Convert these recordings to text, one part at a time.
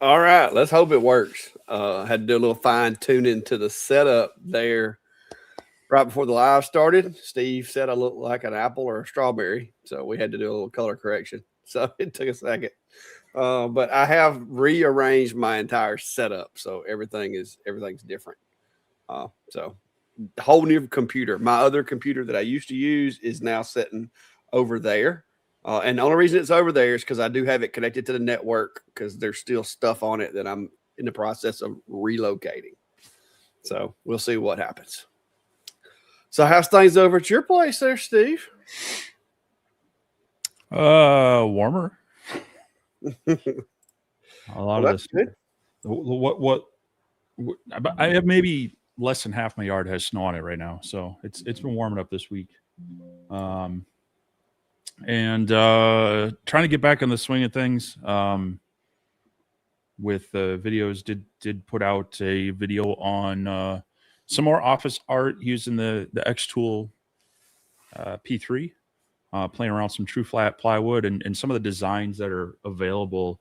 All right, let's hope it works. Had to do a little fine tuning to the setup there right before the live started. Steve said I looked like an apple or a strawberry, so we had to do a little color correction. So it took a second, but I have rearranged my entire setup, so everything's different. So whole new computer. My other computer that I used to use is now sitting over there. And the only reason it's over there is because I do have it connected to the network because there's still stuff on it that I'm in the process of relocating. So we'll see what happens. So how's things over at your place there, Steve? Warmer. Well, A lot of that's this. good. I have maybe less than half my yard has snow on it right now, so it's been warming up this week. Um, and trying to get back on the swing of things. With videos, did put out a video on some more office art using the X Tool P3, playing around some true flat plywood and some of the designs that are available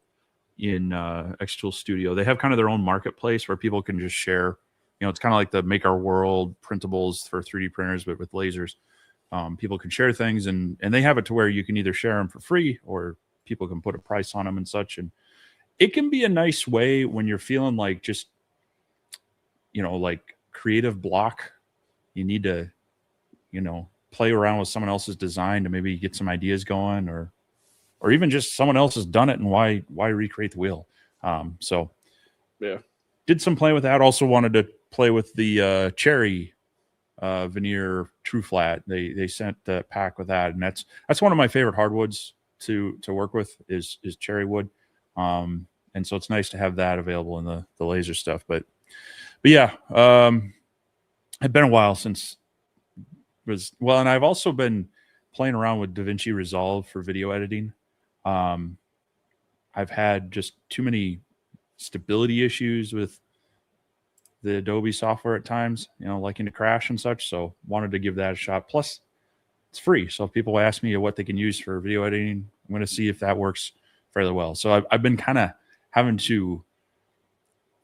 in X Tool Studio. They have kind of their own marketplace where people can just share. You know, it's kind of like the Make Our World printables for 3D printers, but with lasers. People can share things, and they have it to where you can either share them for free or people can put a price on them and such. And it can be a nice way when you're feeling like just, like creative block. You need to, play around with someone else's design to maybe get some ideas going, or even just someone else has done it and why recreate the wheel. So Yeah. did some play with that. Also wanted to play with the cherry veneer true flat. They sent the pack with that, and that's one of my favorite hardwoods to work with is cherry wood. And so it's nice to have that available in the laser stuff. But yeah, it's been a while since and I've also been playing around with DaVinci Resolve for video editing. Um, I've had just too many stability issues with the Adobe software at times, liking to crash and such. So wanted to give that a shot. Plus, it's free. So if people ask me what they can use for video editing, I'm going to see if that works fairly well. So I've been kind of having to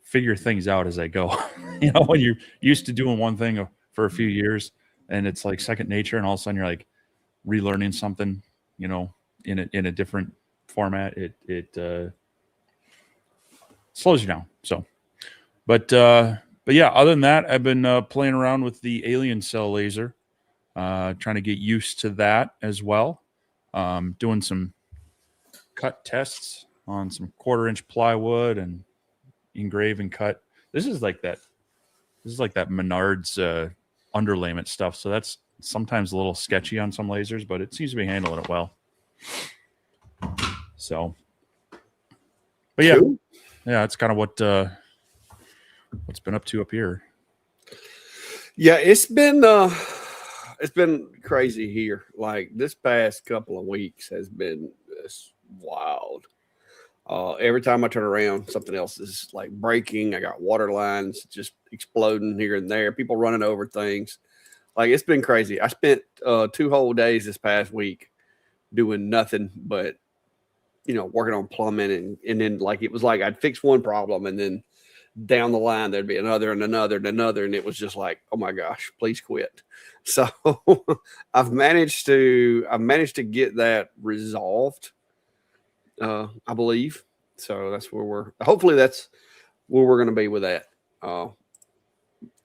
figure things out as I go. When you're used to doing one thing for a few years and it's like second nature, and all of a sudden you're like relearning something, in a different format, it slows you down. So, but yeah, other than that, I've been playing around with the alien cell laser, trying to get used to that as well. Doing some cut tests on some 1/4 inch plywood and engrave and cut. This is like that. This is like that Menards underlayment stuff. So that's sometimes a little sketchy on some lasers, but it seems to be handling it well. So, but yeah, Cool. yeah, it's kind of what's been up to up here. Yeah, it's been crazy here. Like this past couple of weeks has been just wild. Every time I turn around, something else is like breaking. I got water lines just exploding here and there. People running over things. Like it's been crazy. I spent 2 whole days this past week doing nothing but working on plumbing and then like it was like I'd fix one problem and then down the line there'd be another and another and another and it was just like, oh my gosh, please quit. So I've managed to get that resolved, I believe. So that's where we're going to be with that. Uh,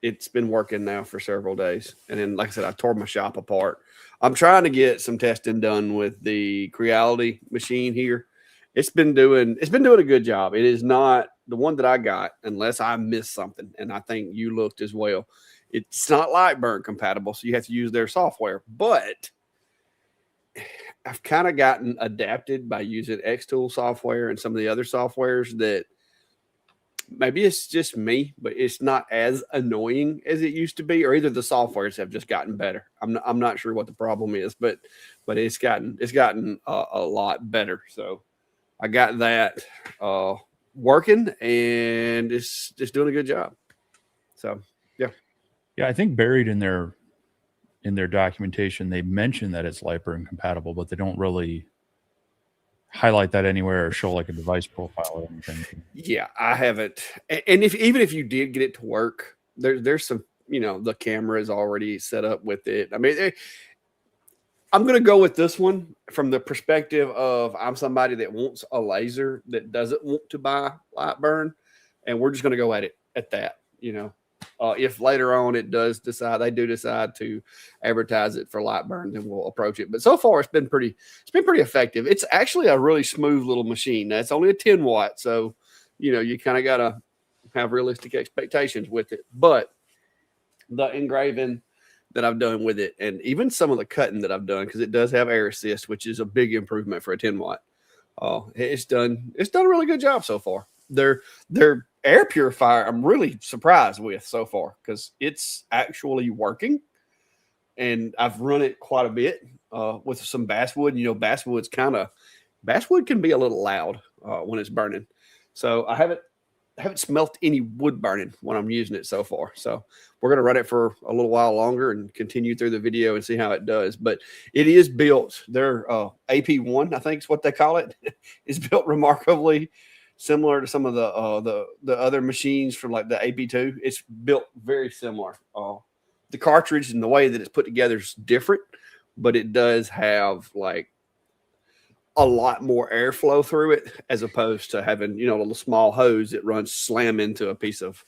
it's been working now for several days. And then, like I said, I tore my shop apart. I'm trying to get some testing done with the Creality machine here. It's been doing a good job. It is not the one that I got, unless I missed something. And I think you looked as well. It's not Lightburn compatible, so you have to use their software. But I've kind of gotten adapted by using Xtool software and some of the other softwares that maybe it's just me, but it's not as annoying as it used to be, or either the softwares have just gotten better. I'm not sure what the problem is, but it's gotten a lot better. So I got that uh, working, and it's just doing a good job. So yeah, Yeah, I think buried in their documentation, they mention that it's Lightburn compatible, but they don't really highlight that anywhere or show like a device profile or anything. Yeah, I haven't. And if even if you did get it to work, there's some, the camera is already set up with it. I mean, I'm going to go with this one from the perspective of I'm somebody that wants a laser that doesn't want to buy Lightburn, and we're just going to go at it at that. If later on they do decide to advertise it for Lightburn, then we'll approach it. But so far, it's been pretty effective. It's actually a really smooth little machine. That's only a 10 watt, so you kind of got to have realistic expectations with it. But the engraving that I've done with it, and even some of the cutting that I've done, because it does have air assist, which is a big improvement for a 10 watt. It's done a really good job so far. Their air purifier, I'm really surprised with so far because it's actually working, and I've run it quite a bit with some basswood. Basswood can be a little loud when it's burning, so I haven't smelt any wood burning when I'm using it so far. So we're going to run it for a little while longer and continue through the video and see how it does. But it is built, their AP1, I think is what they call it, is built remarkably similar to some of the other machines from like the AP2. It's built very similar. The cartridge and the way that it's put together is different, but it does have like a lot more airflow through it as opposed to having, a little small hose that runs slam into a piece of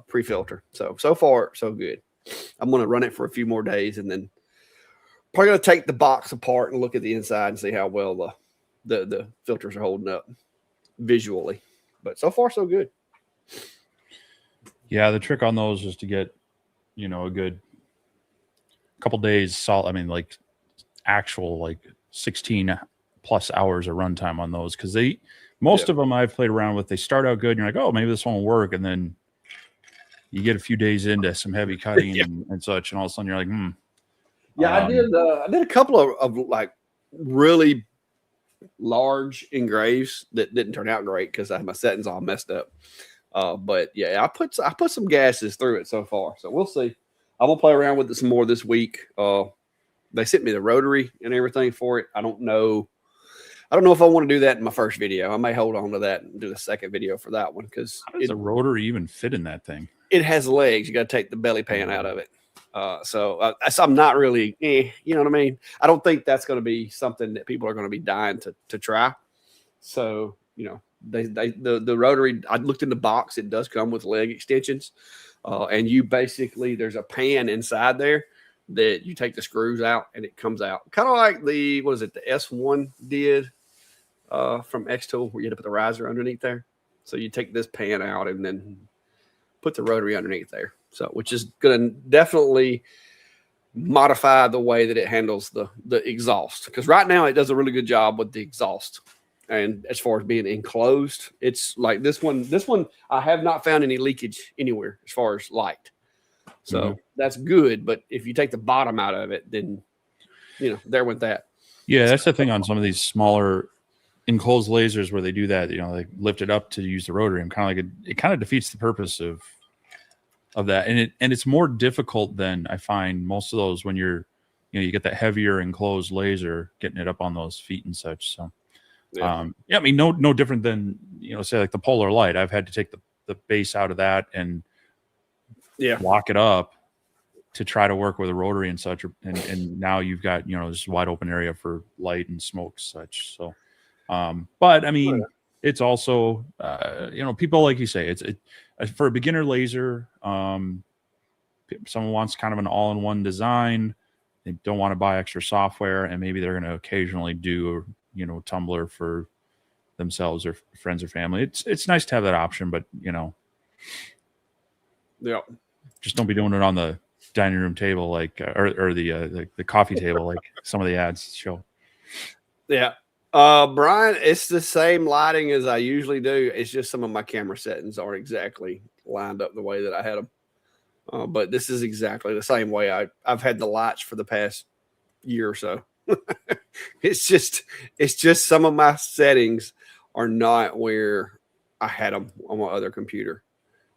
pre-filter. So far, so good. I'm going to run it for a few more days and then probably going to take the box apart and look at the inside and see how well the filters are holding up visually. But so far, so good. Yeah, the trick on those is to get, a good couple days solid. I mean, like actual like 16 plus hours of runtime on those, because most of them I've played around with, they start out good and you're like, oh, maybe this one will work, and then you get a few days into some heavy cutting and such, and all of a sudden you're like, I did a couple of like really large engraves that didn't turn out great because I had my settings all messed up. But yeah, I put some gases through it so far, so we'll see. I'm gonna play around with it some more this week. They sent me the rotary and everything for it. I don't know if I want to do that in my first video. I may hold on to that and do the second video for that one because how does a rotary even fit in that thing? It has legs. You got to take the belly pan out of it. So I'm not really, you know what I mean? I don't think that's going to be something that people are going to be dying to try. So, the rotary, I looked in the box. It does come with leg extensions. And you basically, there's a pan inside there that you take the screws out and it comes out. Kind of like the S1 did from X-Tool, where you had to put the riser underneath there. So you take this pan out and then put the rotary underneath there. So, which is going to definitely modify the way that it handles the exhaust. Because right now it does a really good job with the exhaust. And as far as being enclosed, it's like this one, I have not found any leakage anywhere as far as light. So that's good. But if you take the bottom out of it, then, there went that. Yeah, that's the thing on some of these smaller enclosed lasers where they do that, they lift it up to use the rotary. I'm kind of like, it kind of defeats the purpose of that. And it's more difficult than I find most of those when you get that heavier enclosed laser, getting it up on those feet and such. So, I mean, no different than, say like the polar light. I've had to take the base out of that and lock it up to try to work with a rotary and such. And now you've got, this wide open area for light and smoke such. So, but I mean, it's also, people, like you say, it's for a beginner laser. Someone wants kind of an all-in-one design. They don't want to buy extra software, and maybe they're going to occasionally do tumbler for themselves or friends or family. It's nice to have that option, but just don't be doing it on the dining room table, like or the coffee table, like some of the ads show. Yeah. Brian, it's the same lighting as I usually do. It's just some of my camera settings aren't exactly lined up the way that I had them. But this is exactly the same way I've had the lights for the past year or so. It's just some of my settings are not where I had them on my other computer.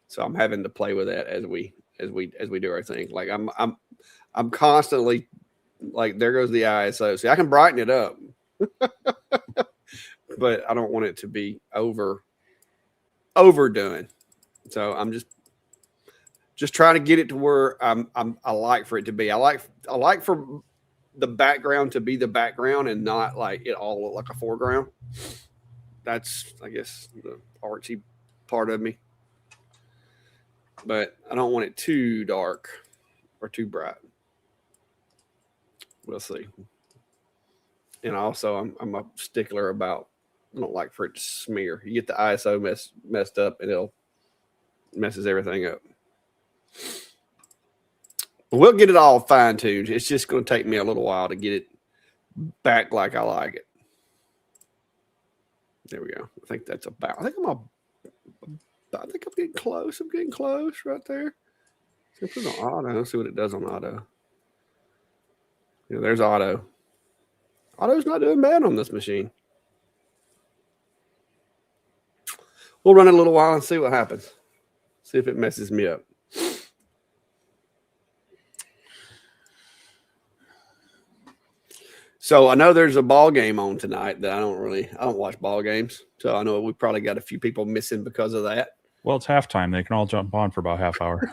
So I'm having to play with that as we do our thing. Like I'm constantly like, there goes the ISO. See, I can brighten it up. but I don't want it to be overdone. So I'm just trying to get it to where I like for it to be. I like for the background to be the background and not like it all look like a foreground. That's, I guess, the artsy part of me. But I don't want it too dark or too bright. We'll see. And also, I'm a stickler about, I don't like for it to smear. You get the ISO messed up, and it'll messes everything up. But we'll get it all fine tuned. It's just going to take me a little while to get it back like I like it. There we go. I think that's about. I think I'm getting close. I'm getting close right there. So put it on auto. See what it does on auto. Yeah, there's auto. Auto's not doing bad on this machine. We'll run it a little while and see what happens. See if it messes me up. So I know there's a ball game on tonight that I don't watch ball games. So I know we probably got a few people missing because of that. Well, it's halftime. They can all jump on for about half hour.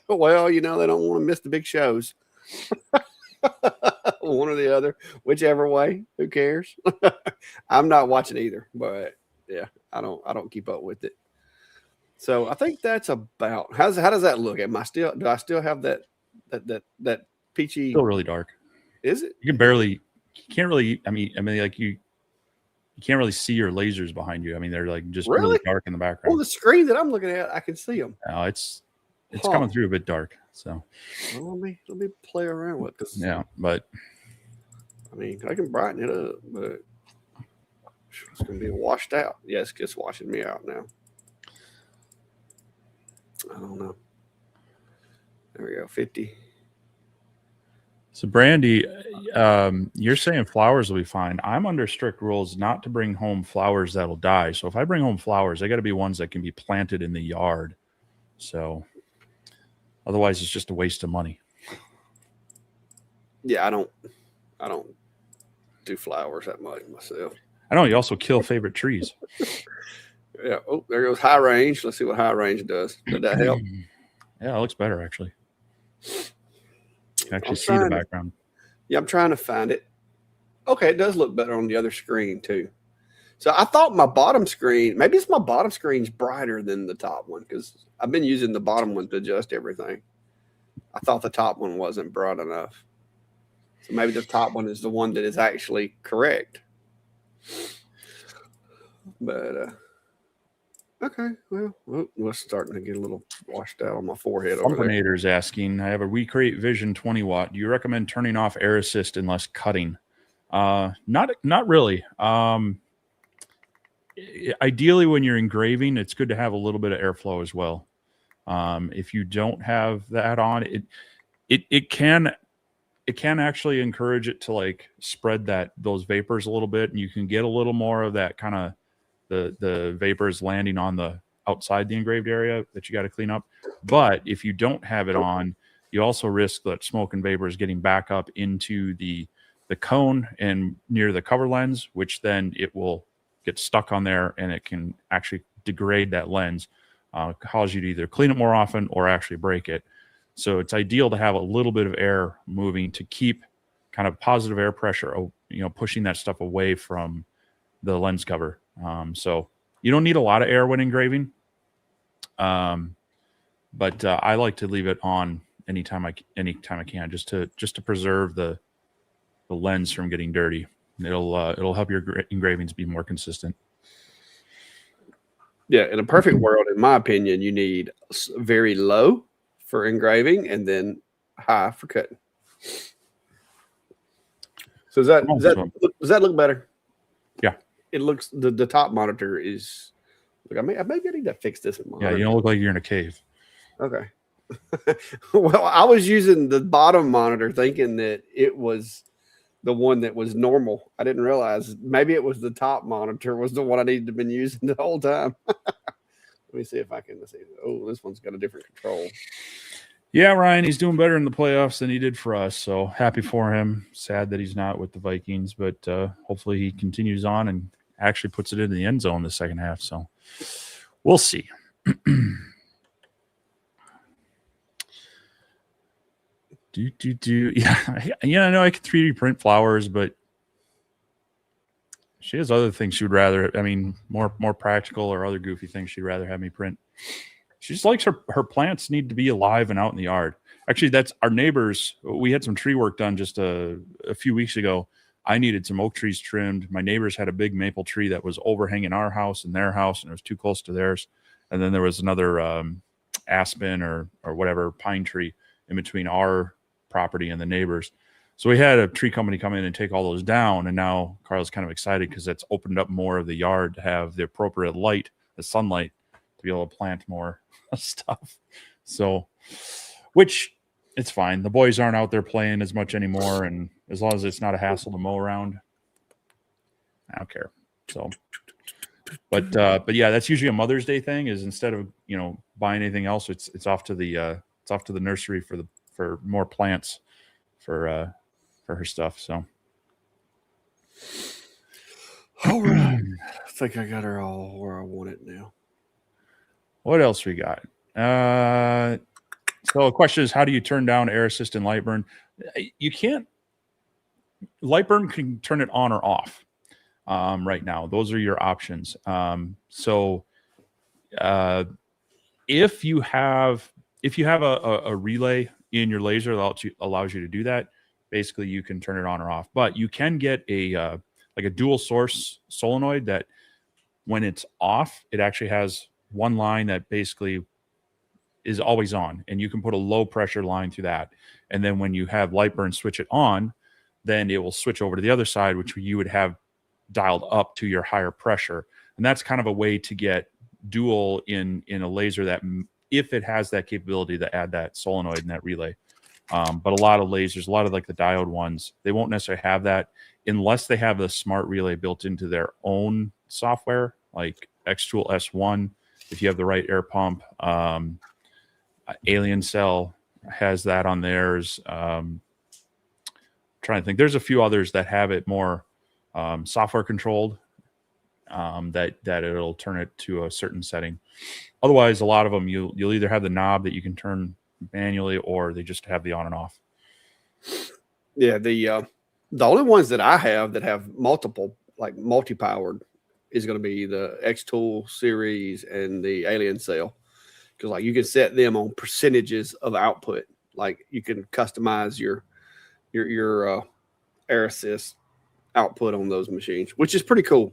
Well, they don't want to miss the big shows. One or the other, whichever way. Who cares? I'm not watching either, but yeah, I don't keep up with it. So I think that's about how does that look? Do I still have that peachy? Still really dark. Is it? You can't really. I mean, like you can't really see your lasers behind you. I mean, they're like just really dark in the background. On the screen that I'm looking at, I can see them. No, it's coming through a bit dark. So well, let me play around with this. Yeah, but I mean, I can brighten it up, but it's going to be washed out. Yeah, it's just washing me out now. I don't know. There we go, 50. So, Brandy, you're saying flowers will be fine. I'm under strict rules not to bring home flowers that'll die. So if I bring home flowers, they got to be ones that can be planted in the yard. So otherwise, it's just a waste of money. Yeah, I don't do flowers that much myself. I know you also kill favorite trees. Yeah. Oh, there goes high range. Let's see what high range does. Did that help? Yeah, it looks better actually. You can actually see the background. Yeah, I'm trying to find it. Okay, it does look better on the other screen too. So I thought my bottom screen, maybe it's my bottom screen's brighter than the top one because I've been using the bottom one to adjust everything. I thought the top one wasn't bright enough. So maybe the top one is the one that is actually correct. But okay, well, it's starting to get a little washed out on my forehead. Fumpinator's asking, I have a Recreate Vision 20 watt. Do you recommend turning off air assist unless cutting? Not really. Ideally, when you're engraving, it's good to have a little bit of airflow as well. If you don't have that on, it can actually encourage it to like spread those vapors a little bit, and you can get a little more of that kind of the vapors landing on the outside the engraved area that you got to clean up. But if you don't have it on, you also risk that smoke and vapors getting back up into the cone and near the cover lens, which then it will get stuck on there and it can actually degrade that lens, cause you to either clean it more often or actually break it. So it's ideal to have a little bit of air moving to keep kind of positive air pressure, pushing that stuff away from the lens cover. So you don't need a lot of air when engraving. But I like to leave it on anytime I can, just to preserve the lens from getting dirty. It'll help your engravings be more consistent. Yeah, in a perfect world, in my opinion, you need very low for engraving and then high for cutting. So does that look better? Yeah, it looks. The top monitor is. Look, maybe I need to fix this monitor. Yeah, you don't look like you're in a cave. Okay. Well, I was using the bottom monitor thinking that it was the one that was normal. I didn't realize maybe it was the top monitor was the one I needed to been using the whole time. Let me see if I can see. Oh, this one's got a different control. Yeah, Ryan, he's doing better in the playoffs than he did for us. So happy for him. Sad that he's not with the Vikings, but hopefully he continues on and actually puts it into the end zone the second half. So we'll see. Yeah, I know I can 3D print flowers, but she has other things she would rather. I mean, more practical or other goofy things she'd rather have me print. She just likes her plants need to be alive and out in the yard. Actually, that's our neighbors. We had some tree work done just a few weeks ago. I needed some oak trees trimmed. My neighbors had a big maple tree that was overhanging our house and their house, and it was too close to theirs. And then there was another aspen or whatever pine tree in between our property and the neighbors. So we had a tree company come in and take all those down. And now Carl's kind of excited because it's opened up more of the yard to have the appropriate light, the sunlight, to be able to plant more stuff. So, which it's fine. The boys aren't out there playing as much anymore. And as long as it's not a hassle to mow around, I don't care. So, but yeah, that's usually a Mother's Day thing is instead of, buying anything else, it's off to the nursery for more plants for her stuff. So all right. I think I got her all where I want it now. What else we got? So the question is, how do you turn down air assist and light burn? You can't. Light burn can turn it on or off. Right now, those are your options. If you have a relay in your laser that allows you to do that, basically you can turn it on or off. But you can get a dual source solenoid that when it's off, it actually has one line that basically is always on, and you can put a low pressure line through that. And then when you have light burn switch it on, then it will switch over to the other side, which you would have dialed up to your higher pressure. And that's kind of a way to get dual in a laser that if it has that capability to add that solenoid and that relay. But a lot of lasers, a lot of like the diode ones, they won't necessarily have that unless they have a smart relay built into their own software, like Xtool S1. If you have the right air pump, Alien Cell has that on theirs. Trying to think, there's a few others that have it more software controlled, that it'll turn it to a certain setting. Otherwise, a lot of them you'll either have the knob that you can turn manually, or they just have the on and off. Yeah, the only ones that I have that have multiple, like multi-powered, is going to be the Xtool series and the Alien Cell, because like you can set them on percentages of output. Like you can customize your air assist output on those machines, which is pretty cool,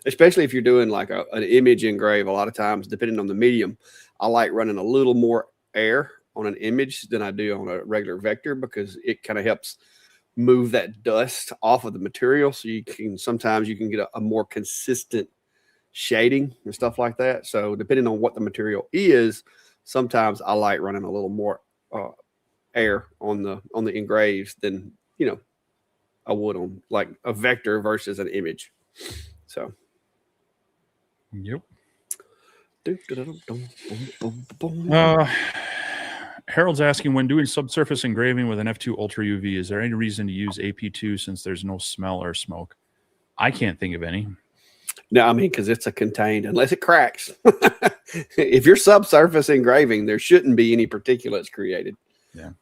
especially if you're doing like an image engrave. A lot of times, depending on the medium, I like running a little more air on an image than I do on a regular vector, because it kind of helps move that dust off of the material. So sometimes you can get a more consistent shading and stuff like that. So depending on what the material is, sometimes I like running a little more air on the engraves than I would on like a vector versus an image. So Yep. Uh, Harold's asking, when doing subsurface engraving with an F2 Ultra UV, is there any reason to use AP2 since there's no smell or smoke? I can't think of any. No, I mean, because it's a contained, unless it cracks. If you're subsurface engraving, there shouldn't be any particulates created. Yeah.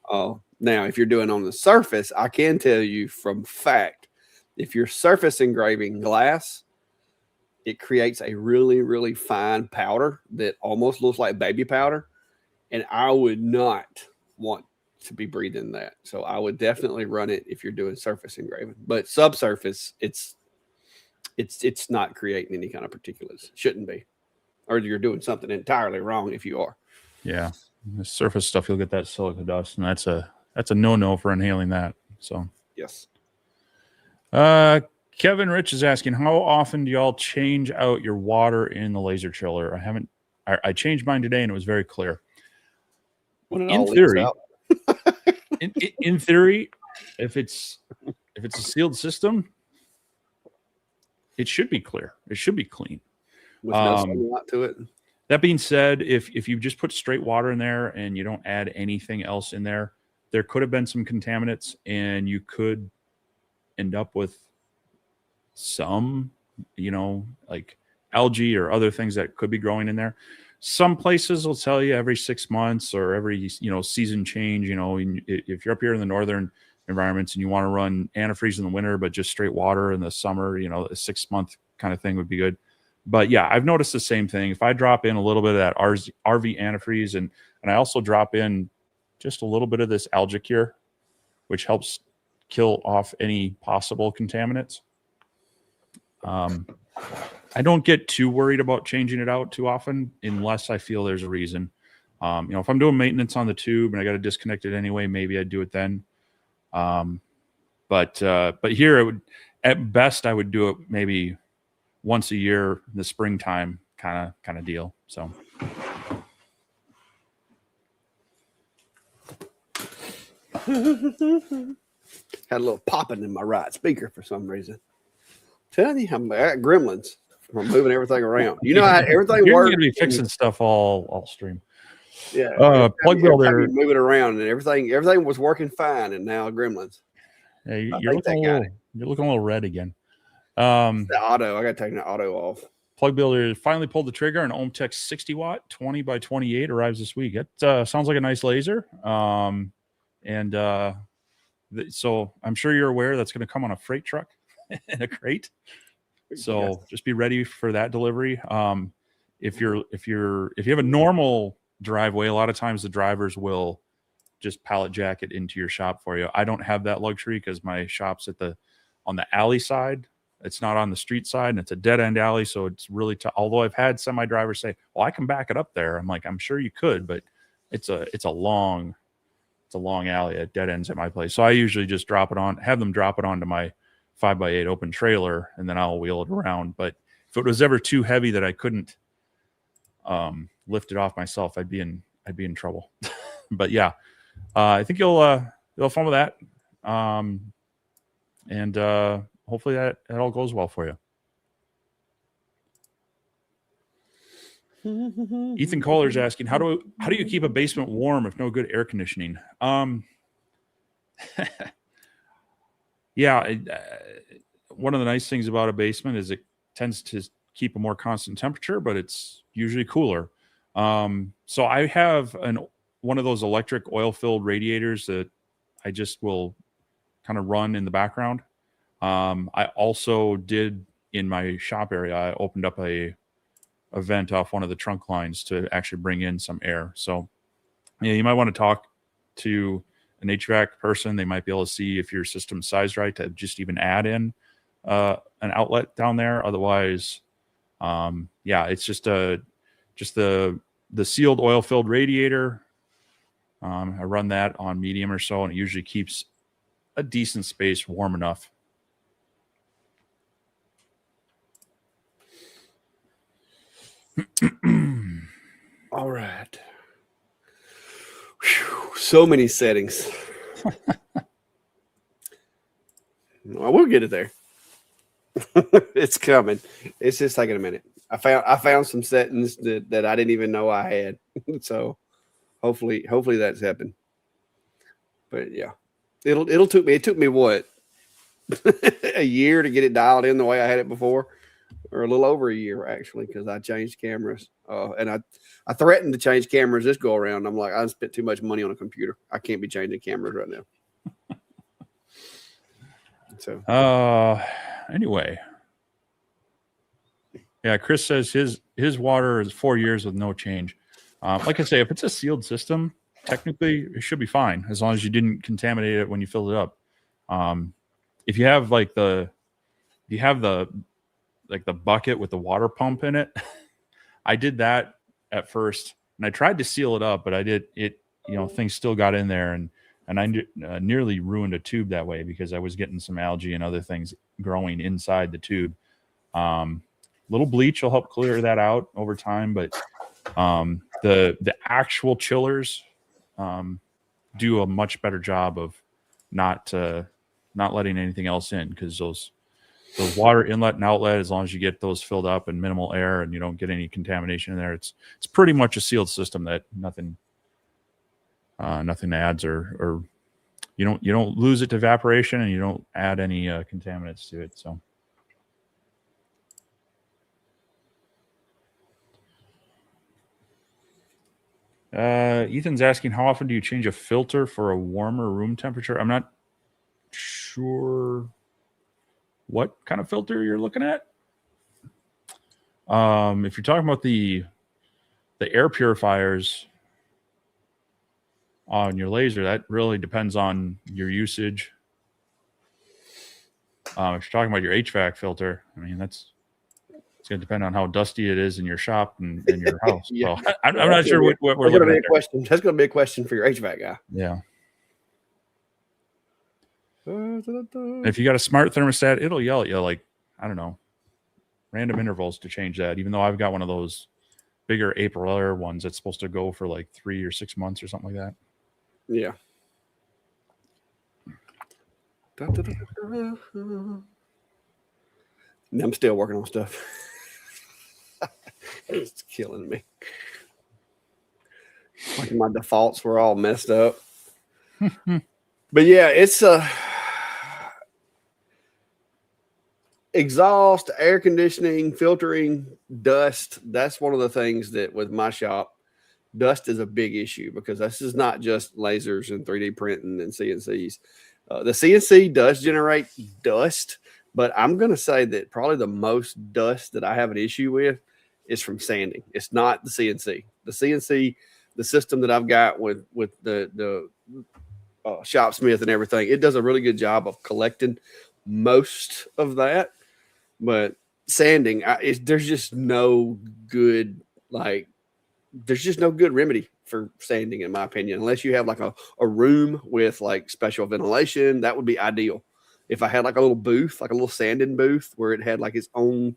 Now, if you're doing on the surface, I can tell you from fact, if you're surface engraving glass, it creates a really, really fine powder that almost looks like baby powder. And I would not want to be breathing that. So I would definitely run it if you're doing surface engraving. But subsurface, it's not creating any kind of particulates. Shouldn't be. Or you're doing something entirely wrong if you are. Yeah. The surface stuff, you'll get that silica dust, and that's a no-no for inhaling that. So yes. Kevin Rich is asking, how often do y'all change out your water in the laser chiller? I changed mine today and it was very clear. In theory, in theory, if it's a sealed system, it should be clear. It should be clean. With no sunlight to it. That being said, if you just put straight water in there and you don't add anything else in there, there could have been some contaminants, and you could end up with some like algae or other things that could be growing in there. Some places will tell you every 6 months or every, season change, if you're up here in the northern environments and you want to run antifreeze in the winter, but just straight water in the summer, a 6 month kind of thing would be good. But yeah, I've noticed the same thing. If I drop in a little bit of that RV antifreeze and I also drop in just a little bit of this algae cure, which helps kill off any possible contaminants. I don't get too worried about changing it out too often unless I feel there's a reason. If I'm doing maintenance on the tube and I got to disconnect it anyway, maybe I'd do it then. But here at best I would do it maybe once a year in the springtime kind of deal. So. Had a little popping in my right speaker for some reason. Telling you, I'm at gremlins from moving everything around. You know how everything You're works. You're gonna be fixing stuff all stream. Yeah. Plug builder. Move it around, and everything was working fine, and now gremlins. Yeah, you're looking a little red again. The auto. I got to take the auto off. Plug builder finally pulled the trigger. An Ohmtech 60 watt 20 by 28 arrives this week. It sounds like a nice laser. So I'm sure you're aware that's going to come on a freight truck in a crate. So just be ready for that delivery. If you have a normal driveway, a lot of times the drivers will just pallet jack it into your shop for you. I don't have that luxury because my shop's on the alley side. It's not on the street side, and it's a dead end alley. So it's really tough. Although I've had semi drivers say, well, I can back it up there. I'm like, I'm sure you could, but it's a long alley at dead ends at my place. So I usually just have them drop it onto my 5x8 open trailer, and then I'll wheel it around. But if it was ever too heavy that I couldn't lift it off myself, I'd be in trouble. But yeah, I think you'll have fun with that. And hopefully that all goes well for you. Ethan Kohler's asking, how do you keep a basement warm if no good air conditioning? Yeah, one of the nice things about a basement is it tends to keep a more constant temperature, but it's usually cooler. So I have one of those electric oil-filled radiators that I just will kind of run in the background. I also did in my shop area, I opened up a vent off one of the trunk lines to actually bring in some air. So yeah, you might want to talk to an HVAC person. They might be able to see if your system's sized right to just even add in an outlet down there. Otherwise, it's just the sealed oil-filled radiator. I run that on medium or so, and it usually keeps a decent space warm enough. All right. Whew, so many settings. Well, we'll get it there. It's coming. It's just taking a minute. I found some settings that I didn't even know I had. So hopefully that's happened. But yeah, it took me what a year to get it dialed in the way I had it before, or a little over a year actually, because I changed cameras. And I threatened to change cameras this go around. I'm like, I spent too much money on a computer. I can't be changing cameras right now. So anyway. Yeah, Chris says his water is 4 years with no change. Like I say, if it's a sealed system, technically it should be fine as long as you didn't contaminate it when you filled it up. If you have the bucket with the water pump in it, I did that at first and I tried to seal it up, but things still got in there and I nearly ruined a tube that way because I was getting some algae and other things growing inside the tube. Little bleach will help clear that out over time, but the actual chillers do a much better job of not letting anything else in, because those water inlet and outlet, as long as you get those filled up and minimal air and you don't get any contamination in there, it's pretty much a sealed system that nothing adds or you don't lose it to evaporation and you don't add any contaminants to it. So Ethan's asking, how often do you change a filter for a warmer room temperature? I'm not sure what kind of filter you're looking at. If you're talking about the air purifiers on your laser, that really depends on your usage. If you're talking about your HVAC filter, I mean, it's going to depend on how dusty it is in your shop and your house. Yeah. So I'm not sure what we're That's looking gonna be at a question. That's going to be a question for your HVAC guy. there. Yeah. If you got a smart thermostat, it'll yell at you like, I don't know, random intervals to change that. Even though I've got one of those bigger Aprilaire ones that's supposed to go for like 3 or 6 months or something like that. Yeah. I'm still working on stuff. It's killing me. Like my defaults were all messed up. But yeah, it's exhaust, air conditioning, filtering, dust. That's one of the things that with my shop, dust is a big issue because this is not just lasers and 3D printing and CNCs. The CNC does generate dust, but I'm going to say that probably the most dust that I have an issue with is from sanding. It's not the CNC. The CNC, the system that I've got with the Shopsmith and everything, it does a really good job of collecting most of that. But sanding, there's just no good there's just no good remedy for sanding, in my opinion, unless you have like a room with like special ventilation. That would be ideal. If I had like a little booth, like a little sanding booth where it had like its own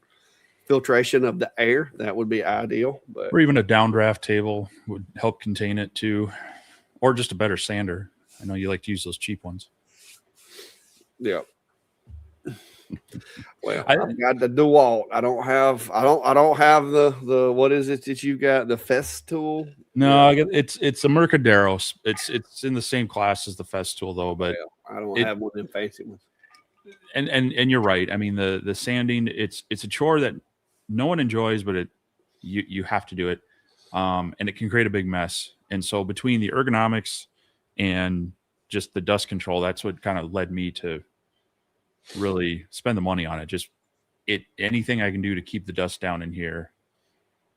filtration of the air, that would be ideal. But or even a downdraft table would help contain it too, or just a better sander. I know you like to use those cheap ones. Yeah. Well, I've got the DeWalt. I don't have the what is it that you've got? The Festool? No, yeah. It's a Mercaderos. It's in the same class as the Festool though, but I don't have one of them fancy ones. And you're right. I mean the sanding, it's a chore that no one enjoys, but you have to do it. And it can create a big mess. And so between the ergonomics and just the dust control, that's what kind of led me to really spend the money on it. Just anything I can do to keep the dust down in here.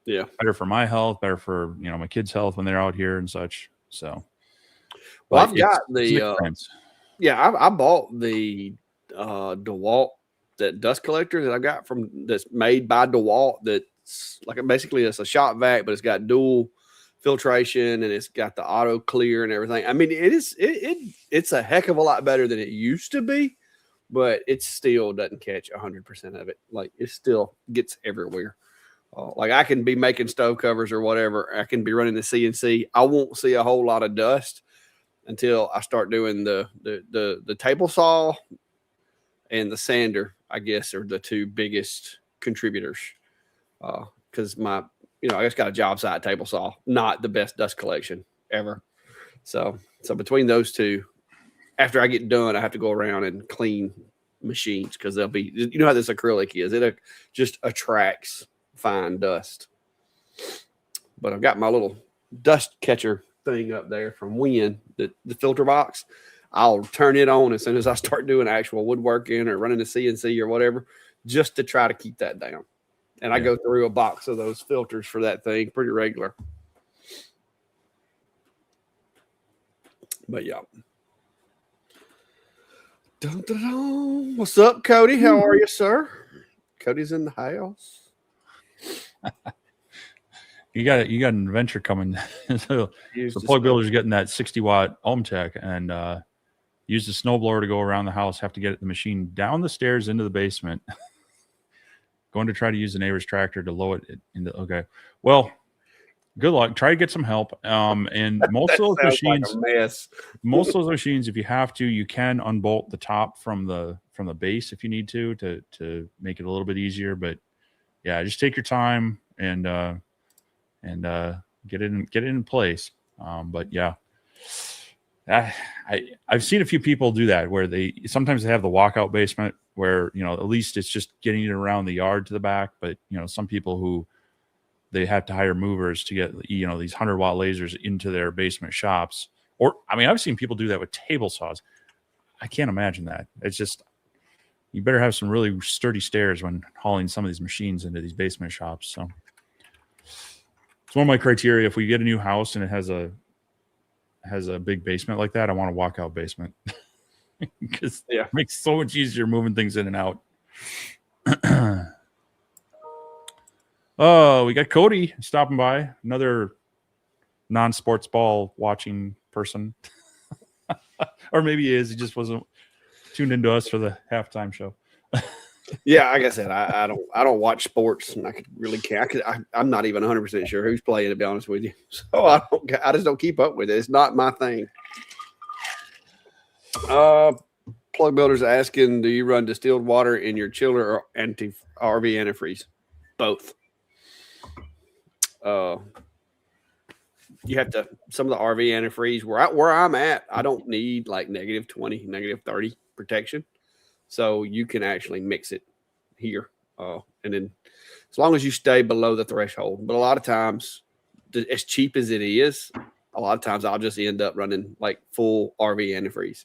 Yeah. Better for my health, better for, my kids' health when they're out here and such. So, well, I've got I bought the DeWalt, that dust collector that I got that's made by DeWalt. That's like basically it's a shop vac, but it's got dual filtration and it's got the auto clear and everything. I mean, it's a heck of a lot better than it used to be, but it still doesn't catch 100% of it. Like it still gets everywhere. Like I can be making stove covers or whatever. I can be running the CNC. I won't see a whole lot of dust until I start doing the table saw and the sander, I guess, are the two biggest contributors. Because I just got a job site table saw, not the best dust collection ever. So between those two, after I get done, I have to go around and clean machines because they'll be, how this acrylic is. It just attracts fine dust. But I've got my little dust catcher thing up there from Win, the filter box. I'll turn it on as soon as I start doing actual woodworking or running the CNC or whatever, just to try to keep that down. And I go through a box of those filters for that thing pretty regular. But yeah. Dun, dun, dun. What's up, Cody? How are you, sir? Cody's in the house. You got an adventure coming. So the plug builder's getting that 60-watt ohm tech and use the snowblower to go around the house, have to get the machine down the stairs into the basement. Going to try to use the neighbor's tractor to lower it into. Okay. Well, good luck. Try to get some help. And most of those machines, most of those machines, if you have to, you can unbolt the top from the base if you need to make it a little bit easier. But yeah, just take your time and get it in place. But yeah, I've seen a few people do that where sometimes they have the walkout basement where, at least it's just getting it around the yard to the back. But, some people who they have to hire movers to get, these 100-watt lasers into their basement shops. Or, I mean, I've seen people do that with table saws. I can't imagine that. It's just, you better have some really sturdy stairs when hauling some of these machines into these basement shops. So it's one of my criteria. If we get a new house and it has a big basement like that, I want a walkout basement because it makes so much easier moving things in and out. Oh, we got Cody stopping by, another non-sports ball watching person. Or maybe he is. He just wasn't tuned into us for the halftime show. Yeah, like I said, I don't watch sports, and I could really care. I'm not even 100% sure who's playing, to be honest with you. So I just don't keep up with it. It's not my thing. Plug Builder's asking, do you run distilled water in your chiller or RV antifreeze? Both. You have to, some of the RV antifreeze where I'm at, I don't need like -20, -30 protection. So you can actually mix it here. And then as long as you stay below the threshold. But a lot of times, as cheap as it is, a lot of times I'll just end up running like full RV antifreeze.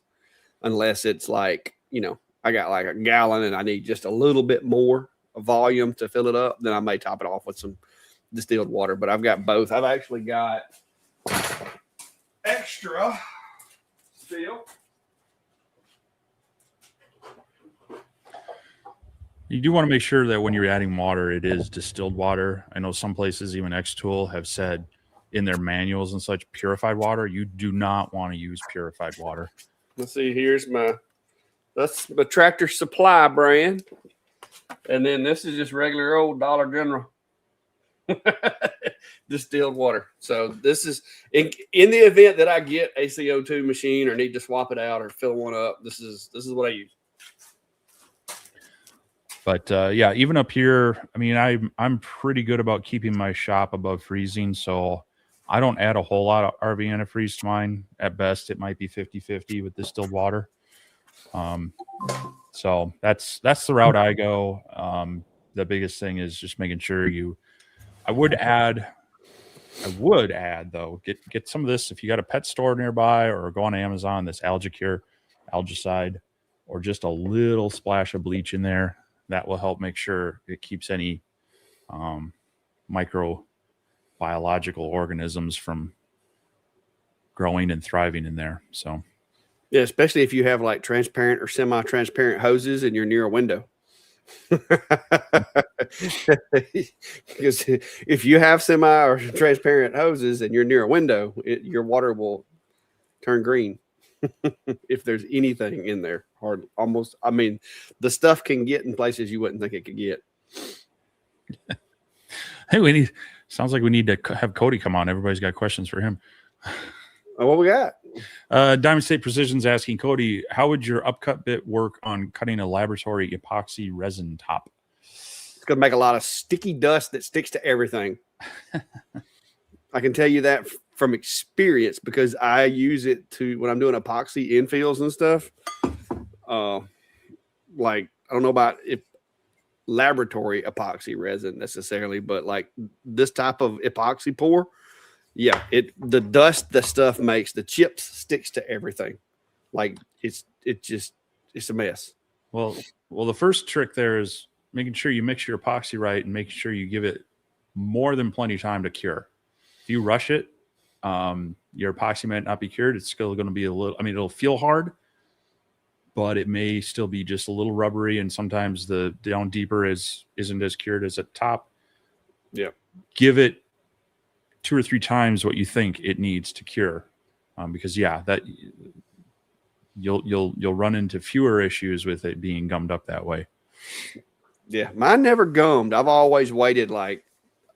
Unless it's like, I got like a gallon and I need just a little bit more volume to fill it up, then I may top it off with some distilled water. But I've got both. I've actually got extra still. You do want to make sure that when you're adding water, it is distilled water. I know some places, even X-Tool, have said in their manuals and such, purified water. You do not want to use purified water. Let's see. That's my Tractor Supply brand, and then this is just regular old Dollar General distilled water. So this is in the event that I get a CO2 machine or need to swap it out or fill one up. This is what I use. But yeah, even up here, I mean, I'm pretty good about keeping my shop above freezing, so I don't add a whole lot of RV antifreeze to mine. At best, it might be 50-50 with distilled water. So that's the route I go. The biggest thing is just making sure I would add though, get some of this if you got a pet store nearby, or go on Amazon, this Algicure, algicide, or just a little splash of bleach in there. That will help make sure it keeps any microbiological organisms from growing and thriving in there. So, yeah, especially if you have like transparent or semi-transparent hoses and you're near a window. Because if you have semi or transparent hoses and you're near a window, your water will turn green. If there's anything in there, the stuff can get in places you wouldn't think it could get. Hey, sounds like we need to have Cody come on. Everybody's got questions for him. What we got? Diamond State Precision's asking, Cody, how would your upcut bit work on cutting a laboratory epoxy resin top? It's going to make a lot of sticky dust that sticks to everything. I can tell you that from experience, because I use it when I'm doing epoxy infills and stuff. Like, I don't know about laboratory epoxy resin necessarily, but like this type of epoxy pour, yeah, the dust the stuff makes, the chips sticks to everything. Like it's a mess. Well, the first trick there is making sure you mix your epoxy right and making sure you give it more than plenty of time to cure. If you rush it, your epoxy might not be cured. It's still going to be it'll feel hard, but it may still be just a little rubbery. And sometimes the down deeper isn't as cured as at top. Yeah. Give it 2 or 3 times what you think it needs to cure. Because that you'll run into fewer issues with it being gummed up that way. Yeah. Mine never gummed. I've always waited, like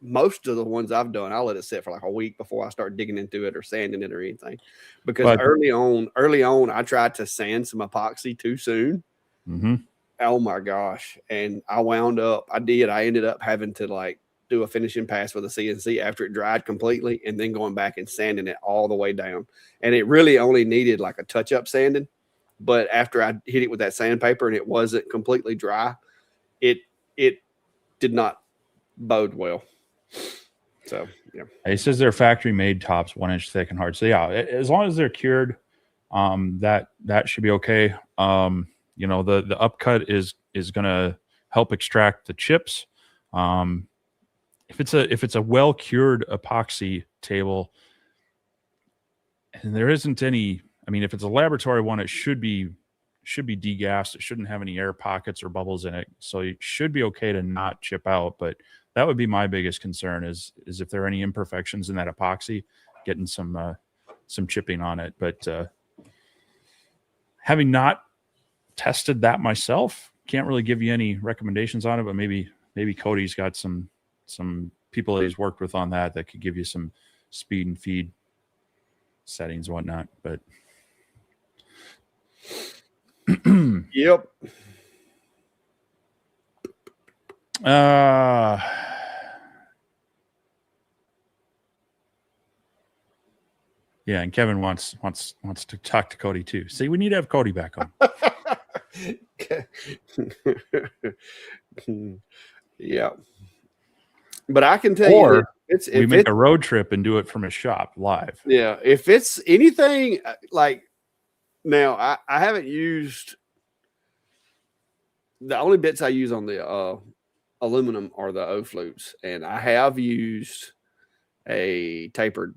most of the ones I've done, I'll let it sit for like a week before I start digging into it or sanding it or anything. Because early on, I tried to sand some epoxy too soon. Mm-hmm. Oh my gosh. And I ended up having to like do a finishing pass with a CNC after it dried completely, and then going back and sanding it all the way down. And it really only needed like a touch-up sanding. But after I hit it with that sandpaper and it wasn't completely dry, it did not bode well. So yeah, It says they're factory made tops, 1 inch thick and hard. So yeah, as long as they're cured, that should be okay. You know, the upcut is going to help extract the chips. If it's a well cured epoxy table, and there isn't any, I mean, if it's a laboratory one, it should be degassed. It shouldn't have any air pockets or bubbles in it, so it should be okay to not chip out. But that would be my biggest concern is if there are any imperfections in that epoxy, getting some chipping on it. But having not tested that myself, can't really give you any recommendations on it. But maybe Cody's got some people that he's worked with on that could give you some speed and feed settings and whatnot. But yep. Yeah, and Kevin wants to talk to Cody too. See, we need to have Cody back on. Yeah, but I can tell you, we make a road trip and do it from a shop live. Yeah, if it's anything like now, I haven't used the only bits I use on the aluminum are the O flutes, and I have used a tapered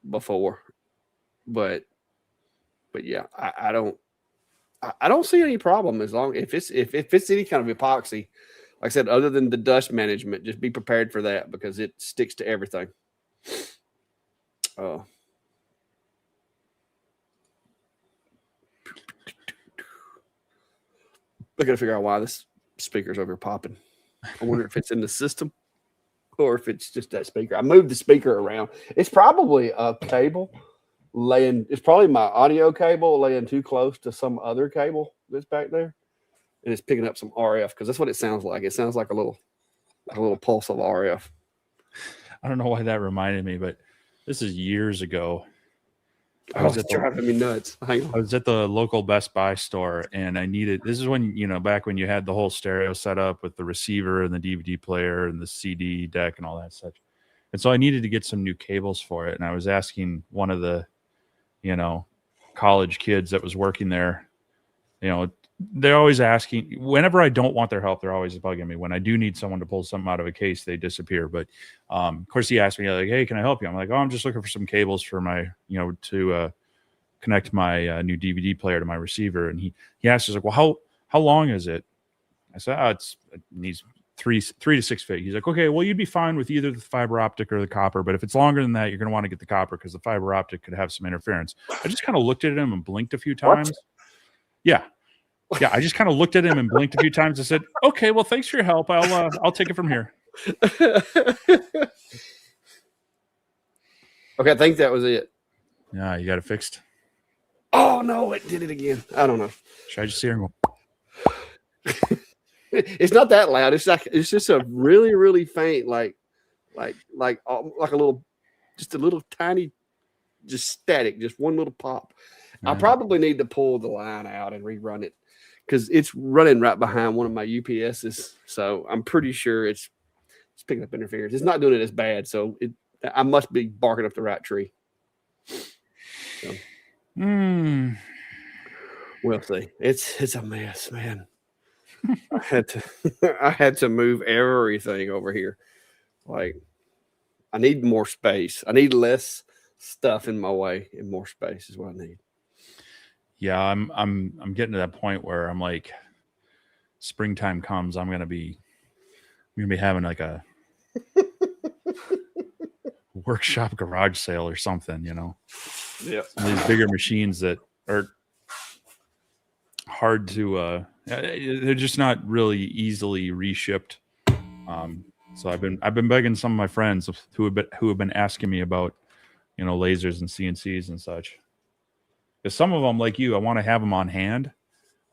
before, but yeah, I don't see any problem as long if it's any kind of epoxy. Like I said, other than the dust management, just be prepared for that because it sticks to everything. I gotta figure out why this speaker's over popping. I wonder if it's in the system or if it's just that speaker. I moved the speaker around. It's probably a cable laying. It's probably my audio cable laying too close to some other cable that's back there, and it's picking up some RF because that's what it sounds like. It sounds like a little pulse of RF. I don't know why that reminded me, but this is years ago. It's driving me nuts. I was at the local Best Buy store, and this is when, back when you had the whole stereo set up with the receiver and the DVD player and the CD deck and all that such. And so I needed to get some new cables for it. And I was asking one of the, college kids that was working there, they're always asking, whenever I don't want their help, they're always bugging me. When I do need someone to pull something out of a case, they disappear. But of course, he asked me, like, hey, can I help you? I'm like, oh, I'm just looking for some cables for my, to connect my new DVD player to my receiver. And he asked us, like, well, how long is it? I said, it needs 3 to 6 feet. He's like, okay, well, you'd be fine with either the fiber optic or the copper. But if it's longer than that, you're going to want to get the copper because the fiber optic could have some interference. I just kind of looked at him and blinked a few times. What? Yeah. Yeah, I just kind of looked at him and blinked a few times and said, okay, well, thanks for your help. I'll take it from here. Okay, I think that was it. Yeah, you got it fixed. Oh, no, it did it again. I don't know. Should I just see her and go? It's not that loud. It's just a really, really faint, like a little, just a little tiny, just static, just one little pop. I probably need to pull the line out and rerun it because it's running right behind one of my UPSs. So I'm pretty sure it's picking up interference. It's not doing it as bad. So I must be barking up the right tree. So. We'll see. It's a mess, man. I had to move everything over here. Like, I need more space. I need less stuff in my way and more space is what I need. Yeah, I'm getting to that point where I'm like, springtime comes, I'm gonna be having like a workshop garage sale or something, Yeah. These bigger machines that are hard to they're just not really easily reshipped. So I've been begging some of my friends who have been asking me about, lasers and CNCs and such. Because some of them, like you, I want to have them on hand,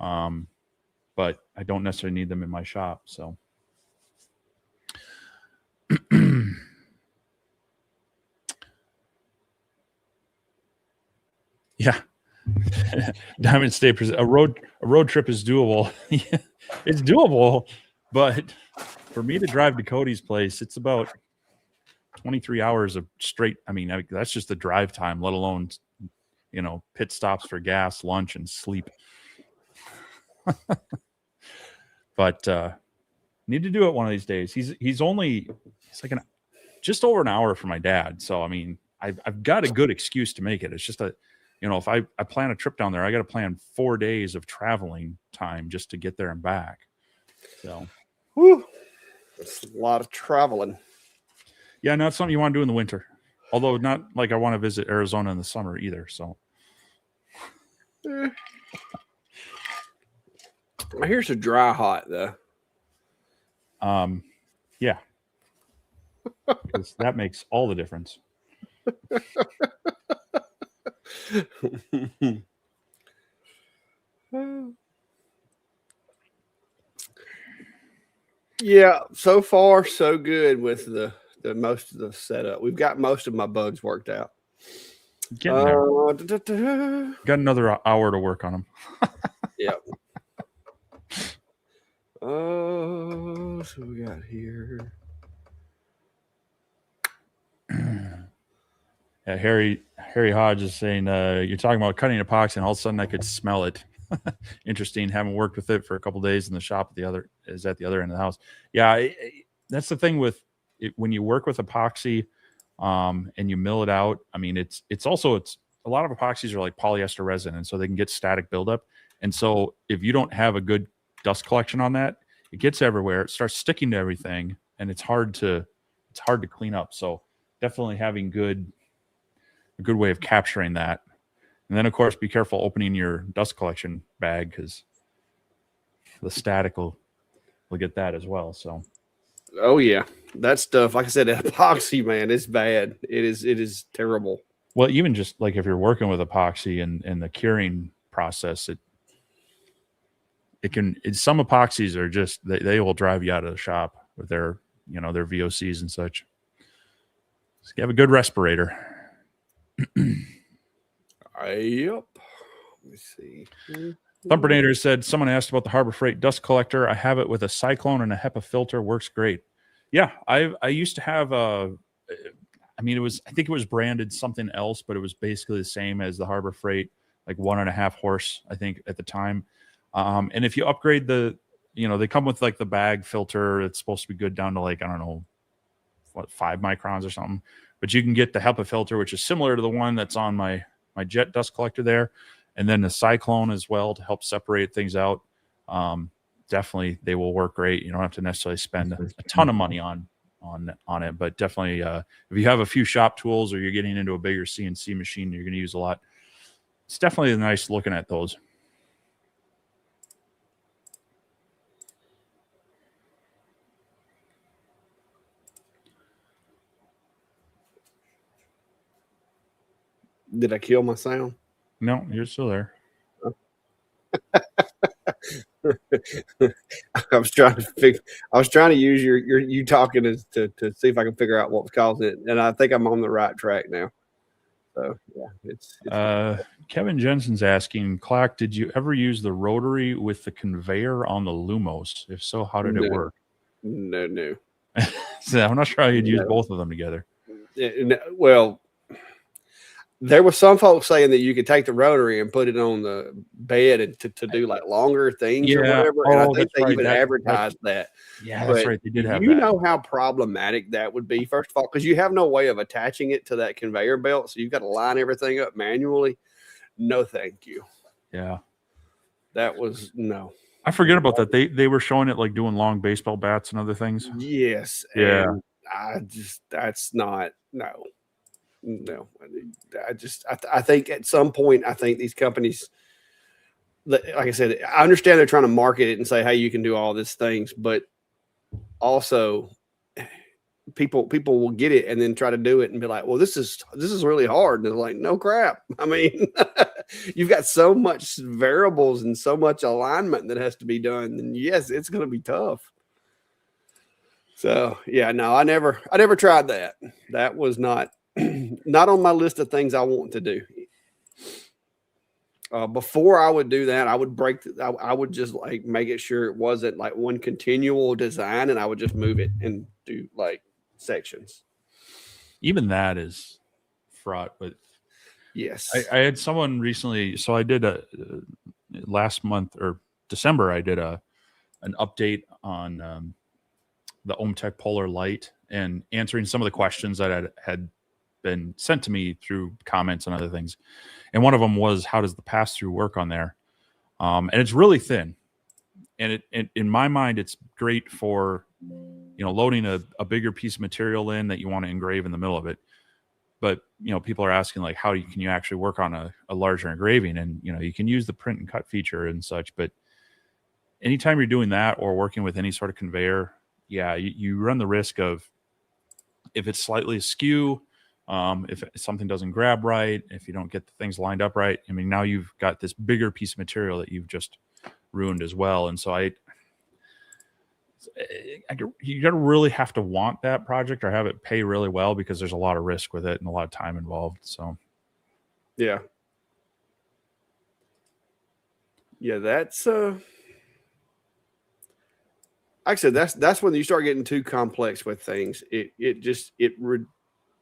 but I don't necessarily need them in my shop. So, yeah, Diamond State, a road trip is doable. It's doable, but for me to drive to Cody's place, it's about 23 hours of straight. I mean, that's just the drive time, let alone, pit stops for gas, lunch, and sleep. But need to do it one of these days. He's like just over an hour from my dad. So, I mean, I've got a good excuse to make it. It's just if I plan a trip down there, I got to plan 4 days of traveling time just to get there and back. So, whew, it's a lot of traveling. Yeah, not something you want to do in the winter. Although not like I want to visit Arizona in the summer either. So, Here's a dry hot though. Yeah, because that makes all the difference. Yeah, so far so good with the most of the setup. We've got most of my bugs worked out. Getting there. Got another hour to work on them. Yep. Oh, so we got here. Yeah, Harry Hodge is saying you're talking about cutting epoxy, and all of a sudden I could smell it. Interesting. Haven't worked with it for a couple of days in the shop. At the other end of the house. Yeah, that's the thing with it, when you work with epoxy, and you mill it out. I mean, it's a lot of epoxies are like polyester resin, and so they can get static buildup. And so if you don't have a good dust collection on that, it gets everywhere. It starts sticking to everything, and it's hard to clean up. So definitely having a good way of capturing that. And then, of course, be careful opening your dust collection bag because the static will get that as well. So, oh yeah, that stuff. Like I said, epoxy, man, it's bad. It is terrible. Well, even just like if you're working with epoxy and the curing process, some epoxies are just they will drive you out of the shop with their their VOCs and such. So you have a good respirator. Yep. Let me see. Thumpernator said, someone asked about the Harbor Freight dust collector. I have it with a cyclone and a HEPA filter. Works great. Yeah, I used to have I think it was branded something else, but it was basically the same as the Harbor Freight, like 1.5 horse, I think at the time. And if you upgrade they come with like the bag filter. It's supposed to be good down to like, I don't know, 5 microns or something. But you can get the HEPA filter, which is similar to the one that's on my jet dust collector there. And then the cyclone as well to help separate things out. Definitely, they will work great. You don't have to necessarily spend a ton of money on it, but definitely, if you have a few shop tools or you're getting into a bigger CNC machine, you're going to use a lot. It's definitely nice looking at those. Did I kill my sound? No, you're still there. I was trying to use you talking to see if I can figure out what was causing it, and I think I'm on the right track now. So yeah, it's Kevin Jensen's asking, Clack, did you ever use the rotary with the conveyor on the Lumos? If so, how did it work? No. So I'm not sure how you'd use both of them together. Well, there were some folks saying that you could take the rotary and put it on the bed and to do like longer things or whatever. And I think they even advertised that. Yeah, that's right. They did have that. You know how problematic that would be, first of all, because you have no way of attaching it to that conveyor belt. So you've got to line everything up manually. No, thank you. Yeah. That was no. I forget about that. They were showing it like doing long baseball bats and other things. Yes. Yeah. And that's not, no. I think at some point, I think these companies, like I said, I understand they're trying to market it and say, hey, you can do all these things, but also people will get it and then try to do it and be like, well, this is really hard. And they're like, no crap. I mean, you've got so much variables and so much alignment that has to be done. And yes, it's going to be tough. So yeah, no, I never tried that. That was not on my list of things I want to do. Before I would do that, I would I would just like make it sure it wasn't like one continual design, and I would just move it and do like sections. even that is fraught with. Yes. I had someone recently, so I did last month or December, I did an update on the OhmTech Polar Light and answering some of the questions that had been sent to me through comments and other things. And one of them was, how does the pass through work on there? And it's really thin. And it in my mind, it's great for, loading a bigger piece of material in that you want to engrave in the middle of it. But, people are asking like, can you actually work on a larger engraving? And, you can use the print and cut feature and such, but anytime you're doing that or working with any sort of conveyor, yeah, you run the risk of, if it's slightly askew, if something doesn't grab right, if you don't get the things lined up right, I mean, now you've got this bigger piece of material that you've just ruined as well. And so you got to really have to want that project or have it pay really well, because there's a lot of risk with it and a lot of time involved. So, yeah. Yeah, that's like I said, that's when you start getting too complex with things. It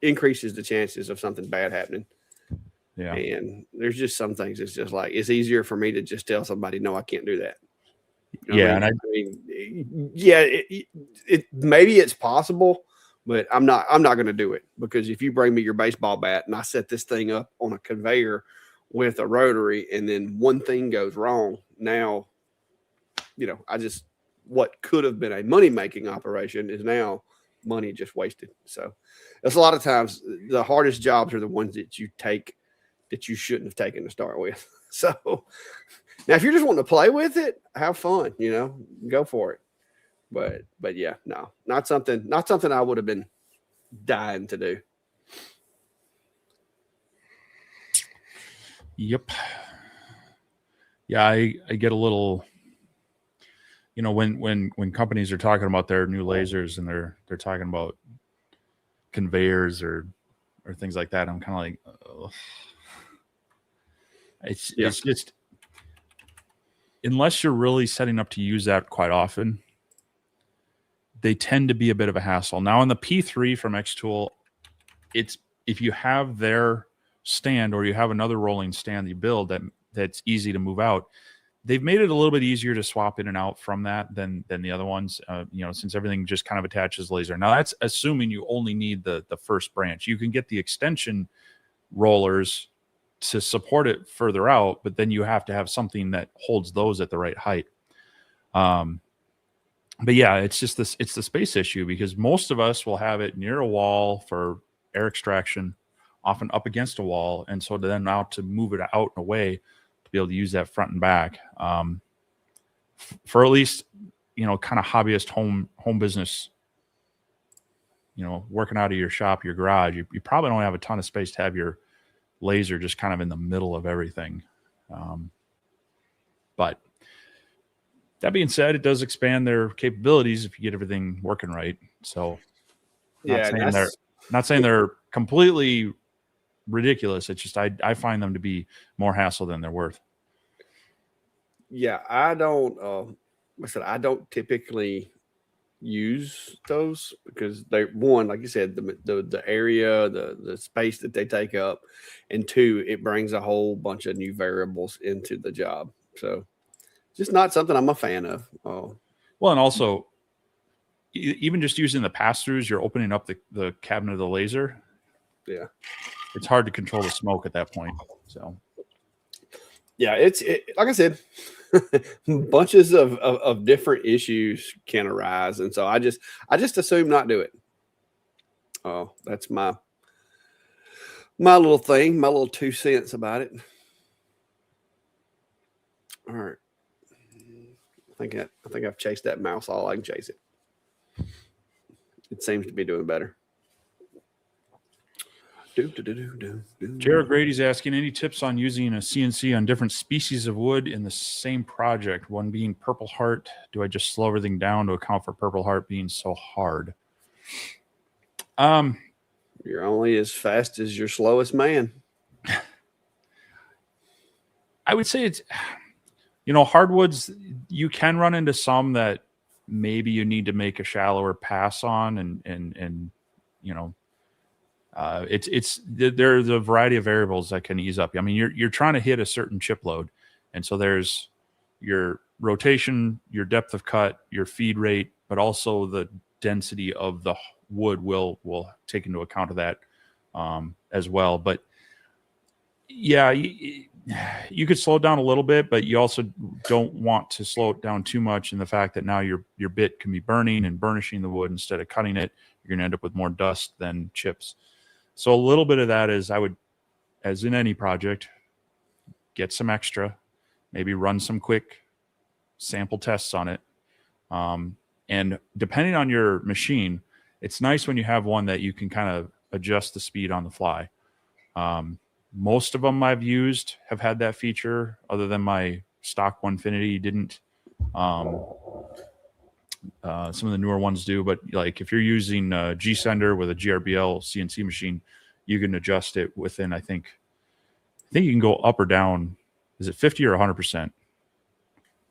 increases the chances of something bad happening. yeah. And there's just some things it's just like, it's easier for me to just tell somebody, no, I can't do that. Yeah. I mean, yeah, it maybe it's possible, but I'm not going to do it, because if you bring me your baseball bat and I set this thing up on a conveyor with a rotary and then one thing goes wrong, now, what could have been a money-making operation is now money just wasted. So it's a lot of times the hardest jobs are the ones that you take that you shouldn't have taken to start with. So now, if you're just wanting to play with it, have fun, go for it. But yeah, no, not something I would have been dying to do. Yep. Yeah, I get a little, when companies are talking about their new lasers and they're talking about conveyors or things like that, I'm kind of like, ugh. It's just, unless you're really setting up to use that quite often, they tend to be a bit of a hassle. Now, on the P3 from Xtool, it's, if you have their stand or you have another rolling stand that you build that's easy to move out, they've made it a little bit easier to swap in and out from that than the other ones, since everything just kind of attaches laser. Now, that's assuming you only need the first branch. You can get the extension rollers to support it further out, but then you have to have something that holds those at the right height. But yeah, it's just it's the space issue, because most of us will have it near a wall for air extraction, often up against a wall. And so then now to move it out and away to be able to use that front and back, for at least, kind of hobbyist home business, working out of your shop, your garage, you probably don't have a ton of space to have your laser just kind of in the middle of everything. But that being said, it does expand their capabilities if you get everything working right. So not saying they're completely ridiculous. It's just, I find them to be more hassle than they're worth. Yeah. I don't typically use those, because they, one, like you said, the area, the space that they take up, and two, it brings a whole bunch of new variables into the job. So just not something I'm a fan of. Oh, well, and also, even just using the pass-throughs, you're opening up the cabinet of the laser. Yeah, it's hard to control the smoke at that point. So yeah, it's like I said, bunches of different issues can arise, and so I just assume not do it. Oh, that's my little thing, my little 2 cents about it. All right. I think I've chased that mouse all I can chase it. It seems to be doing better. Jared Grady's asking, any tips on using a CNC on different species of wood in the same project, one being Purple Heart? Do I just slow everything down to account for Purple Heart being so hard? You're only as fast as your slowest man. I would say it's, hardwoods, you can run into some that maybe you need to make a shallower pass on and There's a variety of variables that can ease up. I mean, you're trying to hit a certain chip load, and so there's your rotation, your depth of cut, your feed rate, but also the density of the wood will take into account of that as well. But yeah, you could slow it down a little bit, but you also don't want to slow it down too much in the fact that now your bit can be burning and burnishing the wood instead of cutting it. You're going to end up with more dust than chips. So a little bit of that is, I would, as in any project, get some extra, maybe run some quick sample tests on it. And depending on your machine, it's nice when you have one that you can kind of adjust the speed on the fly. Most of them I've used have had that feature, other than my stock Onefinity didn't. Some of the newer ones do, but like if you're using G Sender with a GRBL CNC machine, you can adjust it within, I think you can go up or down. Is it 50 or 100%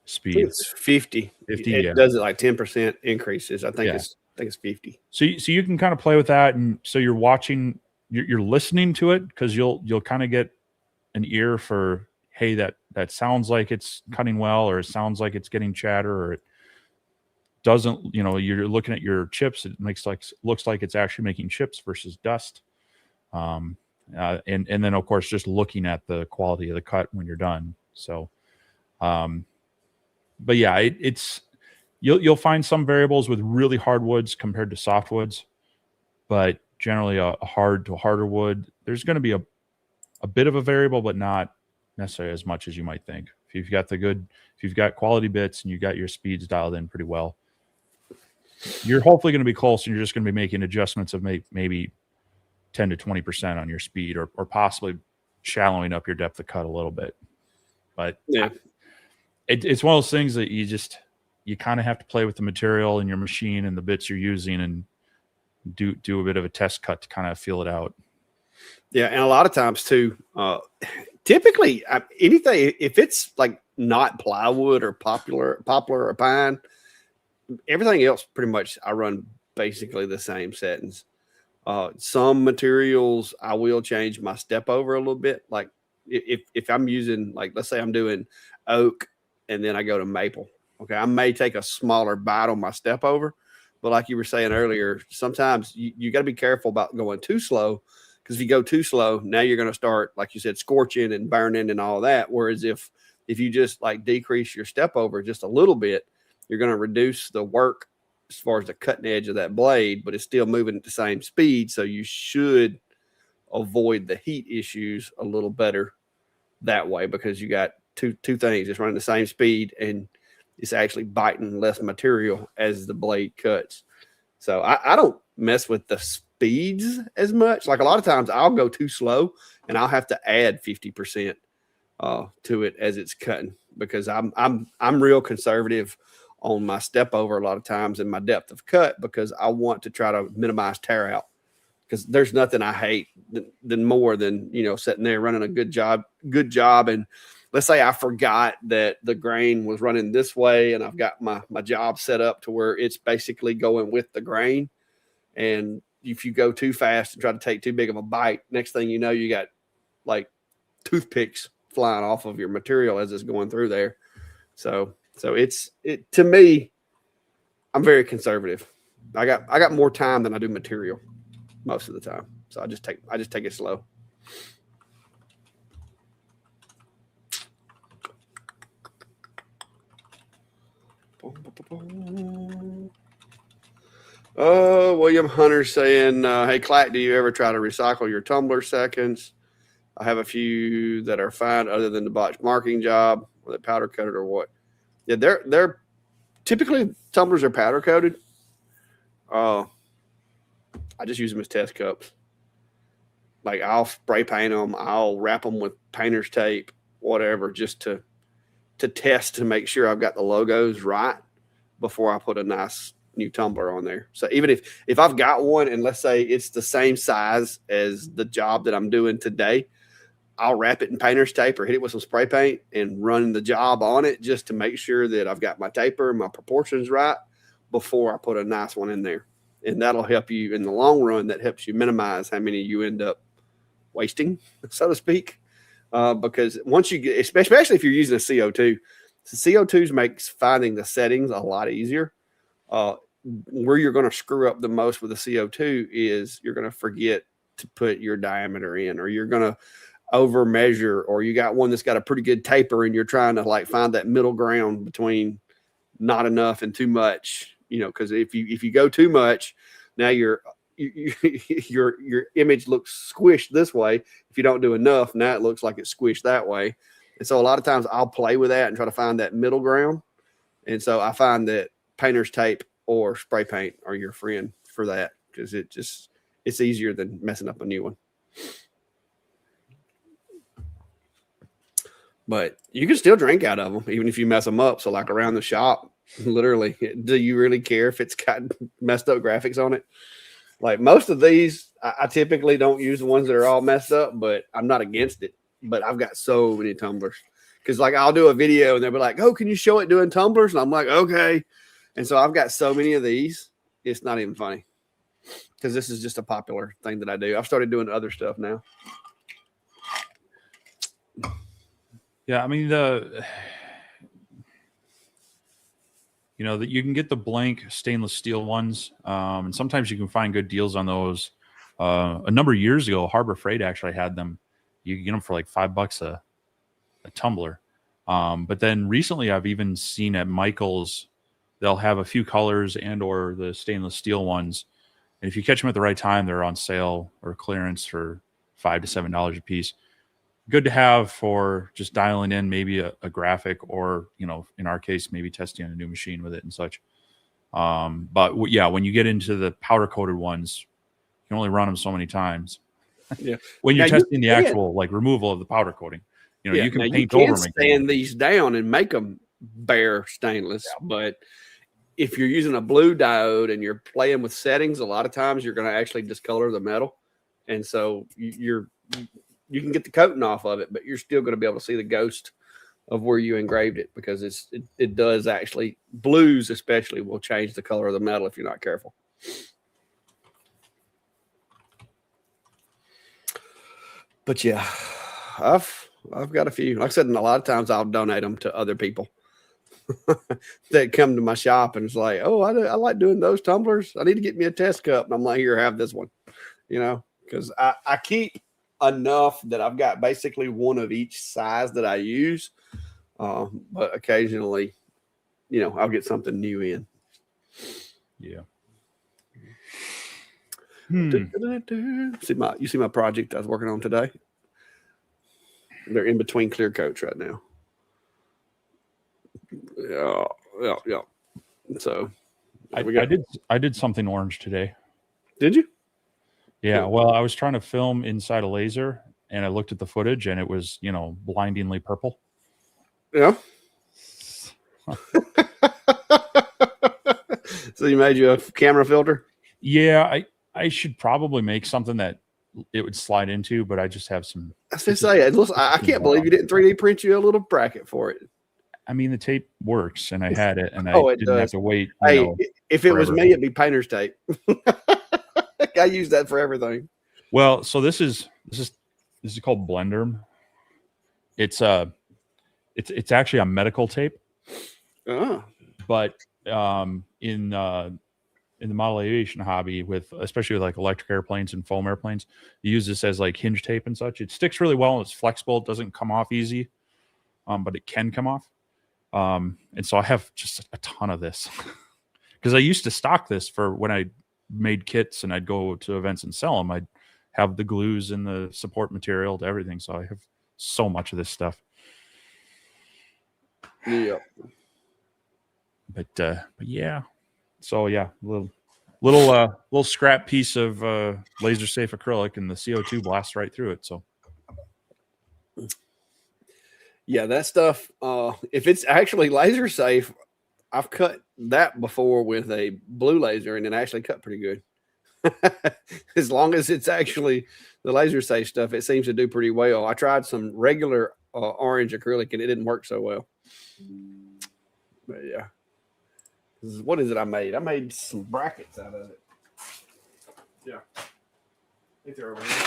speed? It's 50. 50, It yeah. does it like 10% increases. I think it's 50. So you can kind of play with that, and so you're watching, you're listening to it, because you'll kind of get an ear for, hey, that sounds like it's cutting well, or it sounds like it's getting chatter, or it doesn't. You're looking at your chips, it looks like it's actually making chips versus dust. And then of course just looking at the quality of the cut when you're done. So but yeah, it's you'll find some variables with really hard woods compared to soft woods, but generally a hard to harder wood, there's going to be a bit of a variable, but not necessarily as much as you might think. If you've got quality bits and you got your speeds dialed in pretty well, you're hopefully going to be close, and you're just going to be making adjustments of maybe 10 to 20% on your speed, or possibly shallowing up your depth of cut a little bit. But yeah, it's one of those things that you kind of have to play with the material and your machine and the bits you're using, and do a bit of a test cut to kind of feel it out. Yeah, and a lot of times too, typically anything, if it's like not plywood or poplar or pine, everything else pretty much I run basically the same settings. Some materials I will change my step over a little bit. Like if I'm using, like, let's say I'm doing oak and then I go to maple. Okay, I may take a smaller bite on my step over, but like you were saying earlier, sometimes you got to be careful about going too slow, because if you go too slow, now you're going to start, like you said, scorching and burning and all that. Whereas if you just like decrease your step over just a little bit, you're going to reduce the work as far as the cutting edge of that blade, but it's still moving at the same speed. So you should avoid the heat issues a little better that way, because you got two things. It's running the same speed, and it's actually biting less material as the blade cuts. So I don't mess with the speeds as much. Like a lot of times I'll go too slow and I'll have to add 50% to it as it's cutting, because I'm real conservative on my step over a lot of times and my depth of cut, because I want to try to minimize tear out, because there's nothing I hate than more than, sitting there running a good job. And let's say I forgot that the grain was running this way, and I've got my job set up to where it's basically going with the grain. And if you go too fast and try to take too big of a bite, next thing you know, you got like toothpicks flying off of your material as it's going through there. So it to me, I'm very conservative. I got more time than I do material most of the time. So I just take it slow. William Hunter saying, hey, Clack, do you ever try to recycle your tumbler seconds? I have a few that are fine other than the botch marking job, or the powder coated or what. Yeah, they're typically, tumblers are powder coated. I just use them as test cups. Like I'll spray paint them, I'll wrap them with painter's tape, whatever, just to test to make sure I've got the logos right before I put a nice new tumbler on there. So even if I've got one, and let's say it's the same size as the job that I'm doing today, I'll wrap it in painter's tape or hit it with some spray paint and run the job on it, just to make sure that I've got my taper and my proportions right before I put a nice one in there. and that'll help you in the long run. That helps you minimize how many you end up wasting, so to speak. Because once you get, especially if you're using a CO2, CO2s makes finding the settings a lot easier. Where you're going to screw up the most with the CO2 is you're going to forget to put your diameter in, or you're going to over measure, or you got one that's got a pretty good taper and you're trying to like find that middle ground between not enough and too much, because if you go too much, now your image looks squished this way. If you don't do enough, now it looks like it's squished that way. And so a lot of times I'll play with that and try to find that middle ground. And so I find that painter's tape or spray paint are your friend for that, because it's easier than messing up a new one. But you can still drink out of them, even if you mess them up. So like around the shop, literally, do you really care if it's got messed up graphics on it? Like most of these, I typically don't use the ones that are all messed up, but I'm not against it. But I've got so many tumblers, because like I'll do a video and they'll be like, "Oh, can you show it doing tumblers?" And I'm like, "Okay." And so I've got so many of these, it's not even funny, because this is just a popular thing that I do. I've started doing other stuff now. Yeah, I mean you can get the blank stainless steel ones, and sometimes you can find good deals on those. A number of years ago, Harbor Freight actually had them. You can get them for like $5 a tumbler. But then recently, I've even seen at Michael's, they'll have a few colors and or the stainless steel ones. And if you catch them at the right time, they're on sale or clearance for $5 to $7 a piece. Good to have for just dialing in maybe a graphic, or in our case, maybe testing on a new machine with it and such. But yeah, when you get into the powder coated ones, you can only run them so many times. Yeah. When you're testing the actual like removal of the powder coating, you can paint over them. Sand these down and make them bare stainless. Yeah. But if you're using a blue diode and you're playing with settings, a lot of times you're going to actually discolor the metal, and so you can get the coating off of it, but you're still going to be able to see the ghost of where you engraved it, because it does actually, blues especially will change the color of the metal if you're not careful. But yeah, I've got a few. Like I said, and a lot of times I'll donate them to other people that come to my shop and it's like, "Oh, I like doing those tumblers. I need to get me a test cup." And I'm like, "Here, have this one," because I keep enough that I've got basically one of each size that I use. But occasionally, I'll get something new in. Yeah. You see my project I was working on today? They're in between clear coats right now. Yeah. So I did something orange today. Did you? Yeah. Cool. Well, I was trying to film inside a laser, and I looked at the footage, and it was, blindingly purple. Yeah. So you made you a camera filter? Yeah, I should probably make something that it would slide into, but I just have some. I was going to say, I can't believe you didn't 3D print you a little bracket for it. I mean, the tape works, and I had it, and I didn't have to wait. Hey, if it was me, it'd be painter's tape. I use that for everything. Well, so this is called Blender. It's actually a medical tape. Oh. But in the model aviation hobby, especially with like electric airplanes and foam airplanes, you use this as like hinge tape and such. It sticks really well, and it's flexible. It doesn't come off easy, but it can come off. And so I have just a ton of this because I used to stock this for when I made kits and I'd go to events and sell them. I'd have the glues and the support material to everything. So I have so much of this stuff. Yeah. But yeah. So yeah, little scrap piece of laser safe acrylic, and the CO2 blasts right through it. So yeah, that stuff, if it's actually laser safe, I've cut that before with a blue laser, and it actually cut pretty good. As long as it's actually the laser safe stuff, it seems to do pretty well. I tried some regular orange acrylic, and it didn't work so well. But yeah. What is it I made? I made some brackets out of it. Yeah. I think they're over here.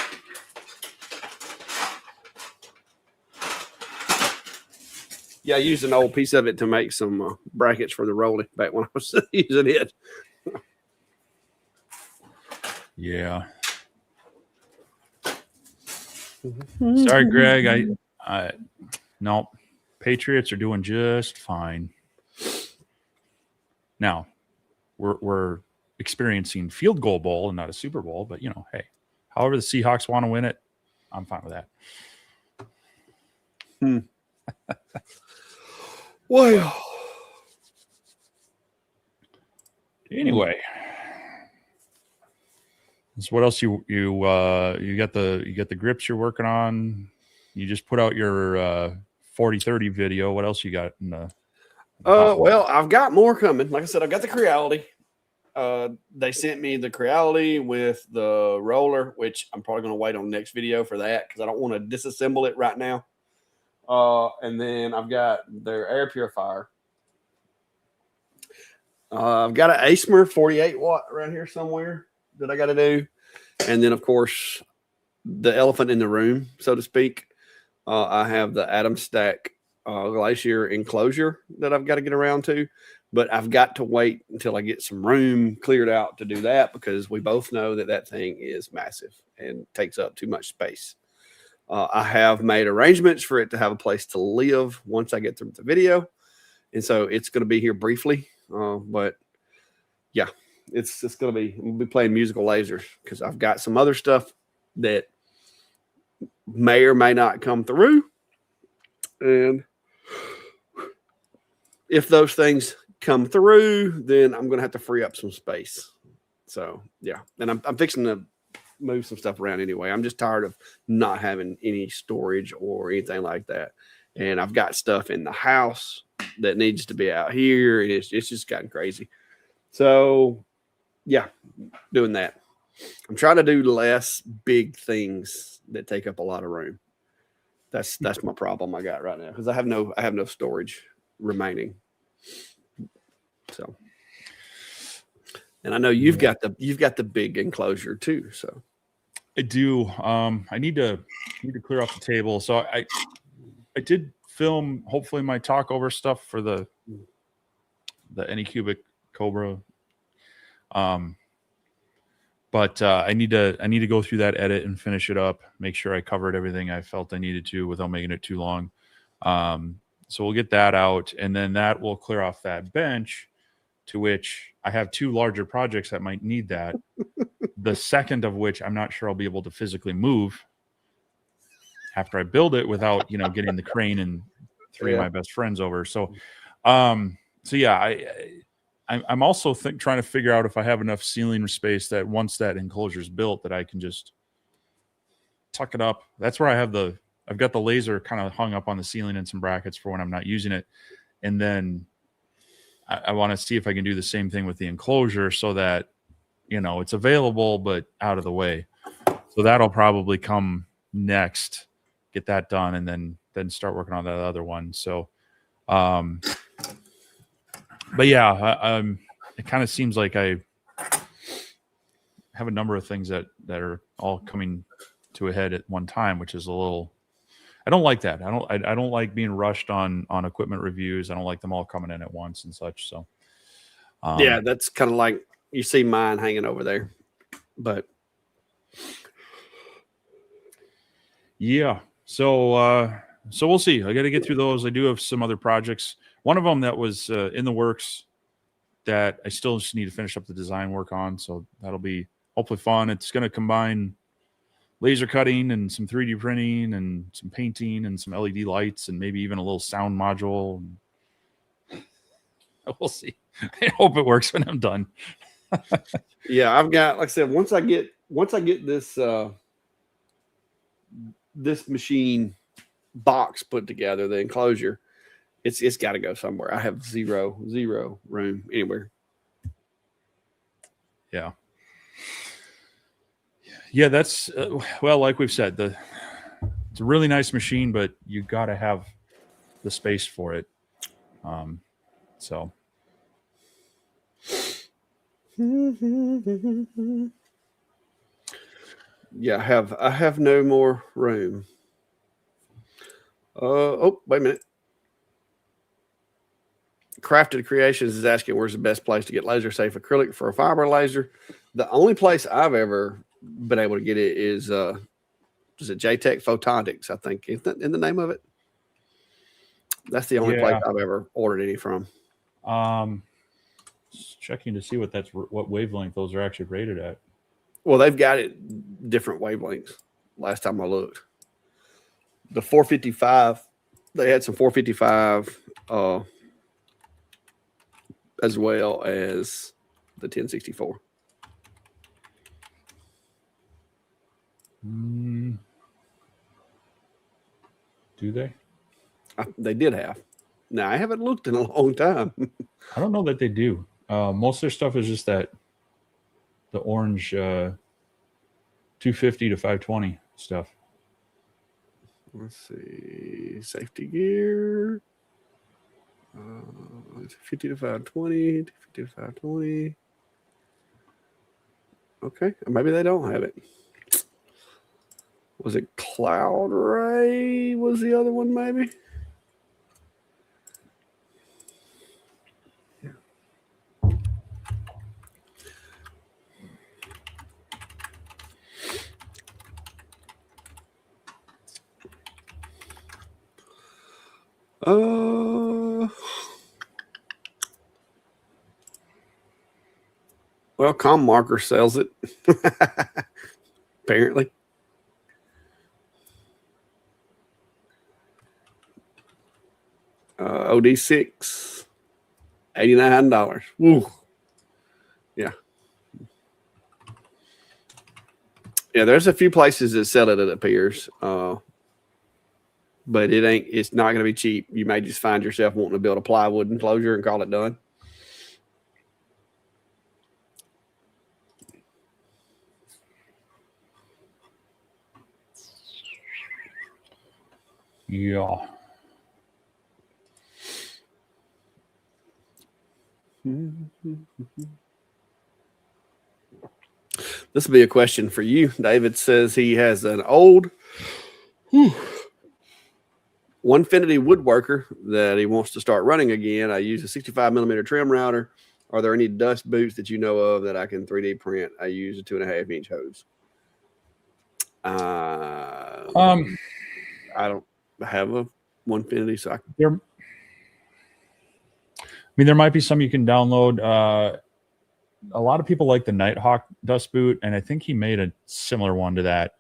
Yeah, I used an old piece of it to make some brackets for the rolling back when I was using it. Yeah. Sorry, Greg. No, Patriots are doing just fine. Now, we're experiencing field goal bowl and not a Super Bowl, but hey, however the Seahawks want to win it, I'm fine with that. Well, anyway, so what else you got the grips you're working on? You just put out your 40-30 video. What else you got in the well, I've got more coming. Like I said, I've got the Creality. They sent me the Creality with the roller, which I'm probably going to wait on next video for that because I don't want to disassemble it right now. And then I've got their air purifier. I've got an ASMR 48 watt around here somewhere that I got to do. And then, of course, the elephant in the room, so to speak. I have the Atom Stack Glacier enclosure that I've got to get around to. But I've got to wait until I get some room cleared out to do that because we both know that thing is massive and takes up too much space. I have made arrangements for it to have a place to live once I get through the video. And so it's going to be here briefly. But yeah, it's going to be, we'll be playing musical lasers because I've got some other stuff that may or may not come through. And if those things come through, then I'm going to have to free up some space. So yeah. And I'm fixing to move some stuff around anyway. I'm just tired of not having any storage or anything like that. And I've got stuff in the house that needs to be out here. And it's just gotten crazy. So yeah, doing that. I'm trying to do less big things that take up a lot of room. That's my problem I got right now because I have no storage remaining. So, and I know you've got the big enclosure too. So I do. I need to clear off the table. So I did film hopefully my talkover stuff for the Anycubic Cobra. But I need to go through that edit and finish it up, make sure I covered everything I felt I needed to without making it too long. So we'll get that out, and then that will clear off that bench, to which I have two larger projects that might need that. The second of which I'm not sure I'll be able to physically move after I build it without, getting the crane and three of my best friends over. So, yeah, I'm also trying to figure out if I have enough ceiling space that once that enclosure is built that I can just tuck it up. That's where I've got the laser kind of hung up on the ceiling and some brackets for when I'm not using it. And then I want to see if I can do the same thing with the enclosure so that, it's available, but out of the way. So that'll probably come next, get that done, and then start working on that other one. So, but yeah, it kind of seems like I have a number of things that are all coming to a head at one time, which is a little. I don't like that. I don't like being rushed on equipment reviews. I don't like them all coming in at once and such. So, yeah, that's kind of like you see mine hanging over there, but yeah. So we'll see. I got to get through those. I do have some other projects. One of them that was in the works that I still just need to finish up the design work on. So that'll be hopefully fun. It's going to combine laser cutting and some 3D printing and some painting and some LED lights and maybe even a little sound module. We'll see. I hope it works when I'm done. yeah, I've got, like I said, once I get this this machine box put together, the enclosure, it's got to go somewhere. I have zero room anywhere. Yeah. Yeah, that's well, like we've said, it's a really nice machine, but you got to have the space for it. So. Yeah, I have no more room. Oh, wait a minute. Crafted Creations is asking where's the best place to get laser safe acrylic for a fiber laser. The only place I've ever been able to get it is it JTech Photonics, I think. Isn't that in the name of it? That's the only place I've ever ordered any from. Just checking to see what wavelength those are actually rated at. Well, they've got it different wavelengths. Last time I looked, the 455, they had some 455 as well as the 1064. Do they? They did have. Now, I haven't looked in a long time. I don't know that they do. Most of their stuff is just the orange 250 to 520 stuff. Let's see. Safety gear. 50 to 520, 50 to 520. Okay, maybe they don't have it. Was it Cloud Ray? Was the other one maybe? Yeah. Well, Com Marker sells it. Apparently. OD6, $89. Woo. Yeah. Yeah, there's a few places that sell it, it appears. But it's not going to be cheap. You may just find yourself wanting to build a plywood enclosure and call it done. Yeah. This will be a question for you. David says he has an old Onefinity woodworker that he wants to start running again. I use a 65 millimeter trim router. Are there any dust boots that you know of that I can 3D print? I use a 2.5 inch hose. I don't have a Onefinity, so there might be some you can download. A lot of people like the Nighthawk dust boot, and I think he made a similar one to that,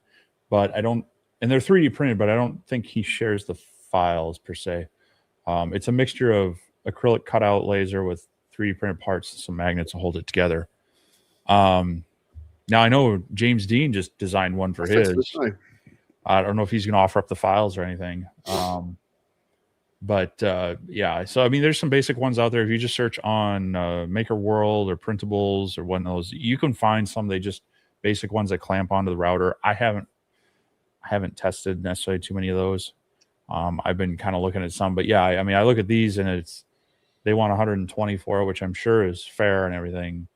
but I don't. And they're 3D printed, but I don't think he shares the files per se. It's a mixture of acrylic cutout laser with 3D printed parts and some magnets to hold it together. Now I know James Dean just designed one for his. I don't know if he's going to offer up the files or anything. But yeah, so I mean, there's some basic ones out there. If you just search on Maker World or Printables or one of those, you can find some. They just basic ones that clamp onto the router. I haven't tested necessarily too many of those. I've been kind of looking at some, but yeah, I mean, I look at these and they want 120 for it, which I'm sure is fair and everything.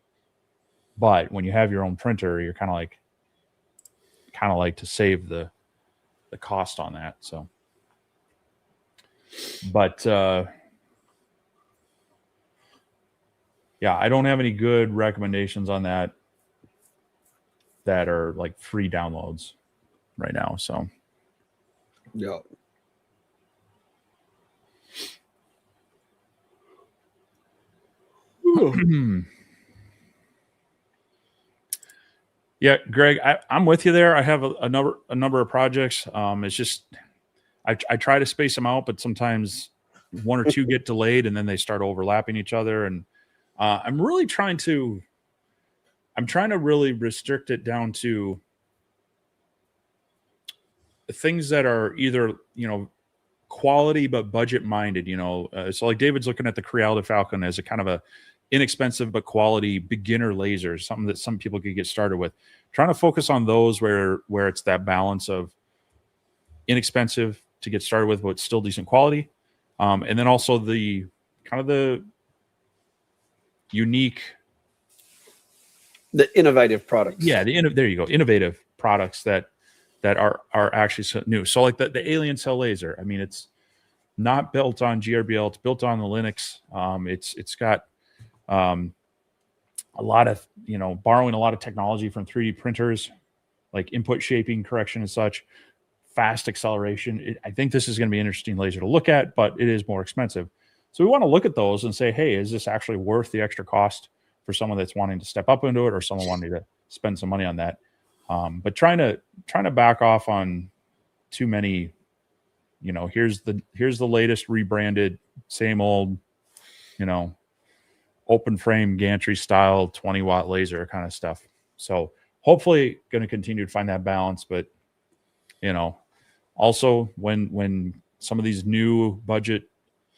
But when you have your own printer, you're kind of like to save the cost on that. So, but yeah, I don't have any good recommendations on that are like free downloads right now. So, yeah. Yeah, Greg, I'm with you there. I have a number of projects. It's just I try to space them out, but sometimes one or two get delayed and then they start overlapping each other. And I'm trying to really restrict it down to things that are either, quality but budget minded. So like David's looking at the Creality Falcon as a kind of a inexpensive but quality beginner laser, something that some people could get started with. Trying to focus on those where it's that balance of inexpensive to get started with, but still decent quality, and then also the kind of the unique, the innovative products. Yeah, there you go, innovative products that are actually new. So like the alien cell laser, I mean, it's not built on GRBL, it's built on the Linux. It's got a lot of, borrowing a lot of technology from 3D printers, like input shaping correction and such, fast acceleration. I think this is going to be an interesting laser to look at, but it is more expensive. So we want to look at those and say, hey, is this actually worth the extra cost for someone that's wanting to step up into it, or someone wanting to spend some money on that? But trying to back off on too many, here's the latest rebranded, same old, open frame gantry style 20-watt laser kind of stuff. So hopefully going to continue to find that balance. But also when some of these new budget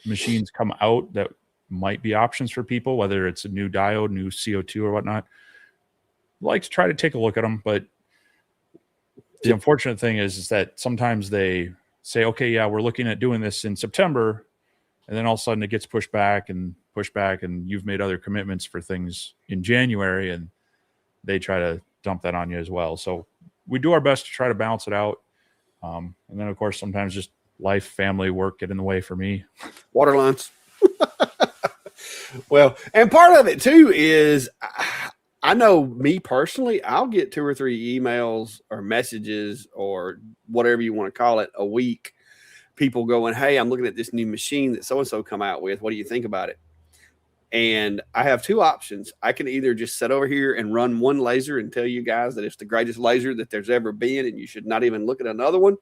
machines come out that might be options for people, whether it's a new diode, new CO2 or whatnot, I like to try to take a look at them. But the unfortunate thing is that sometimes they say, okay, yeah, we're looking at doing this in September, and then all of a sudden it gets pushed back, and you've made other commitments for things in January, and they try to dump that on you as well. So we do our best to try to balance it out. And then of course, sometimes just life, family, work get in the way for me. Water lines. Well, and part of it too is I know me personally, I'll get 2 or 3 emails or messages or whatever you want to call it a week. People going, hey, I'm looking at this new machine that so-and-so come out with. What do you think about it? And I have 2 options. I can either just sit over here and run one laser and tell you guys that it's the greatest laser that there's ever been, and you should not even look at another one.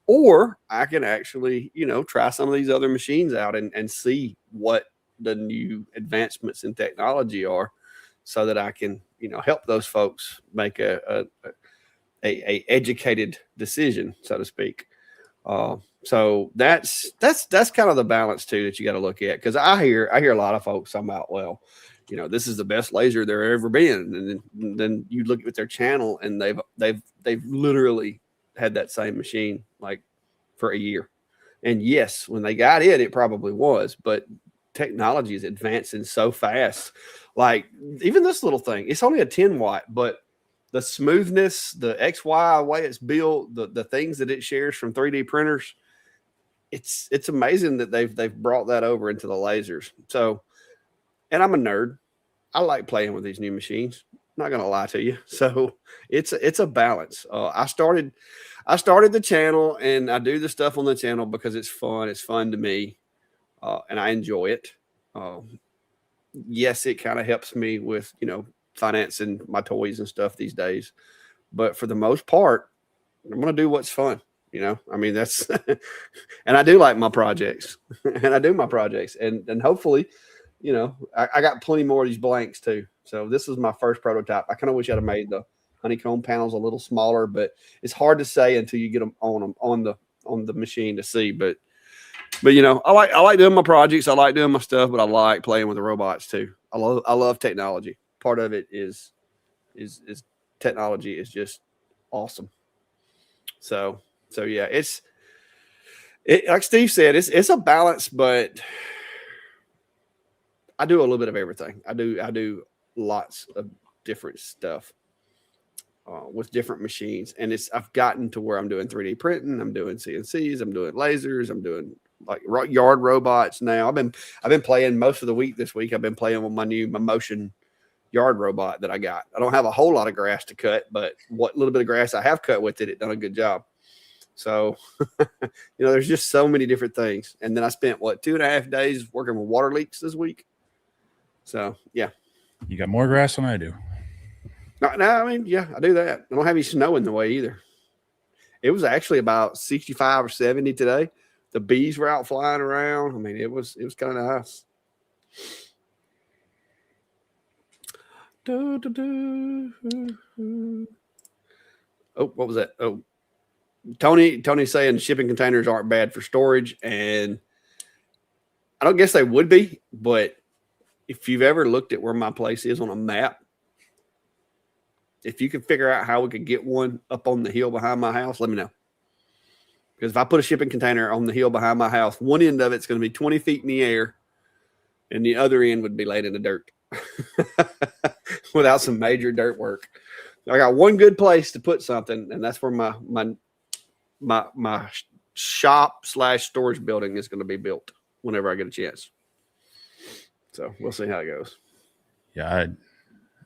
Or I can actually, try some of these other machines out and see what the new advancements in technology are, so that I can, help those folks make a educated decision, so to speak. So that's kind of the balance too that you got to look at, because I hear a lot of folks talking about, well, this is the best laser there ever been, and then you look at their channel and they've literally had that same machine like for a year. And yes, when they got it probably was, but technology is advancing so fast. Like even this little thing, it's only a 10-watt, but the smoothness, the XY way it's built, the things that it shares from 3D printers, it's amazing that they've brought that over into the lasers. So, and I'm a nerd. I like playing with these new machines. Not gonna lie to you. So it's a balance. I started the channel, and I do the stuff on the channel because it's fun. It's fun to me, and I enjoy it. Yes, it kind of helps me with financing my toys and stuff these days, but for the most part, I'm gonna do what's fun. I mean, that's and I do like my projects, and I do my projects, and hopefully, I got plenty more of these blanks too. So this is my first prototype. I kind of wish I'd have made the honeycomb panels a little smaller, but it's hard to say until you get them on the machine to see. But I like doing my projects. I like doing my stuff, but I like playing with the robots too. I love technology. Part of it is technology is just awesome. So yeah, it's like Steve said, it's a balance, but I do a little bit of everything. I do lots of different stuff with different machines, and I've gotten to where I'm doing 3D printing, I'm doing CNCs, I'm doing lasers, I'm doing like yard robots now. I've been playing most of the week this week. I've been playing with my motion yard robot that I got. I don't have a whole lot of grass to cut, but what little bit of grass I have cut with it done a good job. So, there's just so many different things. And then I spent 2.5 days working with water leaks this week. So yeah. You got more grass than I do. No, I mean, yeah, I do that. I don't have any snow in the way either. It was actually about 65 or 70 today. The bees were out flying around. I mean, it was kind of nice. Oh, what was that? Oh, Tony saying shipping containers aren't bad for storage, and I don't guess they would be, but if you've ever looked at where my place is on a map, if you can figure out how we could get one up on the hill behind my house, let me know. Because if I put a shipping container on the hill behind my house, one end of it's going to be 20 feet in the air, and the other end would be laid in the dirt without some major dirt work. I got one good place to put something, and that's where my shop / storage building is going to be built whenever I get a chance. So we'll see how it goes. Yeah,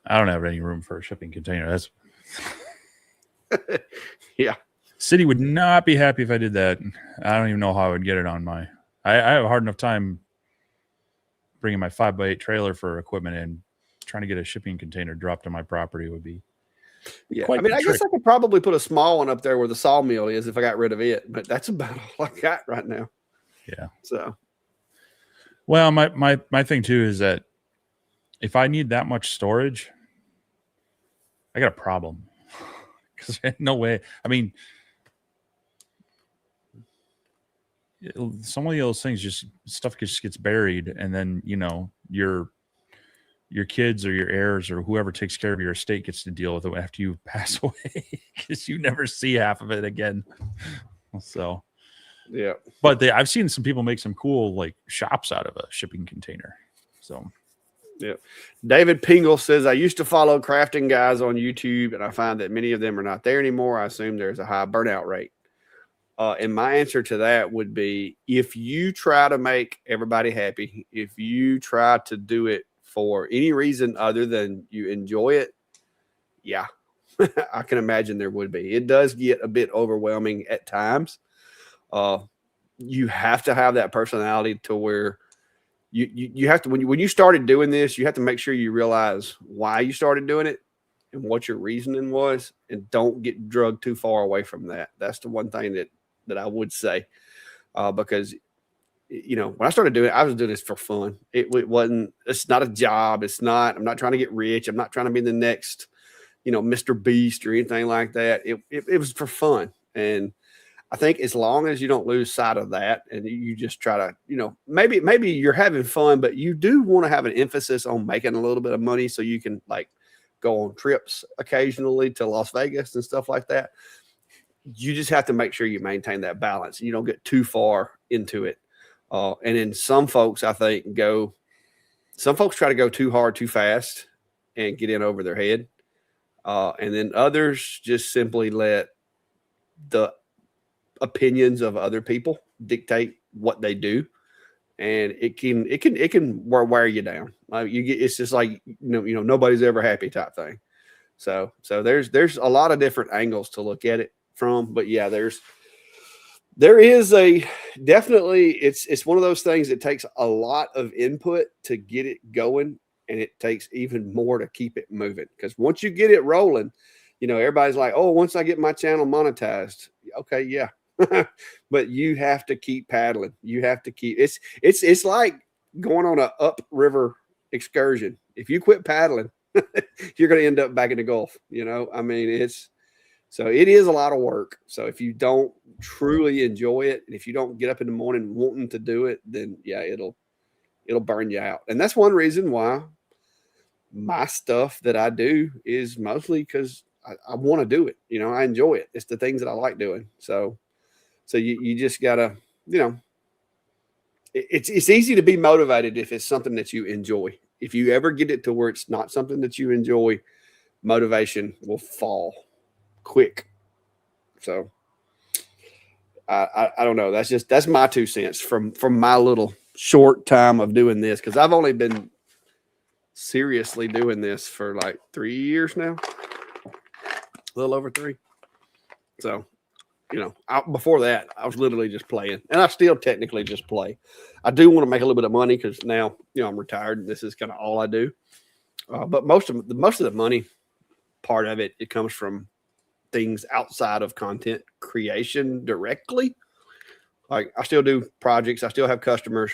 I don't have any room for a shipping container. That's yeah. City would not be happy if I did that. I don't even know how I would get it on my. I have a hard enough time bringing my 5x8 trailer for equipment in. Trying to get a shipping container dropped on my property would be. Yeah, I mean, I guess I could probably put a small one up there where the sawmill is if I got rid of it, but that's about all I got right now. Yeah. So, well, my thing too is that if I need that much storage, I got a problem. Because no way. I mean, some of those things just stuff just gets buried, and then your kids or your heirs or whoever takes care of your estate gets to deal with it after you pass away because you never see half of it again. So, yeah. But I've seen some people make some cool like shops out of a shipping container. So, yeah. David Pingle says, I used to follow crafting guys on YouTube, and I find that many of them are not there anymore. I assume there's a high burnout rate. And my answer to that would be, if you try to make everybody happy, if you try to do it for any reason other than you enjoy it, yeah, I can imagine there would be. It does get a bit overwhelming at times. You have to have that personality to where you have to, when you started doing this, you have to make sure you realize why you started doing it and what your reasoning was, and don't get drugged too far away from that. That's the one thing that I would say, because when I started doing it, I was doing this for fun. It's not a job. I'm not trying to get rich. I'm not trying to be the next, Mr. Beast or anything like that. It was for fun. And I think as long as you don't lose sight of that, and you just try to, maybe you're having fun, but you do want to have an emphasis on making a little bit of money so you can like go on trips occasionally to Las Vegas and stuff like that. You just have to make sure you maintain that balance. You don't get too far into it. And then some folks, I think, try to go too hard, too fast and get in over their head. And then others just simply let the opinions of other people dictate what they do. And it can wear you down. It's just like, nobody's ever happy type thing. So there's a lot of different angles to look at it from, but yeah, there is definitely, it's one of those things that takes a lot of input to get it going, and it takes even more to keep it moving. Because once you get it rolling, everybody's like, oh, once I get my channel monetized, okay, yeah. But you have to keep paddling. You have to keep, it's like going on an upriver excursion. If you quit paddling, you're going to end up back in the Gulf. I mean, so it is a lot of work. So if you don't truly enjoy it, and if you don't get up in the morning wanting to do it, then yeah, it'll burn you out. And that's one reason why my stuff that I do is mostly because I want to do it. I enjoy it. It's the things that I like doing. So you just gotta, it's easy to be motivated if it's something that you enjoy. If you ever get it to where it's not something that you enjoy, motivation will fall quick. So I don't know. That's my 2 cents from my little short time of doing this, because I've only been seriously doing this for like 3 years now, a little over 3. So before that, I was literally just playing, and I still technically just play. I do want to make a little bit of money because now I'm retired and this is kind of all I do. But most of the money part of it comes from things outside of content creation directly. Like I still do projects. I still have customers.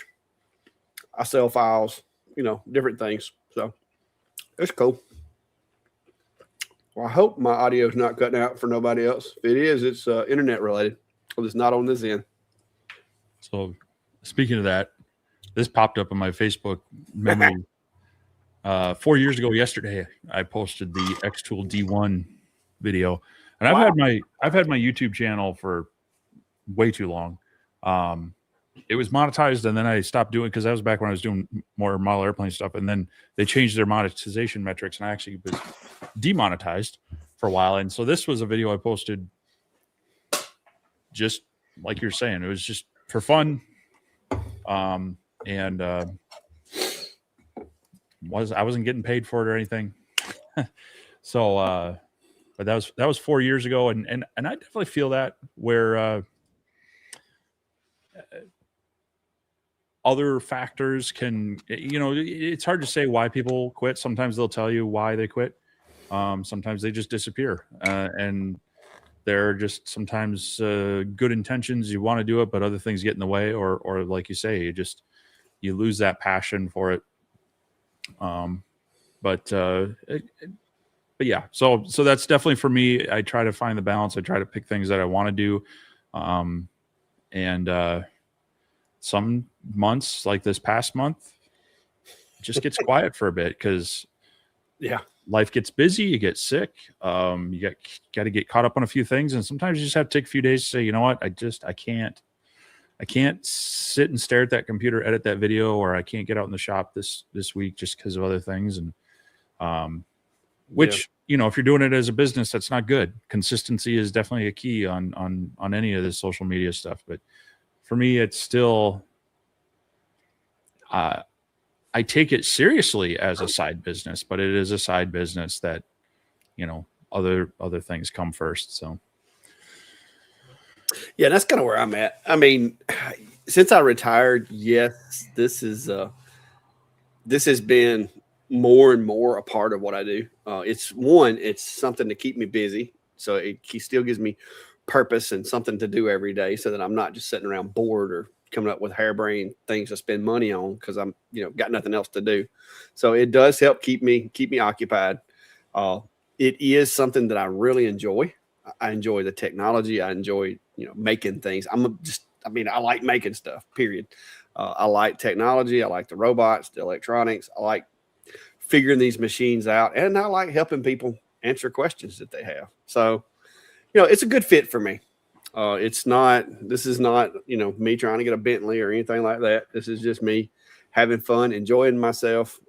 I sell files, different things. So it's cool. Well, I hope my audio is not cutting out for nobody else. If it is, it's internet related. Well, it's not on this end. So speaking of that, this popped up on my Facebook memory. 4 years ago yesterday, I posted the X-Tool D1 video. And I've had my YouTube channel for way too long. It was monetized, and then I stopped doing it because that was back when I was doing more model airplane stuff. And then they changed their monetization metrics, and I actually was demonetized. for a while. And so this was a video I posted just like you're saying, it was just for fun. And I wasn't getting paid for it or anything. So but that was 4 years ago, and I definitely feel that where other factors can, it's hard to say why people quit. Sometimes they'll tell you why they quit. Sometimes they just disappear, and they're just sometimes good intentions. You want to do it, but other things get in the way, or like you say, you lose that passion for it. But yeah, so that's definitely for me. I try to find the balance. I try to pick things that I want to do. And some months, like this past month, it just gets quiet for a bit because life gets busy. You get sick. You got to get caught up on a few things, and sometimes you just have to take a few days to say, you know what, I can't sit and stare at that computer, edit that video, or I can't get out in the shop this week just because of other things. And which, if you're doing it as a business, that's not good. Consistency is definitely a key on any of this social media stuff. But for me, it's still, I take it seriously as a side business, but it is a side business that, other things come first. So. Yeah, that's kind of where I'm at. I mean, since I retired, yes, this has been more and more a part of what I do. It's something to keep me busy. So it still gives me purpose and something to do every day so that I'm not just sitting around bored or coming up with harebrained things to spend money on because I'm, got nothing else to do. So it does help keep me occupied. It is something that I really enjoy. I enjoy the technology. I enjoy, making things. I like making stuff, period. I like technology. I like the robots, the electronics. I like figuring these machines out, and I like helping people answer questions that they have. So, it's a good fit for me. This is not, me trying to get a Bentley or anything like that. This is just me having fun, enjoying myself,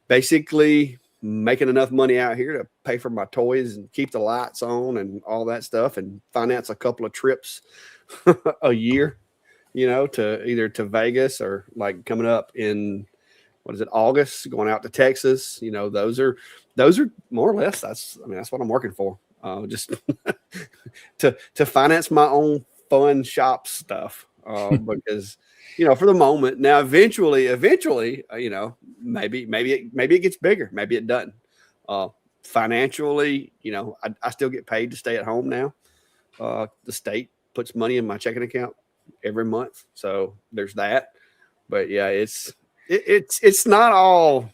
basically making enough money out here to pay for my toys and keep the lights on and all that stuff, and finance a couple of trips a year, to either to Vegas or like coming up in, August, going out to Texas. Those are more or less, that's what I'm working for. Just to finance my own fun shop stuff. Because, for the moment now, eventually, maybe it gets bigger. Maybe it doesn't. Financially, I still get paid to stay at home now. The state puts money in my checking account every month. So there's that. But yeah, it's not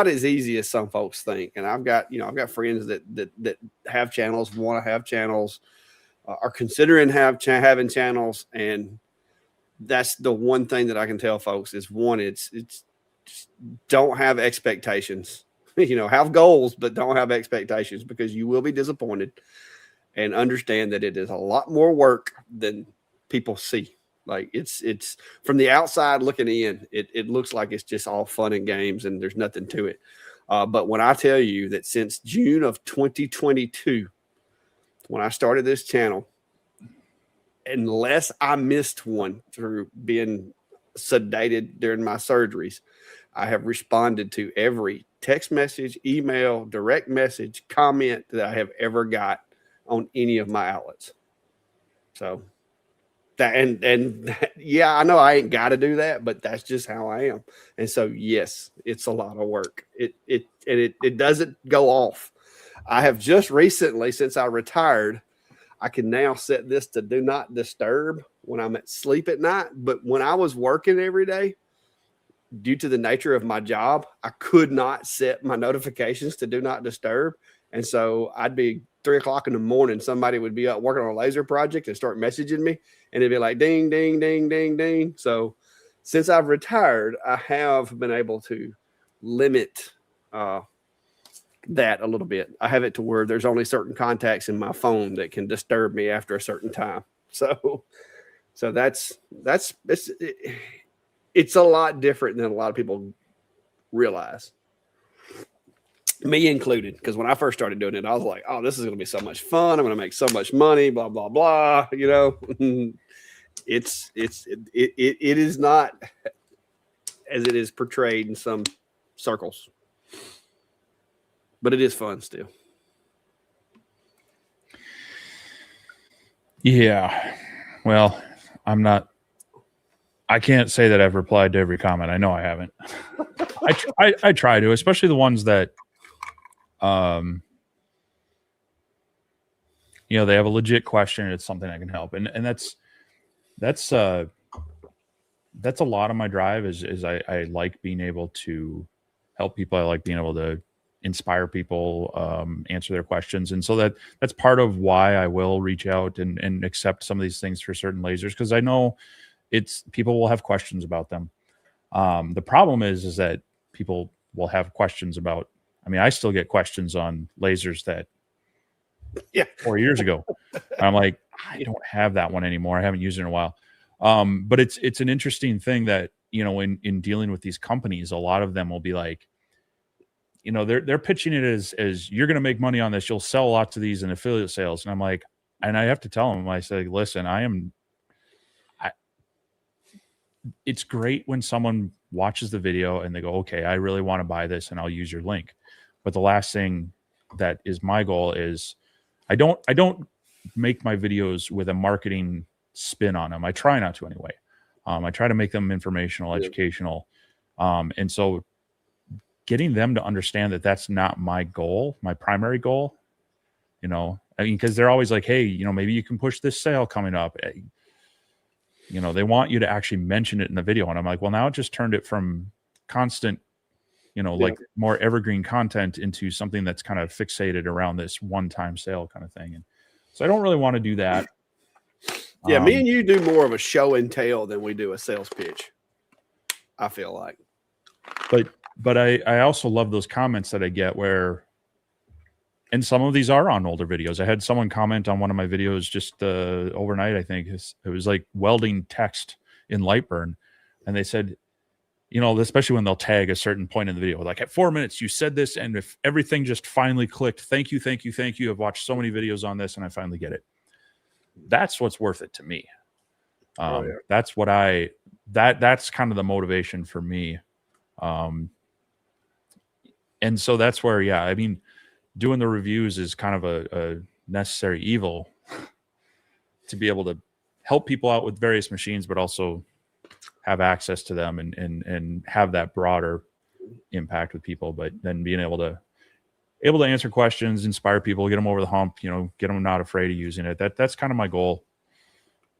as easy as some folks think. And I've got friends that have channels, want to have channels, are considering having channels. And that's the one thing that I can tell folks is it's don't have expectations, have goals, but don't have expectations, because you will be disappointed, and understand that it is a lot more work than people see. Like it's from the outside looking in, it looks like it's just all fun and games and there's nothing to it. But when I tell you that since June of 2022, when I started this channel, unless I missed one through being sedated during my surgeries, I have responded to every text message, email, direct message, comment that I have ever got on any of my outlets. So yeah, I know I ain't got to do that, but that's just how I am. And so, yes, it's a lot of work. It doesn't go off. I have just recently, since I retired, I can now set this to do not disturb when I'm at sleep at night. But when I was working every day, due to the nature of my job, I could not set my notifications to do not disturb. And so I'd be 3 o'clock in the morning, somebody would be up working on a laser project and start messaging me, and it'd be like, ding, ding, ding, ding, ding. So since I've retired, I have been able to limit that a little bit. I have it to where there's only certain contacts in my phone that can disturb me after a certain time. So it's a lot different than a lot of people realize. me included, because when I first started doing it, I was like, oh, this is going to be so much fun. I'm going to make so much money, blah, blah, blah. You know, it is not as it is portrayed in some circles, but it is fun still. Yeah. Well, I can't say that I've replied to every comment. I know I haven't. I try to, especially the ones that, you know, they have a legit question and it's something I can help. And that's a lot of my drive is I like being able to help people. I like being able to inspire people, answer their questions. And so that's part of why I will reach out and accept some of these things for certain lasers, because I know people will have questions about them. The problem is that people will have questions about, I mean, I still get questions on lasers that 4 years ago. I'm like, I don't have that one anymore. I haven't used it in a while. But it's an interesting thing that, you know, in dealing with these companies, a lot of them will be like, you know, they're pitching it as you're going to make money on this. You'll sell lots of these in affiliate sales. And I'm like, and I have to tell them, I say, listen, it's great when someone watches the video and they go, okay, I really want to buy this and I'll use your link. But the last thing that is my goal is I don't make my videos with a marketing spin on them. I try not to anyway. I try to make them informational, educational. And so getting them to understand that that's not my goal, my primary goal, you know, I mean, because they're always like, hey, you know, maybe you can push this sale coming up. You know, they want you to actually mention it in the video. And I'm like, well, now it just turned it from constant, you know, like more evergreen content into something that's kind of fixated around this one-time sale kind of thing. And so I don't really want to do that. Yeah, me and you do more of a show and tell than we do a sales pitch, I feel like. But I also love those comments that I get where, and some of these are on older videos. I had someone comment on one of my videos just overnight, I think. It was like welding text in Lightburn. And they said, you know, especially when they'll tag a certain point in the video, like at 4 minutes, you said this, and if everything just finally clicked, thank you, thank you, thank you. I've watched so many videos on this, and I finally get it. That's what's worth it to me. That's what that's kind of the motivation for me. And so that's where, yeah, I mean, doing the reviews is kind of a necessary evil to be able to help people out with various machines, but also have access to them and have that broader impact with people. But then being able to answer questions, inspire people, get them over the hump, you know, get them not afraid of using it. That's kind of my goal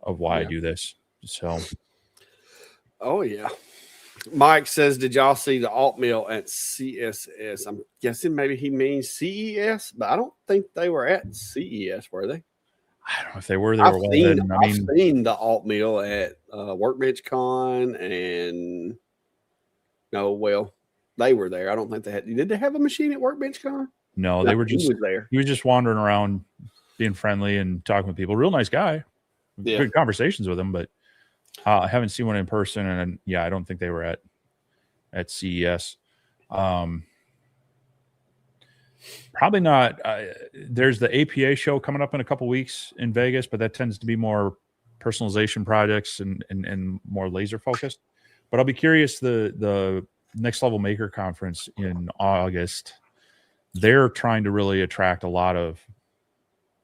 of why I do this. So, oh yeah. Mike says, did y'all see the alt mill at CSS? I'm guessing maybe he means CES, but I don't think they were at CES, were they? I don't know if they were. I've seen the alt mill at Workbench Con, and they were there. I don't think they had. Did they have a machine at Workbench Con? No, they were just there. He was just wandering around, being friendly and talking with people. Real nice guy. Yeah. Good conversations with him, but I haven't seen one in person, and yeah, I don't think they were at CES. Probably not. There's the APA show coming up in a couple weeks in Vegas, but that tends to be more personalization projects and more laser focused. But I'll be curious. The Next Level Maker Conference in August, they're trying to really attract a lot of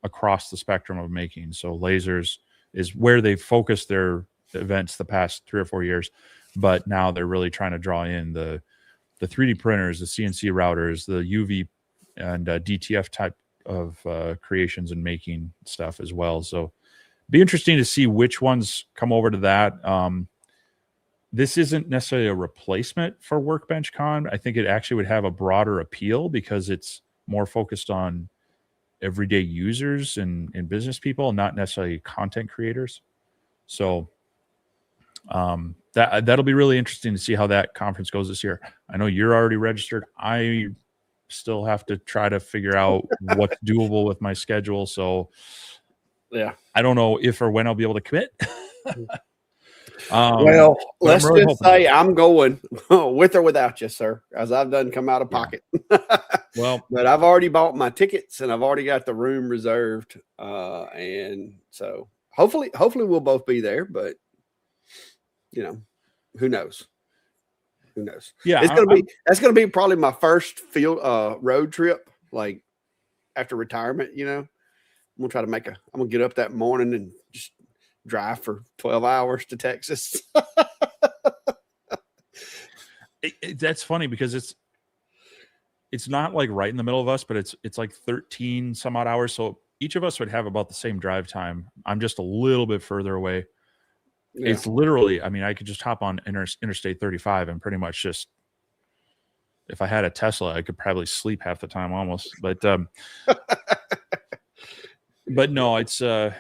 across the spectrum of making. So lasers is where they've focused their events the past 3 or 4 years, but now they're really trying to draw in the 3D printers, the CNC routers, the UV and DTF type of creations and making stuff as well. So be interesting to see which ones come over to that. This isn't necessarily a replacement for Workbench Con. I think it actually would have a broader appeal because it's more focused on everyday users and business people, not necessarily content creators. So that'll be really interesting to see how that conference goes this year. I know you're already registered. I still have to try to figure out what's doable with my schedule. So yeah, I don't know if or when I'll be able to commit. Well, let's just say I'm going with or without you, sir, as I've done come out of pocket. Well, But I've already bought my tickets and I've already got the room reserved. And so hopefully we'll both be there, but who knows? Who knows? yeah, That's gonna be probably my first field road trip, like after retirement, I'm gonna try to I'm gonna get up that morning and just drive for 12 hours to Texas. that's funny because it's not like right in the middle of us, but it's like 13 some odd hours. So each of us would have about the same drive time. I'm just a little bit further away. Yeah. It's literally, I mean, I could just hop on Interstate 35 and pretty much just, if I had a Tesla, I could probably sleep half the time almost. But but no, it's it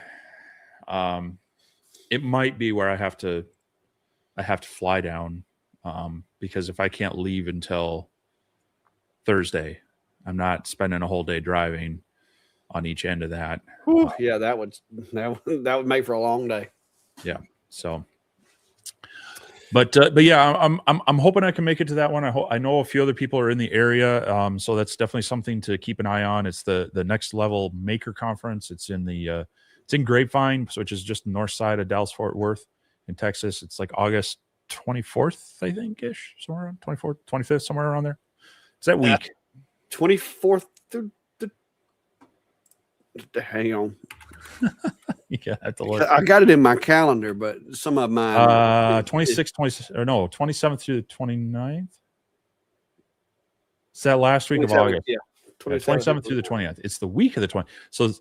might be where I have to fly down because if I can't leave until Thursday, I'm not spending a whole day driving on each end of that. Yeah, that would make for a long day. Yeah. So, but yeah, I'm hoping I can make it to that one. I know a few other people are in the area, so that's definitely something to keep an eye on. It's the Next Level Maker Conference. It's in Grapevine, which is just the north side of Dallas Fort Worth in Texas. It's like August 24th, I think, ish, somewhere around 24th, 25th, somewhere around there. It's that week. 24th through hang on. Yeah, I have to look. I got it in my calendar, but some of mine 27th through the 29th. It's that last week of August. Yeah. 27th through the 20th. It's the week of the 20th. So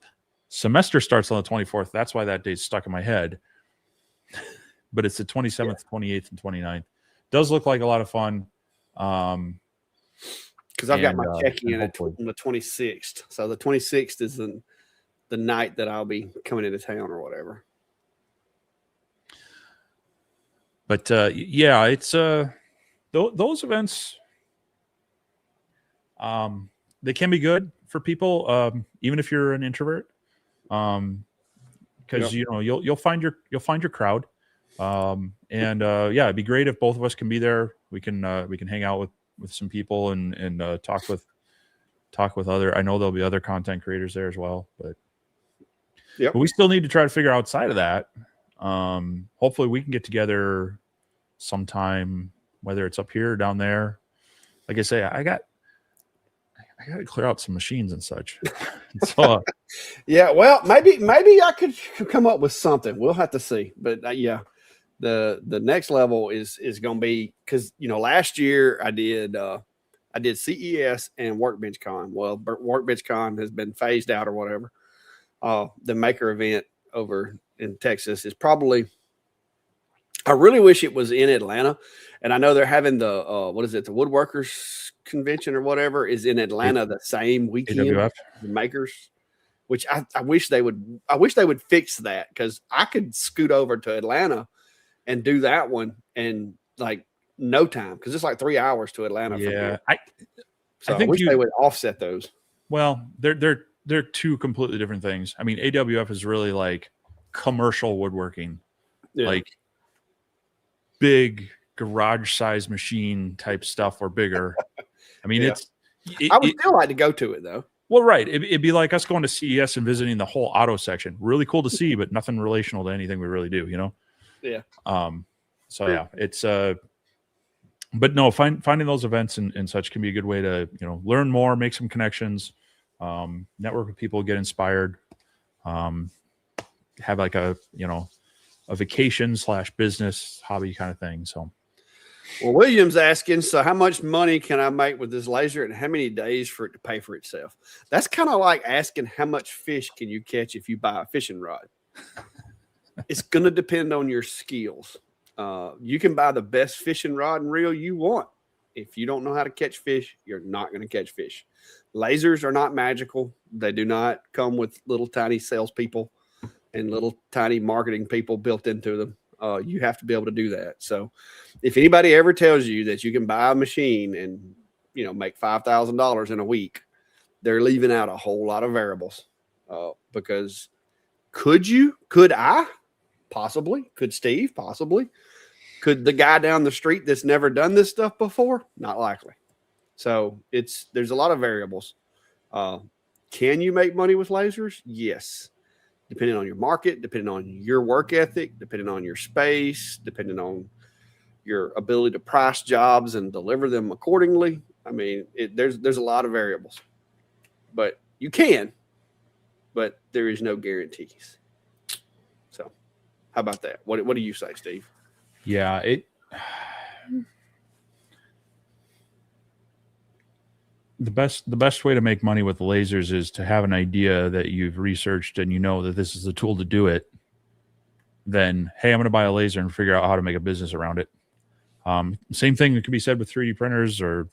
semester starts on the 24th. That's why that date's stuck in my head. But it's the 27th, 28th, and 29th. Does look like a lot of fun. Because I've got my check-in on the 26th. So the 26th is the night that I'll be coming into town or whatever. But yeah, it's those events. They can be good for people, even if you're an introvert, because you'll find your crowd. And yeah, it'd be great if both of us can be there. We can hang out with some people and talk with other. I know there'll be other content creators there as well, but we still need to try to figure outside of that. Hopefully we can get together sometime, whether it's up here or down there. Like I say, I got to clear out some machines and such. So yeah, well, maybe I could come up with something. We'll have to see. But yeah, the next level is going to be, because last year I did CES and Workbench Con. Well, Workbench Con has been phased out or whatever. The maker event over in Texas is probably, I really wish it was in Atlanta. And I know they're having the the Woodworkers Convention or whatever is in Atlanta the same weekend. AWF. The makers, which I wish they would fix that, because I could scoot over to Atlanta and do that one in like no time, because it's like 3 hours to Atlanta. Yeah, I wish they would offset those. Well, they're two completely different things. I mean, AWF is really like commercial woodworking, like big garage size machine type stuff or bigger. I mean, I would still like to go to it though. Well, right. It'd be like us going to CES and visiting the whole auto section. Really cool to see, but nothing relational to anything we really do, Yeah. So yeah, it's but no, finding those events and such can be a good way to, learn more, make some connections, network with people, get inspired, have like a vacation / business hobby kind of thing. So, well, William's asking, so how much money can I make with this laser and how many days for it to pay for itself? That's kind of like asking how much fish can you catch if you buy a fishing rod. It's going to depend on your skills. You can buy the best fishing rod and reel you want. If you don't know how to catch fish, you're not going to catch fish. Lasers are not magical. They do not come with little tiny salespeople and little tiny marketing people built into them. You have to be able to do that. So if anybody ever tells you that you can buy a machine and, make $5,000 in a week, they're leaving out a whole lot of variables. Because could I? Possibly. Could Steve? Possibly. Could the guy down the street that's never done this stuff before? Not likely. So there's a lot of variables. Uh, can you make money with lasers? Yes. Depending on your market, depending on your work ethic, depending on your space, depending on your ability to price jobs and deliver them accordingly. I mean, there's a lot of variables, but you can, but there is no guarantees. So, how about that? What do you say, Steve? Yeah, the best way to make money with lasers is to have an idea that you've researched and you know that this is the tool to do it. Then, hey, I'm going to buy a laser and figure out how to make a business around it. Same thing that could be said with 3D printers or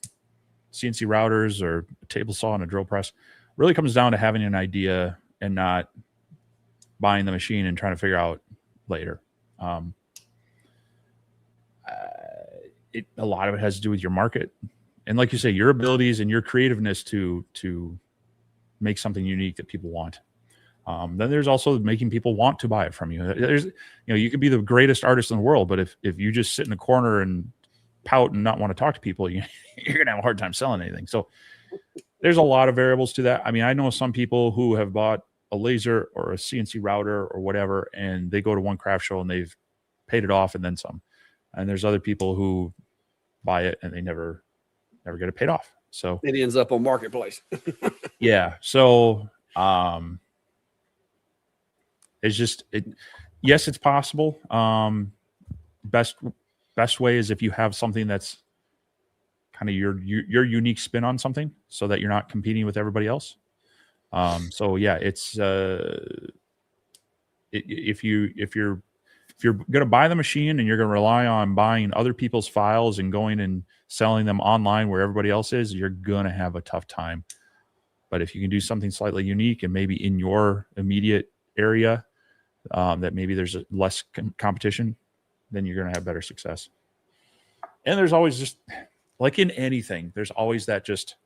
CNC routers or a table saw and a drill press. Really comes down to having an idea and not buying the machine and trying to figure out later. A lot of it has to do with your market, and like you say, your abilities and your creativeness to make something unique that people want. Then there's also making people want to buy it from you. There's, you could be the greatest artist in the world, but if you just sit in a corner and pout and not want to talk to people, you're gonna have a hard time selling anything. So there's a lot of variables to that. I mean, I know some people who have bought a laser or a CNC router or whatever, and they go to one craft show and they've paid it off and then some. And there's other people who buy it and they never get it paid off. So it ends up on Marketplace. Yeah. So it's just yes, it's possible. Best way is if you have something that's kind of your unique spin on something, so that you're not competing with everybody else. So yeah, it's if you're going to buy the machine and you're going to rely on buying other people's files and going and selling them online where everybody else is, you're going to have a tough time. But if you can do something slightly unique and maybe in your immediate area, that maybe there's less competition, then you're going to have better success. And there's always just, like in anything, there's always that, just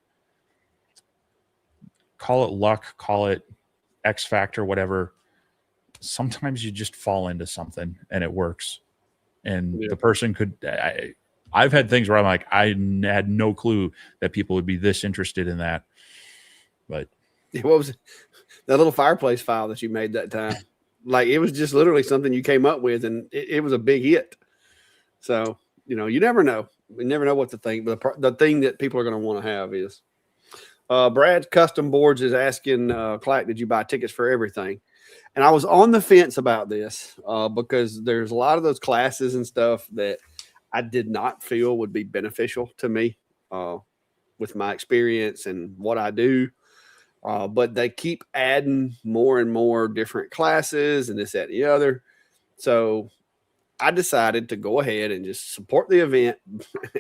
call it luck, call it X factor, whatever. Sometimes you just fall into something and it works. And the person could, I've had things where I'm like, I had no clue that people would be this interested in that. But what was it? That little fireplace file that you made that time? Like, it was just literally something you came up with, and it was a big hit. So, you never know. We never know what to think. But the thing that people are going to want to have is Brad Custom Boards is asking, Clack, did you buy tickets for everything? And I was on the fence about this because there's a lot of those classes and stuff that I did not feel would be beneficial to me with my experience and what I do. But they keep adding more and more different classes and this, that, and the other. So I decided to go ahead and just support the event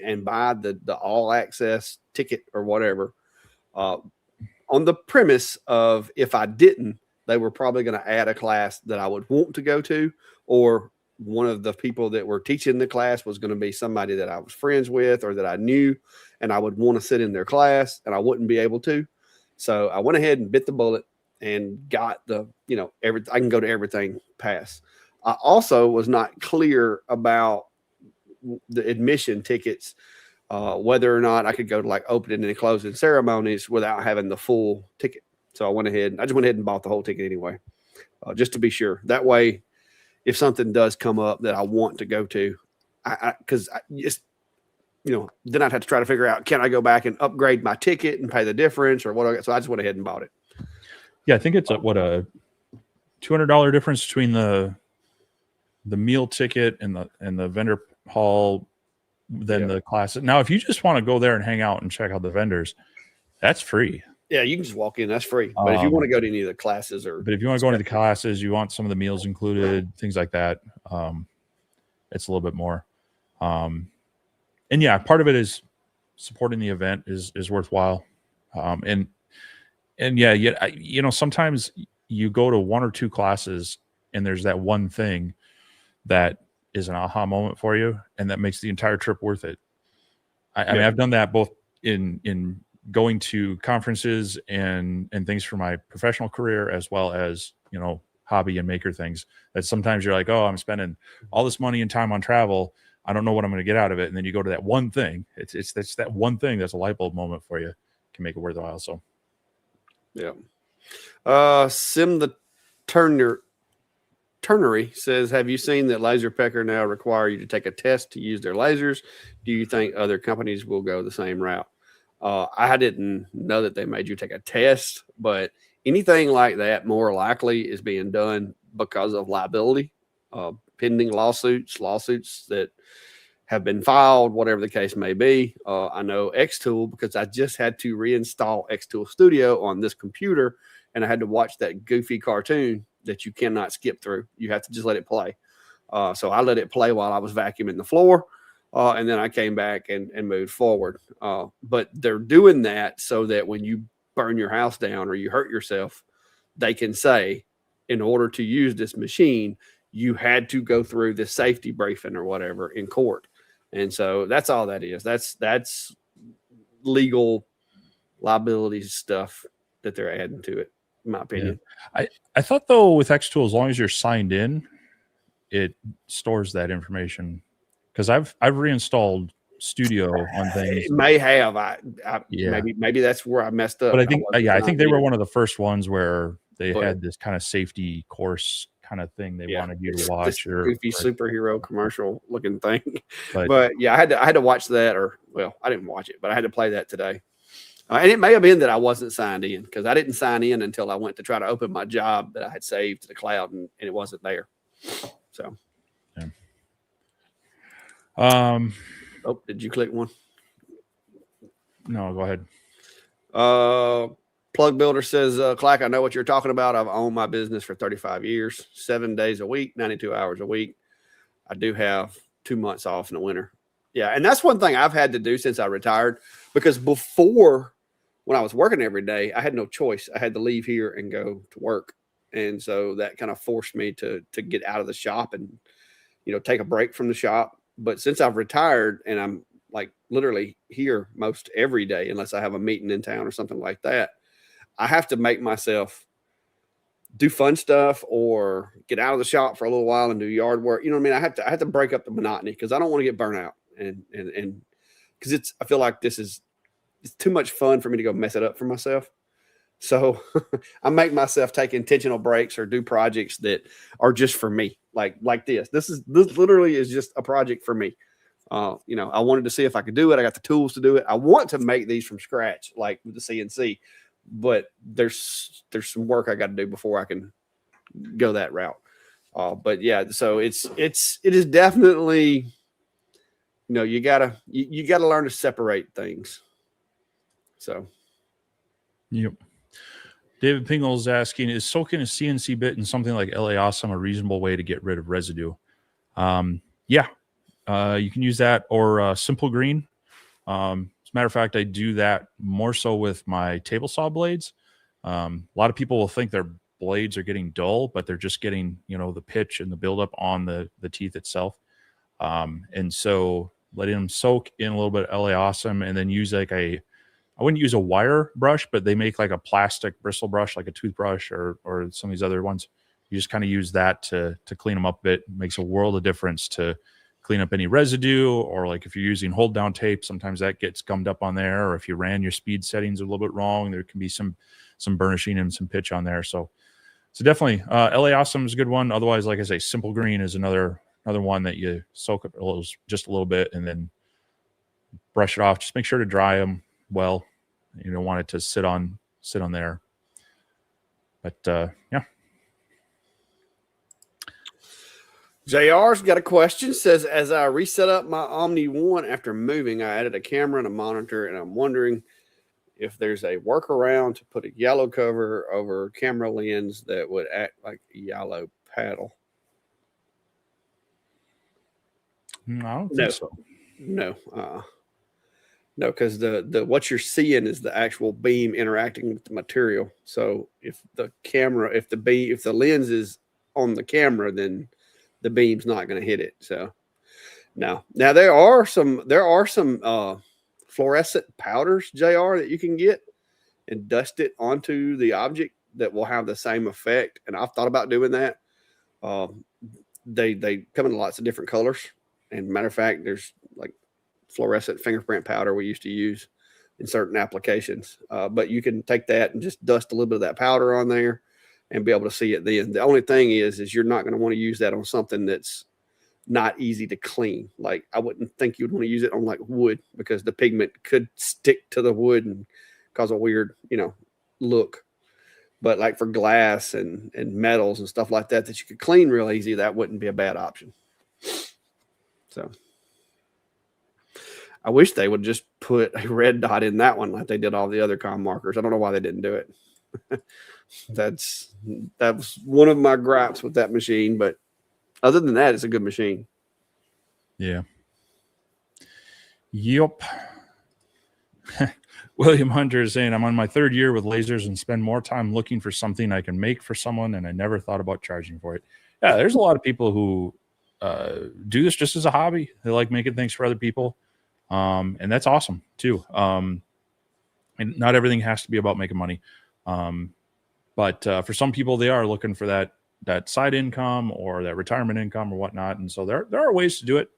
and buy the all access ticket or whatever on the premise of, if I didn't, they were probably going to add a class that I would want to go to, or one of the people that were teaching the class was going to be somebody that I was friends with or that I knew, and I would want to sit in their class and I wouldn't be able to. So I went ahead and bit the bullet and got the, I can go to everything pass. I also was not clear about the admission tickets, whether or not I could go to like opening and closing ceremonies without having the full ticket. So I just went ahead and bought the whole ticket anyway, just to be sure. That way, if something does come up that I want to go to, because then I'd have to try to figure out, can I go back and upgrade my ticket and pay the difference or what? So I just went ahead and bought it. Yeah, I think it's a $200 difference between the meal ticket and the vendor hall than the classes. Now, if you just want to go there and hang out and check out the vendors, that's free. Yeah, you can just walk in. That's free. But if you want to go to any of the classes but if you want to go into the classes, you want some of the meals included, things like that, it's a little bit more. And yeah, part of it is supporting the event is worthwhile. And yeah, sometimes you go to one or two classes and there's that one thing that is an aha moment for you, and that makes the entire trip worth it. I mean, I've done that both in going to conferences and things for my professional career, as well as, hobby and maker things, that sometimes you're like, oh, I'm spending all this money and time on travel. I don't know what I'm going to get out of it. And then you go to that one thing. It's that one thing that's a light bulb moment for you, can make it worthwhile. So, yeah. Sim the Turnery says, have you seen that Laser Pecker now require you to take a test to use their lasers? Do you think other companies will go the same route? I didn't know that they made you take a test, but anything like that more likely is being done because of liability, pending lawsuits that have been filed, whatever the case may be. I know Xtool because I just had to reinstall Xtool Studio on this computer, and I had to watch that goofy cartoon that you cannot skip through. You have to just let it play. So I let it play while I was vacuuming the floor. And then I came back and moved forward. But they're doing that so that when you burn your house down or you hurt yourself, they can say, in order to use this machine, you had to go through this safety briefing or whatever in court. And so that's all that is. That's legal liability stuff that they're adding to it, in my opinion. Yeah. I thought, though, with Xtool, as long as you're signed in, it stores that information. Because I've reinstalled Studio on things. It may have. Maybe that's where I messed up. But I think they were one of the first ones where they had this kind of safety course kind of thing they wanted you to watch. This goofy superhero commercial looking thing. But yeah, I had to watch that, or well, I didn't watch it, but I had to play that today. And it may have been that I wasn't signed in because I didn't sign in until I went to try to open my job that I had saved to the cloud, and it wasn't there. So, yeah. Oh, did you click one? No, go ahead. Plug Builder says, Clack, I know what you're talking about. I've owned my business for 35 years, 7 days a week, 92 hours a week. I do have 2 months off in the winter. Yeah, and that's one thing I've had to do since I retired, because before, when I was working every day, I had no choice. I had to leave here and go to work. And so that kind of forced me to get out of the shop and, take a break from the shop. But since I've retired and I'm like literally here most every day, unless I have a meeting in town or something like that, I have to make myself do fun stuff or get out of the shop for a little while and do yard work. You know what I mean? I have to break up the monotony because I don't want to get burnt out. And because I feel like it's too much fun for me to go mess it up for myself. So I make myself take intentional breaks or do projects that are just for me. Like this. This literally is just a project for me. I wanted to see if I could do it. I got the tools to do it. I want to make these from scratch, like with the CNC, but there's some work I got to do before I can go that route. But yeah, so it is definitely, you gotta learn to separate things. So. Yep. David Pingle's asking, is soaking a CNC bit in something like LA Awesome a reasonable way to get rid of residue? You can use that, or Simple Green. As a matter of fact, I do that more so with my table saw blades. A lot of people will think their blades are getting dull, but they're just getting, the pitch and the buildup on the teeth itself. And so letting them soak in a little bit of LA Awesome, and then use I wouldn't use a wire brush, but they make like a plastic bristle brush, like a toothbrush or some of these other ones. You just kind of use that to clean them up a bit. It makes a world of difference to clean up any residue, or like if you're using hold down tape, sometimes that gets gummed up on there. Or if you ran your speed settings a little bit wrong, there can be some burnishing and some pitch on there. So definitely LA Awesome is a good one. Otherwise, like I say, Simple Green is another one that you soak up just a little bit and then brush it off. Just make sure to dry them well. You don't want it to sit on there. But yeah. JR's got a question. Says, as I reset up my Omni One after moving, I added a camera and a monitor, and I'm wondering if there's a workaround to put a yellow cover over camera lens that would act like a yellow paddle. I don't think so. No. No, because the what you're seeing is the actual beam interacting with the material. So if the lens is on the camera, then the beam's not going to hit it. So now there are some fluorescent powders, JR, that you can get and dust it onto the object that will have the same effect. And I've thought about doing that. They come in lots of different colors, And matter of fact, there's like fluorescent fingerprint powder we used to use in certain applications. But you can take that and just dust a little bit of that powder on there and be able to see it then. The only thing is you're not going to want to use that on something that's not easy to clean. Like I wouldn't think you'd want to use it on like wood because the pigment could stick to the wood and cause a weird, look. But like for glass and metals and stuff like that you could clean real easy, that wouldn't be a bad option. So I wish they would just put a red dot in that one like they did all the other com markers. I don't know why they didn't do it. That was one of my gripes with that machine, but other than that, it's a good machine. Yeah. Yep. William Hunter is saying, I'm on my 3rd year with lasers and spend more time looking for something I can make for someone, and I never thought about charging for it. Yeah, there's a lot of people who do this just as a hobby. They like making things for other people. And that's awesome too. And not everything has to be about making money. But for some people, they are looking for that side income or that retirement income or whatnot. And so there are ways to do it.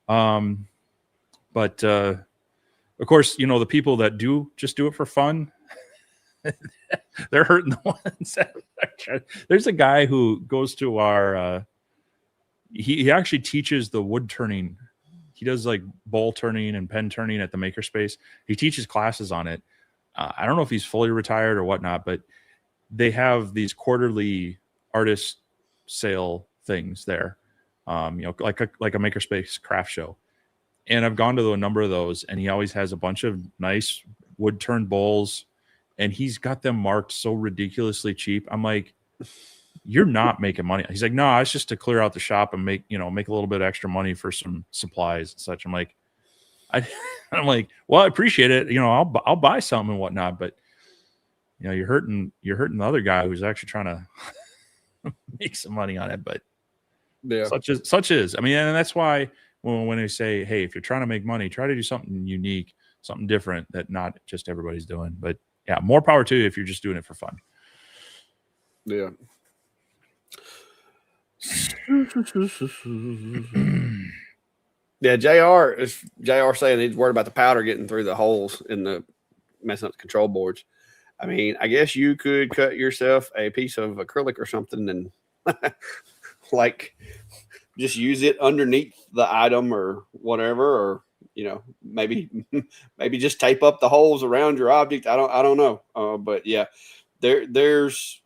But of course, the people that do just do it for fun, they're hurting the ones that are. There's a guy who goes to our, he actually teaches the wood turning. He does like bowl turning and pen turning at the makerspace. He teaches classes on it. I don't know if he's fully retired or whatnot, but they have these quarterly artist sale things there, like a makerspace craft show. And I've gone to a number of those, and he always has a bunch of nice wood turned bowls, and he's got them marked so ridiculously cheap. I'm like, you're not making money. He's like, no, it's just to clear out the shop and make a little bit of extra money for some supplies and such. I'm like, I'm like, well, I appreciate it. I'll buy something and whatnot, but you're hurting the other guy who's actually trying to make some money on it. But yeah, such is. I mean, and that's why when they say, hey, if you're trying to make money, try to do something unique, something different that not just everybody's doing. But yeah, more power to you if you're just doing it for fun. Yeah. Yeah, JR saying he's worried about the powder getting through the holes in the messing up the control boards. I mean, I guess you could cut yourself a piece of acrylic or something and like just use it underneath the item or whatever, or maybe just tape up the holes around your object. I don't know. But yeah, there's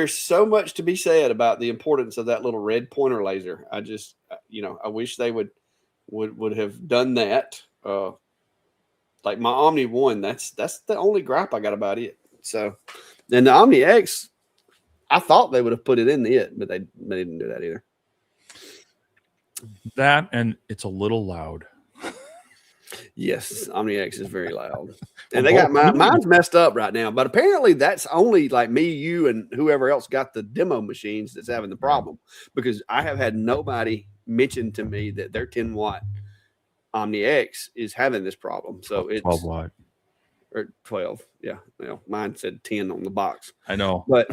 so much to be said about the importance of that little red pointer laser. I just, I wish they would have done that. Like my Omni 1, that's the only gripe I got about it. So, and the Omni X, I thought they would have put it in it, but they didn't do that either. That, and it's a little loud. Yes, Omni X is very loud. And they got mine's messed up right now. But apparently that's only like me, you, and whoever else got the demo machines that's having the problem. Because I have had nobody mention to me that their 10-watt Omni X is having this problem. So it's 12 watt. Or 12. Yeah. Well, mine said 10 on the box. I know. But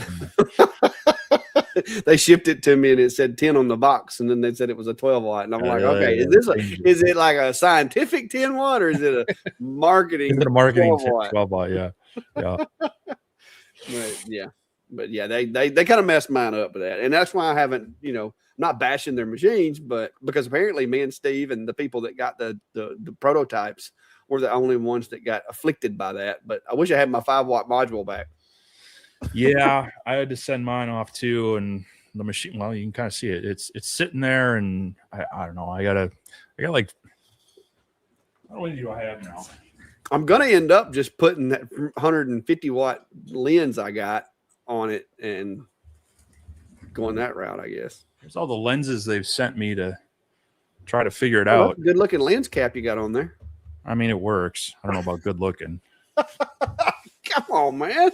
they shipped it to me and it said 10 on the box, and then they said it was a 12-watt. And I'm like, okay, is it like a scientific 10-watt or is it a marketing? Is it a marketing 12-watt? Yeah. Yeah. But yeah, they kind of messed mine up with that. And that's why I haven't, not bashing their machines, but because apparently me and Steve and the people that got the prototypes were the only ones that got afflicted by that. But I wish I had my 5-watt module back. Yeah, I had to send mine off too, and the machine. Well, you can kind of see it. It's sitting there, and I don't know. I got like. How many do I have now? I'm gonna end up just putting that 150-watt lens I got on it and going that route, I guess. There's all the lenses they've sent me to try to figure it out. Good looking lens cap you got on there. I mean, it works. I don't know about good looking. Come on, man.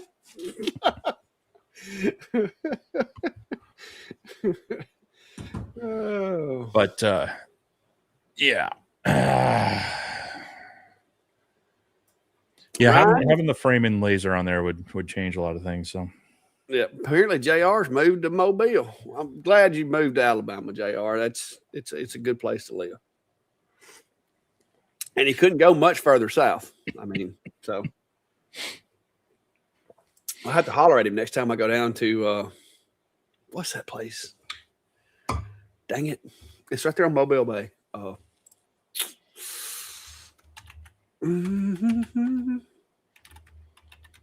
Oh. But yeah. Yeah, having the framing laser on there would change a lot of things. So Yeah, apparently JR's moved to Mobile. I'm glad you moved to Alabama, JR. It's a good place to live. And he couldn't go much further south. I mean, so I'll have to holler at him next time I go down to what's that place? Dang it. It's right there on Mobile Bay. Mm-hmm.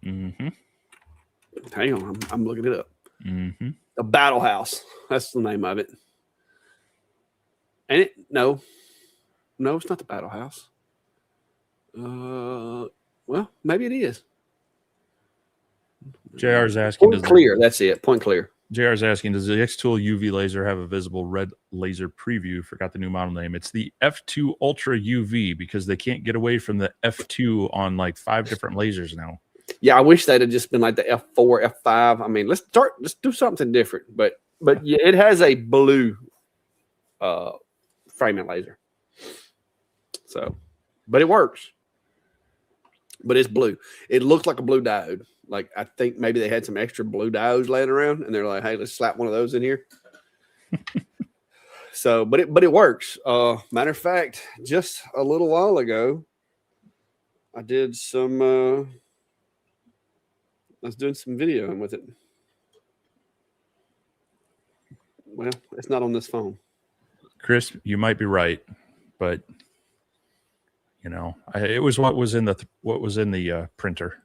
Mm-hmm. Hang on, I'm looking it up. Mm-hmm. The Battle House. That's the name of it. And no, it's not the Battle House. Well, maybe it is. JR's asking. Point Clear. That's it. Point Clear. JR's asking, does the X-Tool UV laser have a visible red laser preview? Forgot the new model name. It's the F2 Ultra UV because they can't get away from the F2 on like 5 different lasers now. Yeah, I wish they'd have just been like the F4, F5. I mean, let's do something different. But yeah, it has a blue framing laser. So, but it works. But it's blue. It looks like a blue diode. Like I think maybe they had some extra blue diodes laying around, and they're like, "Hey, let's slap one of those in here." So, but it works. Matter of fact, just a little while ago, I did some. I was doing some videoing with it. Well, it's not on this phone. Chris, you might be right, but you know, it was what was in the printer.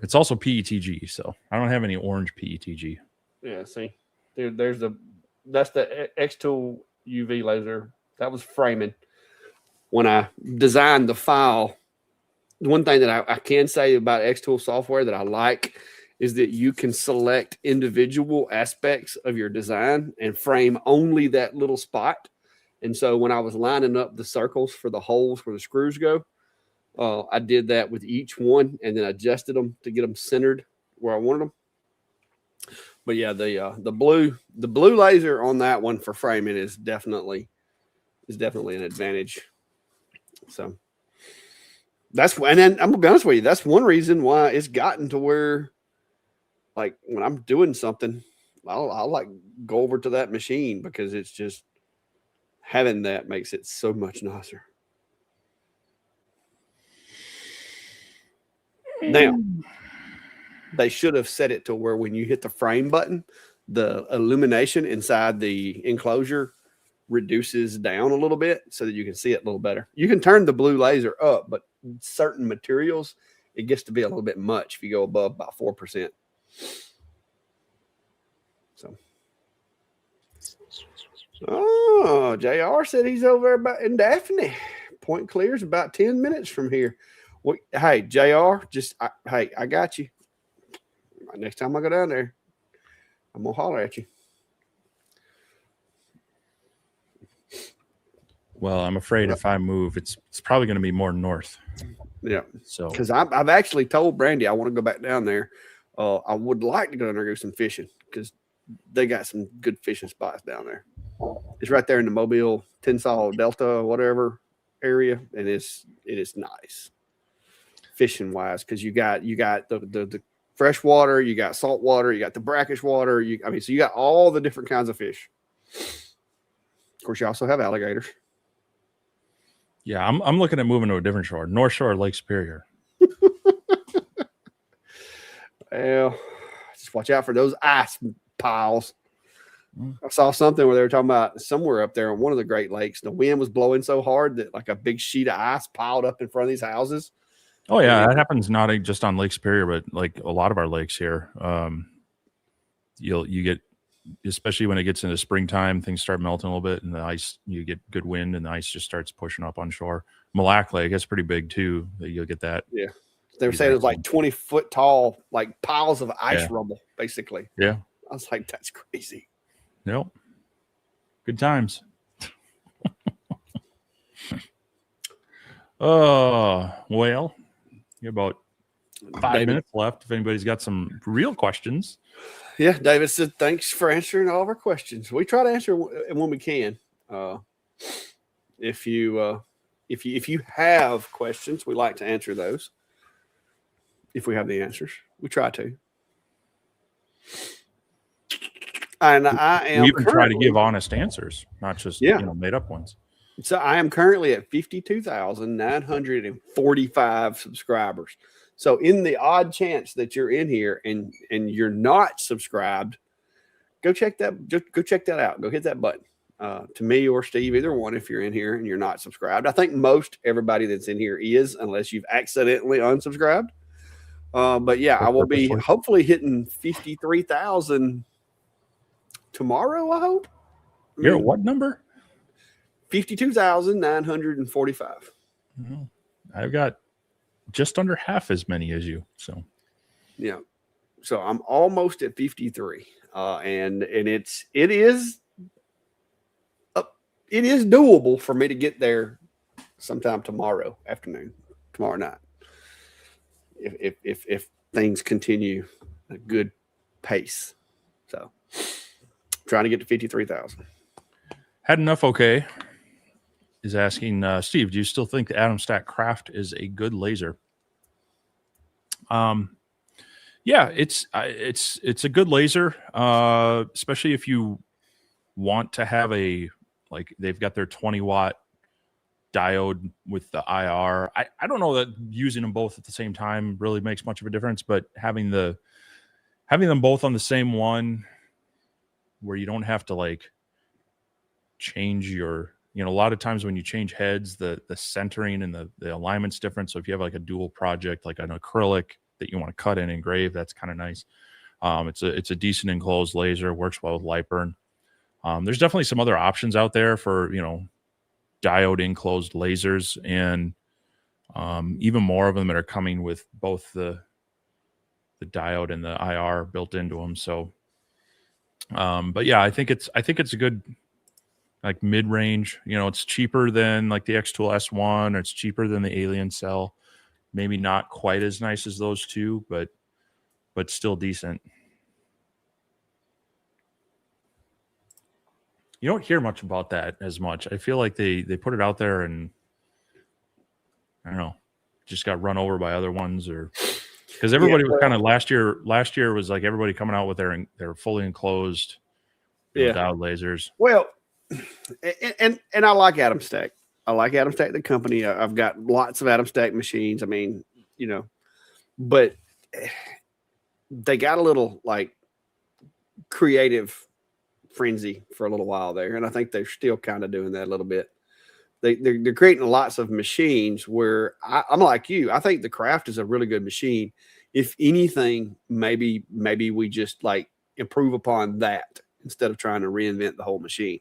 It's also PETG, so I don't have any orange PETG. Yeah, see, that's the X-Tool UV laser. That was framing. When I designed the file, one thing that I can say about X-Tool software that I like is that you can select individual aspects of your design and frame only that little spot. And so when I was lining up the circles for the holes where the screws go, I did that with each one and then adjusted them to get them centered where I wanted them. But yeah, the blue laser on that one for framing is definitely an advantage. So and then I'm gonna be honest with you, that's one reason why it's gotten to where, like, when I'm doing something, I'll like go over to that machine because it's just having that makes it so much nicer. Now, they should have set it to where when you hit the frame button, the illumination inside the enclosure reduces down a little bit so that you can see it a little better. You can turn the blue laser up, but certain materials, it gets to be a little bit much if you go above about 4%. So, oh, JR said he's over about in Daphne. Point Clear is about 10 minutes from here. Well, hey, JR, I got you. Next time I go down there, I'm gonna holler at you. Well, I'm afraid if I move, it's probably going to be more north. Yeah. So because I've actually told Brandy I want to go back down there. I would like to go down there and go some fishing because they got some good fishing spots down there. It's right there in the Mobile, Tensile Delta, whatever area, and it is nice fishing wise because you got the fresh water, you got salt water, you got the brackish water. So you got all the different kinds of fish. Of course, you also have alligators. Yeah, I'm looking at moving to a different shore, North Shore, Lake Superior. Well, just watch out for those ice piles. I saw something where they were talking about somewhere up there on one of the Great Lakes. The wind was blowing so hard that like a big sheet of ice piled up in front of these houses. Oh yeah, that happens not just on Lake Superior, but like a lot of our lakes here. You get, especially when it gets into springtime, things start melting a little bit, and the ice, you get good wind, and the ice just starts pushing up on shore. Mille Lacs Lake, that's pretty big too. That you'll get that. Yeah, they were saying it was like 20-foot tall, like piles of ice rubble, basically. Yeah, I was like, that's crazy. Yep. Good times. Well, you have about 5 minutes left. If anybody's got some real questions. Yeah, David said, thanks for answering all of our questions. We try to answer when we can. If you have questions, we like to answer those. If we have the answers, we try to. And I We am even try to give currently, honest answers, not just yeah. made up ones. So I am currently at 52,945 subscribers. So in the odd chance that you're in here and you're not subscribed, go check that. Just go check that out. Go hit that button. To me or Steve, either one, if you're in here and you're not subscribed. I think most everybody that's in here is, unless you've accidentally unsubscribed. But yeah, I will be Purposely. hopefully hitting 53,000 tomorrow. I hope. You're at what number? 52,945. I've got just under half as many as you. So Yeah. So I'm almost at 53. And it is doable for me to get there sometime tomorrow afternoon, tomorrow night. If things continue a good pace. So trying to get to 53,000. had enough. Okay. Is asking Steve, do you still think the Atom Stack Craft is a good laser? Yeah, it's a good laser, especially if you want to have like they've got their 20-watt diode with the IR. I don't know that using them both at the same time really makes much of a difference, but having them both on the same one where you don't have to like change your, a lot of times when you change heads, the centering and the alignment's different. So if you have like a dual project, like an acrylic that you want to cut and engrave, that's kind of nice. It's a decent enclosed laser, works well with light burn. There's definitely some other options out there for, diode enclosed lasers, and even more of them that are coming with both the diode and the IR built into them. So, but yeah, I think it's a good like mid-range. It's cheaper than like the X-Tool S1, or it's cheaper than the Alien Cell. Maybe not quite as nice as those two, but still decent. You don't hear much about that as much. I feel like they put it out there and I don't know, just got run over by other ones, or because everybody was kind of last year was like everybody coming out with their fully enclosed diode lasers. Well, and I like Atom Stack. I like Atom Stack, the company. I've got lots of Atom Stack machines. I mean, but they got a little like creative frenzy for a little while there, and I think they're still kind of doing that a little bit. They're creating lots of machines where I'm like you. I think the Craft is a really good machine. If anything, maybe we just like improve upon that instead of trying to reinvent the whole machine.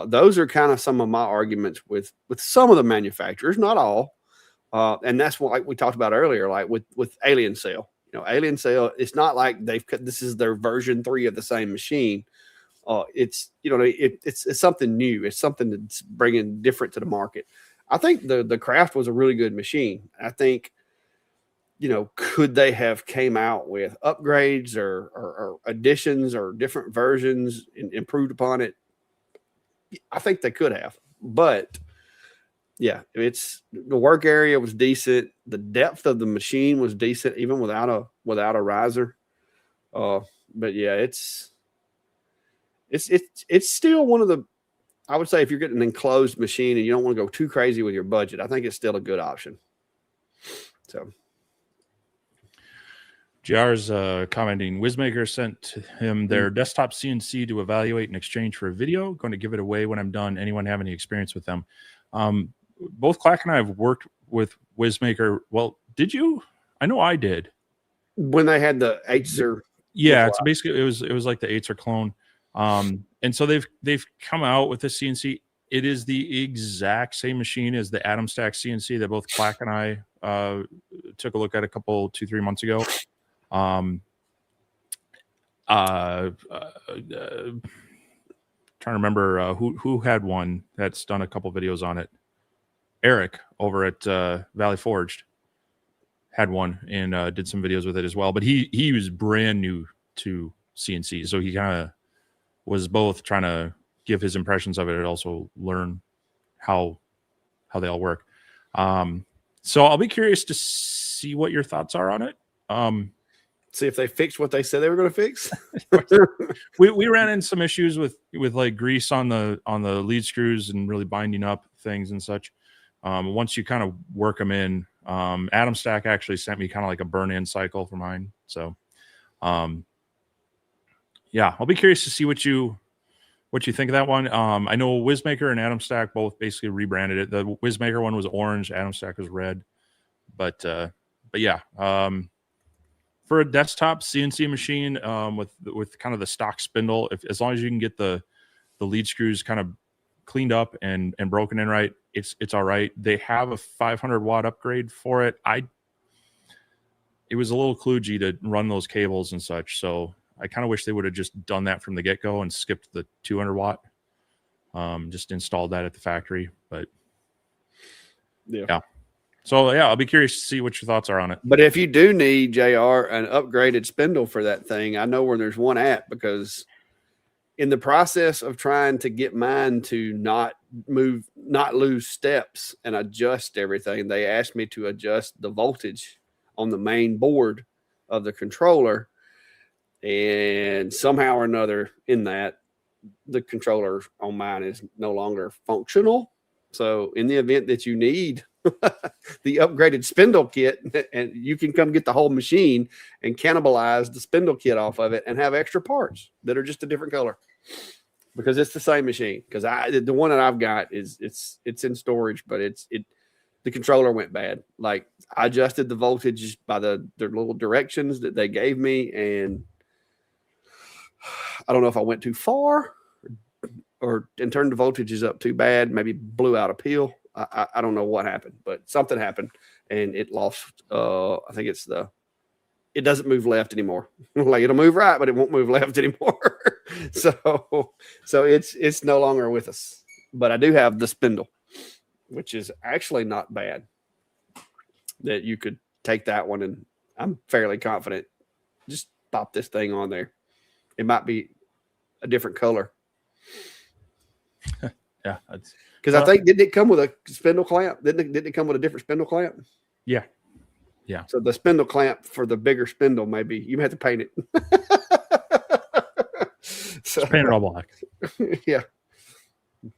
Those are kind of some of my arguments with some of the manufacturers, not all. And that's what, like we talked about earlier, like with Alien Cell. Alien Cell, it's not like this is their version 3 of the same machine. It's it's something new. It's something that's bringing different to the market. I think the Craft was a really good machine. I think, could they have came out with upgrades or additions or different versions and improved upon it? I think they could have, but yeah, it's the work area was decent. The depth of the machine was decent, even without a riser. But yeah, it's still one of the, I would say if you're getting an enclosed machine and you don't want to go too crazy with your budget, I think it's still a good option. So JR's commenting, Wizmaker sent him their desktop CNC to evaluate in exchange for a video. Going to give it away when I'm done. Anyone have any experience with them? Both Clack and I have worked with Wizmaker. Well, did you? I know I did. When they had the Acer. Yeah, it's basically it was like the Acer clone. And so they've come out with the CNC. It is the exact same machine as the Atom Stack CNC that both Clack and I took a look at 2-3 months ago. Trying to remember who had one that's done a couple videos on it. Eric over at Valley Forged had one and did some videos with it as well. But he was brand new to CNC, so he kind of was both trying to give his impressions of it and also learn how they all work. So I'll be curious to see what your thoughts are on it. See if they fixed what they said they were going to fix. we ran into some issues with like grease on the lead screws and really binding up things and such. Once you kind of work them in, Adam Stack actually sent me kind of like a burn-in cycle for mine. So, yeah, I'll be curious to see what you think of that one. I know Whizmaker and Adam Stack both basically rebranded it. The Whizmaker one was orange, Adam Stack was red. But yeah, for a desktop CNC machine, with kind of the stock spindle, as long as you can get the lead screws kind of cleaned up and broken in right, it's all right. They have a 500 watt upgrade for it. It was a little kludgy to run those cables and such, so I kind of wish they would have just done that from the get-go and skipped the 200 watt. Just installed that at the factory, but yeah. So yeah, I'll be curious to see what your thoughts are on it. But if you do need, JR, an upgraded spindle for that thing, I know where there's one at, because in the process of trying to get mine to not lose steps and adjust everything, they asked me to adjust the voltage on the main board of the controller. And somehow or another in that, the controller on mine is no longer functional. So in the event that you need the upgraded spindle kit, and you can come get the whole machine and cannibalize the spindle kit off of it and have extra parts that are just a different color, because it's the same machine. Because the one that I've got is it's in storage, but the controller went bad. Like, I adjusted the voltage by their little directions that they gave me, and I don't know if I went too far and turned the voltages up too bad, maybe blew out a peel. I don't know what happened, but something happened and it lost. I think it doesn't move left anymore. Like, it'll move right, but it won't move left anymore. So it's no longer with us, but I do have the spindle, which is actually not bad, that you could take that one, and I'm fairly confident just pop this thing on there. It might be a different color. Yeah, because I think, didn't it come with a spindle clamp? Didn't it come with a different spindle clamp? Yeah. So the spindle clamp for the bigger spindle, maybe you may have to paint it. So paint it all black. Yeah,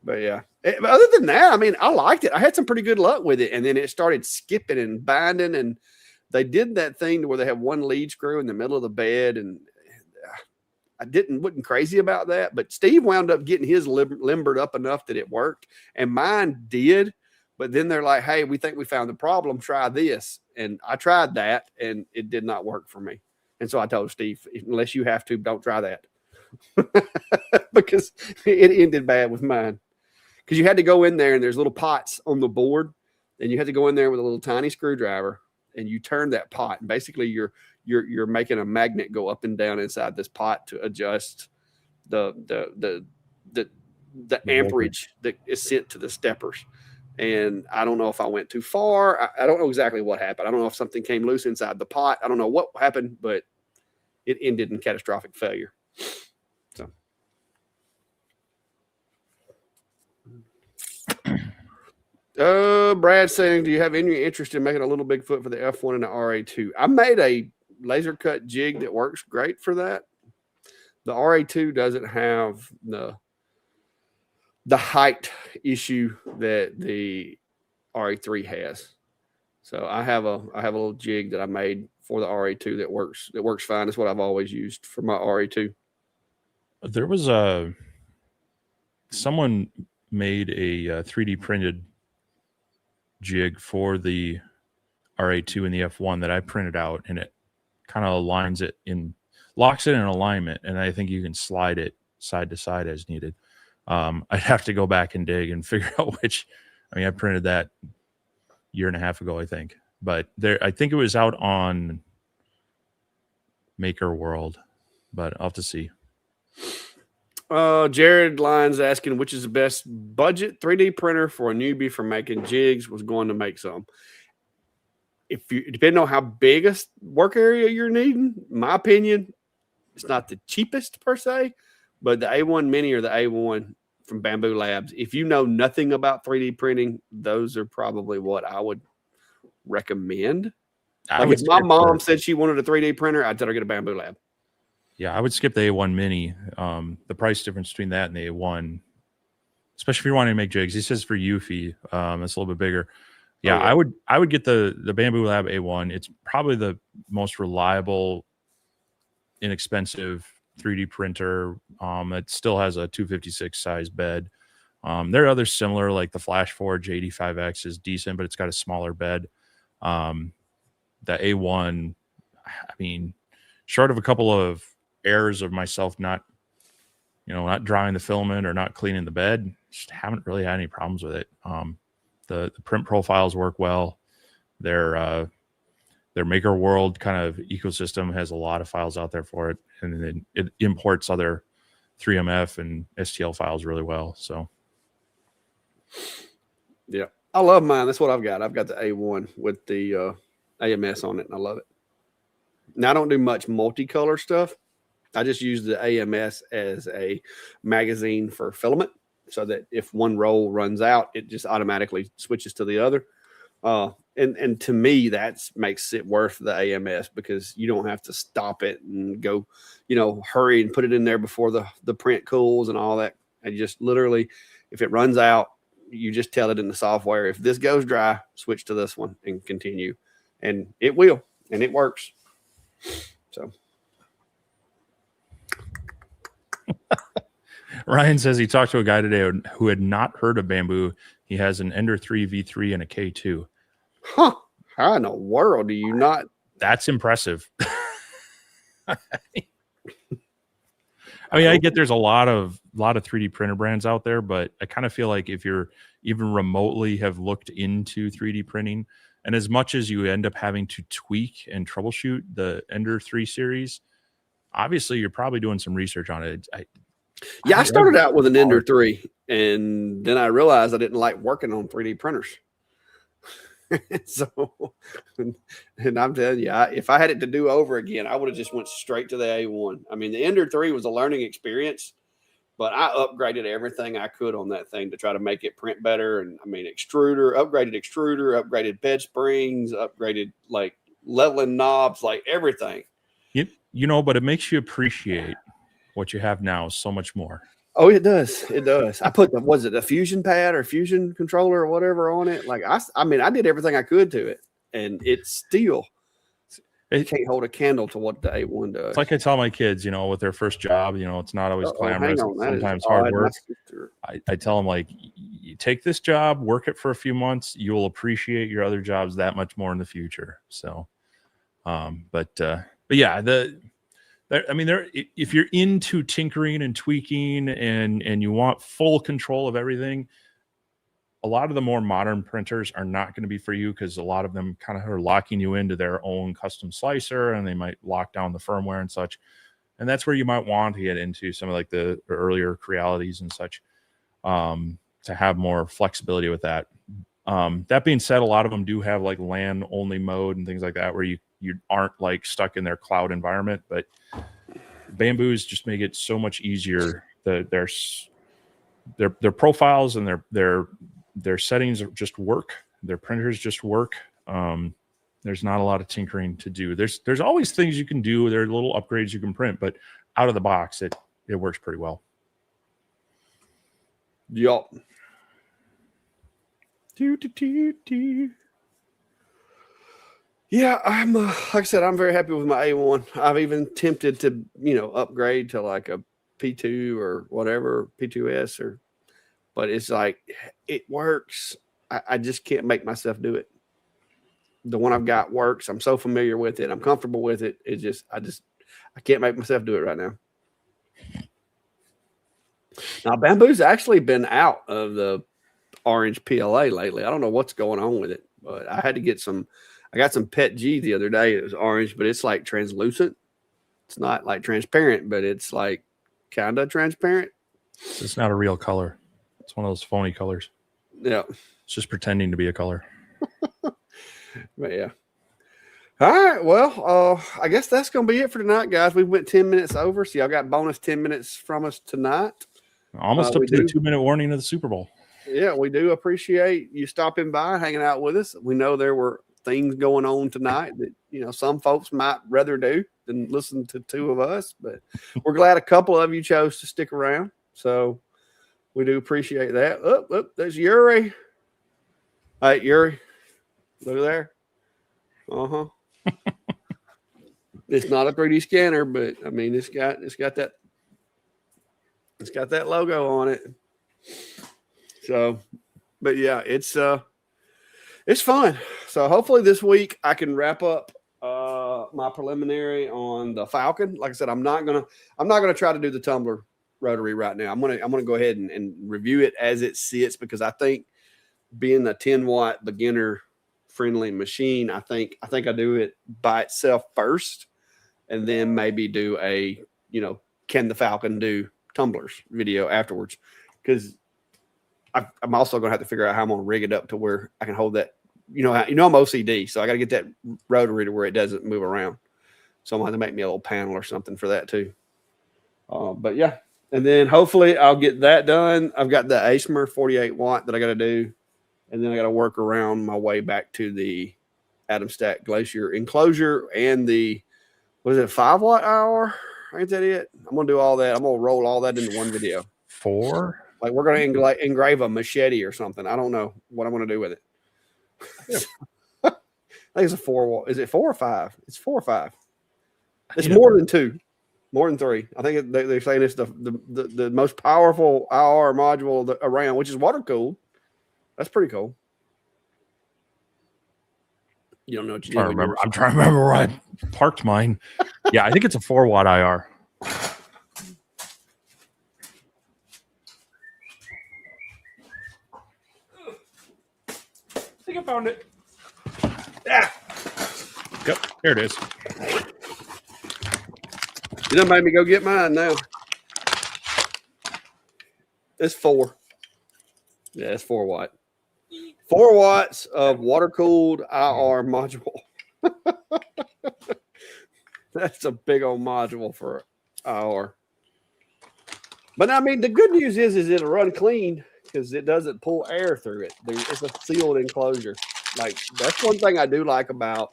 but yeah. But other than that, I mean, I liked it. I had some pretty good luck with it, and then it started skipping and binding, and they did that thing where they have one lead screw in the middle of the bed, and I wasn't crazy about that, but Steve wound up getting his limbered up enough that it worked, and mine did. But then they're like, "Hey, we think we found the problem. Try this." And I tried that, and it did not work for me. And so I told Steve, unless you have to, don't try that. Because it ended bad with mine. Because you had to go in there, and there's little pots on the board, and you had to go in there with a little tiny screwdriver, and you turn that pot, and basically you're making a magnet go up and down inside this pot to adjust the amperage that is sent to the steppers. And I don't know if I went too far. I don't know exactly what happened. I don't know if something came loose inside the pot. I don't know what happened, but it ended in catastrophic failure. So Brad saying, do you have any interest in making a little Bigfoot for the F1 and the RA2? I made a laser cut jig that works great for that. The RA2 doesn't have the height issue that the RA3 has. So I have a little jig that I made for the RA2 that works fine. It's what I've always used for my RA2. There was someone made a 3D printed jig for the RA2 and the F1 that I printed out, and it kind of locks it in alignment, and I think you can slide it side to side as needed. I'd have to go back and dig and figure out which. I mean, I printed that a year and a half ago, I think, but I think it was out on Maker World, but I'll have to see. Jared Lyons asking, which is the best budget 3D printer for a newbie for making jigs? Was going to make some. If you depending on how big a work area you're needing, my opinion, it's not the cheapest per se, but the A1 Mini or the A1 from Bamboo Labs, if you know nothing about 3D printing, those are probably what I would recommend. Like if my mom said she wanted a 3D printer, I'd tell her to get a Bamboo Lab. Yeah, I would skip the A1 Mini. The price difference between that and the A1, especially if you're wanting to make jigs. He says for Eufy, it's a little bit bigger. Yeah, Oh, yeah. I would get the Bamboo Lab A1. It's probably the most reliable, inexpensive 3D printer. It still has a 256 size bed. There are others similar, like the FlashForge 85X is decent, but it's got a smaller bed. The A1, I mean, short of a couple of errors of myself not drying the filament or not cleaning the bed, just haven't really had any problems with it. The print profiles work well. Their Maker World kind of ecosystem has a lot of files out there for it, and then it imports other 3MF and STL files really well. So, yeah, I love mine. That's what I've got. I've got the A1 with the AMS on it, and I love it. Now, I don't do much multicolor stuff. I just use the AMS as a magazine for filament so that if one roll runs out, it just automatically switches to the other. And to me, that makes it worth the AMS because you don't have to stop it and go, hurry and put it in there before the print cools and all that. And just literally, if it runs out, you just tell it in the software, if this goes dry, switch to this one and continue. And it will, and it works. So. Ryan says he talked to a guy today who had not heard of Bamboo. He has an Ender 3 V3 and a K2. Huh? How in the world do you not? That's impressive. I mean, I get there's a lot of 3D printer brands out there, but I kind of feel like if you're even remotely have looked into 3D printing, and as much as you end up having to tweak and troubleshoot the Ender 3 series, obviously you're probably doing some research on it. I started out with an Ender 3, and then I realized I didn't like working on 3D printers. So, and I'm telling you, if I had it to do over again, I would have just went straight to the A1. I mean, the Ender 3 was a learning experience, but I upgraded everything I could on that thing to try to make it print better. And I mean, upgraded bed springs, upgraded like leveling knobs, like everything. But it makes you appreciate what you have now so much more. Oh, it does. It does. I put a fusion pad or fusion controller or whatever on it. Like I did everything I could to it, and it can't hold a candle to what the A1 does. It's like I tell my kids, with their first job, it's not always glamorous. Sometimes hard work. I tell them, like, you take this job, work it for a few months, you'll appreciate your other jobs that much more in the future. So, but yeah, if you're into tinkering and tweaking and you want full control of everything, a lot of the more modern printers are not going to be for you because a lot of them kind of are locking you into their own custom slicer, and they might lock down the firmware and such. And that's where you might want to get into some of like the earlier Crealities and such to have more flexibility with that. That being said, a lot of them do have like LAN only mode and things like that where you aren't like stuck in their cloud environment, but Bamboos just make it so much easier. Their profiles and their settings just work. Their printers just work. There's not a lot of tinkering to do. There's always things you can do. There are little upgrades you can print, but out of the box, it works pretty well. Yup. Yeah, I'm like I said, I'm very happy with my A1. I've even tempted to, upgrade to like a P2 or whatever, P2S but it's like it works. I just can't make myself do it. The one I've got works. I'm so familiar with it. I'm comfortable with it. I can't make myself do it right now. Now, Bamboo's actually been out of the orange PLA lately. I don't know what's going on with it, but I had to get I got some Pet G the other day. It was orange, but it's like translucent. It's not like transparent, but it's like kind of transparent. It's not a real color. It's one of those phony colors. Yeah. It's just pretending to be a color. But yeah. All right. Well, I guess that's going to be it for tonight, guys. We went 10 minutes over. So y'all got bonus 10 minutes from us tonight. Almost up to the 2-minute warning of the Super Bowl. Yeah, we do appreciate you stopping by, hanging out with us. We know there were things going on tonight that some folks might rather do than listen to two of us. But we're glad a couple of you chose to stick around, so we do appreciate that. Oh, there's Yuri. All right, Yuri, look there. It's not a 3D scanner, but I mean, it's got that logo on it. So, but yeah, it's fun. So hopefully this week I can wrap up my preliminary on the Falcon. Like I said, I'm not gonna try to do the tumbler rotary right now. I'm gonna go ahead and review it as it sits, because I think, being a 10-watt beginner friendly machine, I think I do it by itself first, and then maybe do a can the Falcon do tumblers video afterwards, because I'm also going to have to figure out how I'm going to rig it up to where I can hold that. I'm OCD, so I got to get that rotary to where it doesn't move around. So I'm going to have to make me a little panel or something for that too. But yeah, and then hopefully I'll get that done. I've got the ASMR 48 watt that I got to do, and then I got to work around my way back to the Atom Stack Glacier enclosure and the 5 watt hour. Ain't that it? I'm gonna do all that. I'm gonna roll all that into one video. 4. Like, we're gonna engrave a machete or something. I don't know what I'm gonna do with it. I think it's a 4 watt. Is it 4 or 5? It's 4 or 5. It's more than 2, more than 3. I think they're saying it's the most powerful IR module around, which is water cooled. That's pretty cool. You don't know what you did. I'm trying to remember where I parked mine. Yeah, I think it's a 4 watt IR. I think I found it. Yeah. Yep, there it is. You done made me go get mine now. It's 4. Yeah, it's 4 watt. 4 watts of water cooled IR module. That's a big old module for IR. But I mean, the good news is it'll run clean, because it doesn't pull air through it. It's a sealed enclosure. Like, that's one thing I do like about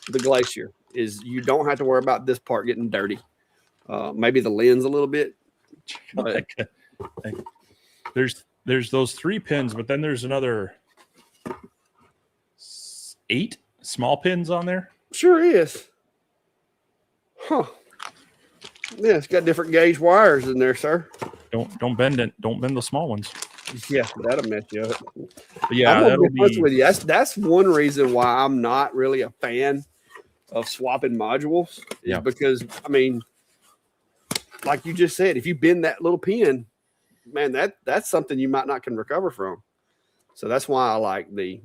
the Glacier, is you don't have to worry about this part getting dirty. Maybe the lens a little bit. But there's those 3 pins, but then there's another 8 small pins on there. Sure is. Huh. Yeah, it's got different gauge wires in there, sir. Don't bend it. Don't bend the small ones. Yeah, that'll mess you up. But yeah, I'm that'll gonna be honest be. with you. That's one reason why I'm not really a fan of swapping modules. Yeah. Because I mean, like you just said, if you bend that little pin, man, that's something you might not can recover from. So that's why I like the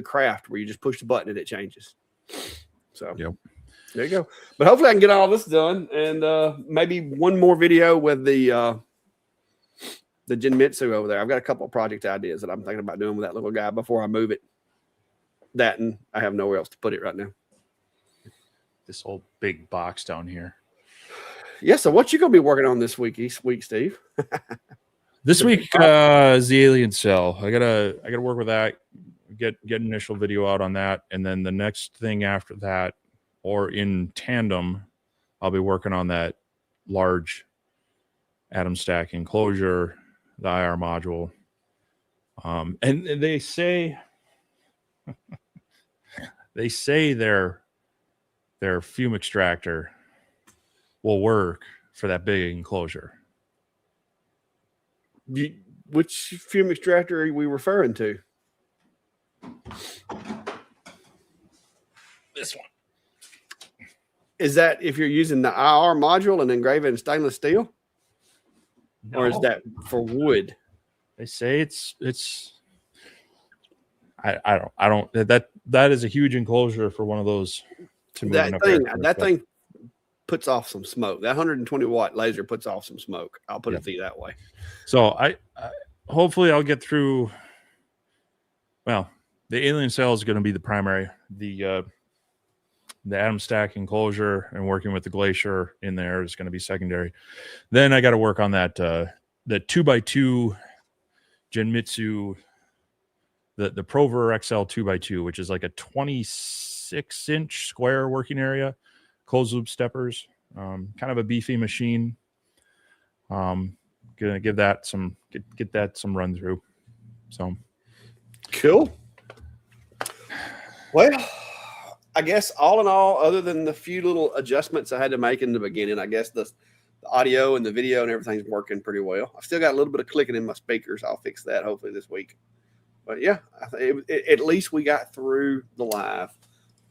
craft, where you just push the button and it changes. So Yep. There you go. But hopefully I can get all this done, and maybe one more video with the Genmitsu over there. I've got a couple of project ideas that I'm thinking about doing with that little guy before I move it. That, and I have nowhere else to put it right now. This old big box down here. Yeah. So what you gonna be working on this week, Steve? This week is the alien cell. I gotta work with that. Get initial video out on that, and then the next thing after that, or in tandem, I'll be working on that large atom stack enclosure, the IR module. And they say their fume extractor will work for that big enclosure. Which fume extractor are we referring to? This one. Is that if you're using the IR module and engraving in stainless steel? No. Or is that for wood? They say it's I don't that is a huge enclosure for one of those to move. That thing puts off some smoke. That 120 watt laser puts off some smoke. I'll put it to you that way. So I hopefully I'll get through. Well, the alien cell is going to be the primary. The atom stack enclosure and working with the glacier in there is going to be secondary. Then I got to work on that the 2x2 Genmitsu, the Prover XL 2x2, which is like a 26-inch square working area, closed loop steppers, kind of a beefy machine. Gonna give that some get that some run through. So cool. Well, I guess all in all, other than the few little adjustments I had to make in the beginning, I guess the audio and the video and everything's working pretty well. I've still got a little bit of clicking in my speakers. I'll fix that hopefully this week. But yeah, at least we got through the live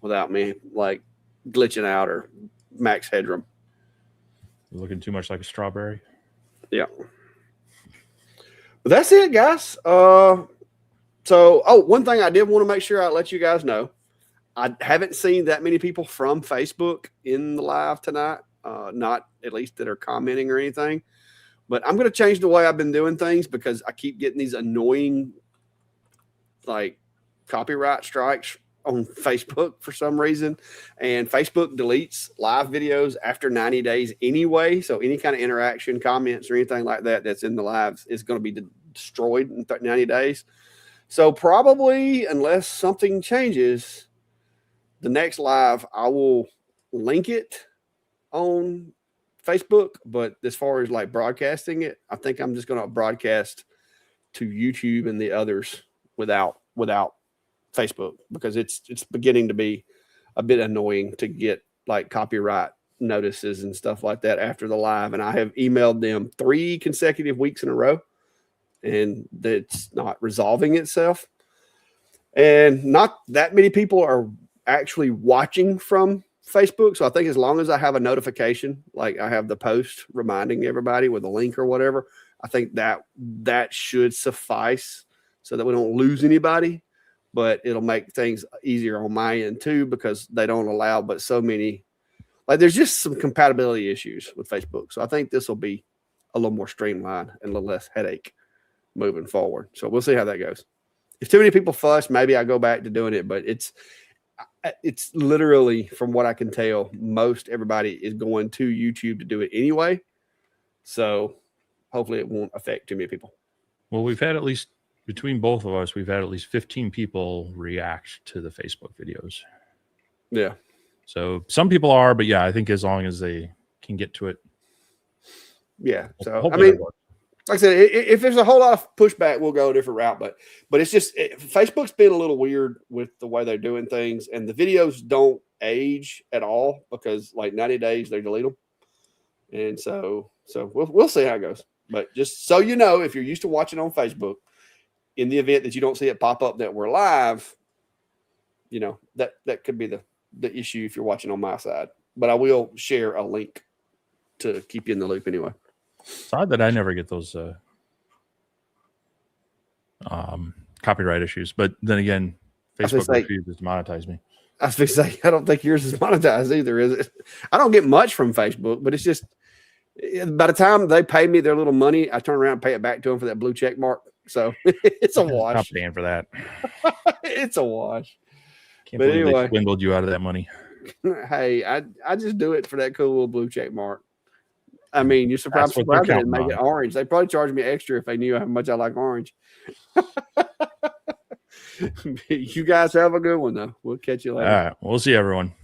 without me like glitching out or max headroom. Looking too much like a strawberry. Yeah. But that's it, guys. One thing I did want to make sure I let you guys know. I haven't seen that many people from Facebook in the live tonight. Not at least that are commenting or anything. But I'm going to change the way I've been doing things because I keep getting these annoying like copyright strikes on Facebook for some reason. And Facebook deletes live videos after 90 days anyway. So any kind of interaction, comments, or anything like that that's in the lives is going to be destroyed in 90 days. So probably, unless something changes, the next live, I will link it on Facebook. But as far as like broadcasting it, I think I'm just going to broadcast to YouTube and the others without Facebook, because it's beginning to be a bit annoying to get like copyright notices and stuff like that after the live. And I have emailed them 3 consecutive weeks in a row, and that's not resolving itself. And not that many people are actually watching from Facebook. So I think as long as I have a notification, like I have the post reminding everybody with a link or whatever, I think that should suffice so that we don't lose anybody. But it'll make things easier on my end too, because they don't allow but so many. Like there's just some compatibility issues with Facebook. So I think this will be a little more streamlined and a little less headache moving forward. So we'll see how that goes. If too many people fuss, maybe I go back to doing it. But it's literally, from what I can tell, most everybody is going to YouTube to do it anyway. So hopefully it won't affect too many people. Well, we've had at least, between both of us, we've had at least 15 people react to the Facebook videos. Yeah. So some people are, but yeah, I think as long as they can get to it. Yeah. So, hopefully I mean, like I said, if there's a whole lot of pushback, we'll go a different route. But it's just, Facebook's been a little weird with the way they're doing things. And the videos don't age at all, because like 90 days, they delete them. And so we'll see how it goes. But just so you know, if you're used to watching on Facebook, in the event that you don't see it pop up that we're live, you know, that could be the issue if you're watching on my side. But I will share a link to keep you in the loop anyway. It's odd that I never get those copyright issues. But then again, Facebook refuses to monetize me. I was going to say, I don't think yours is monetized either, is it? I don't get much from Facebook, but it's just, by the time they pay me their little money, I turn around and pay it back to them for that blue check mark. So it's a wash. Not paying for that. It's a wash. Can't believe they swindled you out of that money. Hey, I just do it for that cool little blue check mark. I mean, you're surprised they didn't make it orange. They probably charge me extra if they knew how much I like orange. You guys have a good one, though. We'll catch you later. All right. We'll see everyone.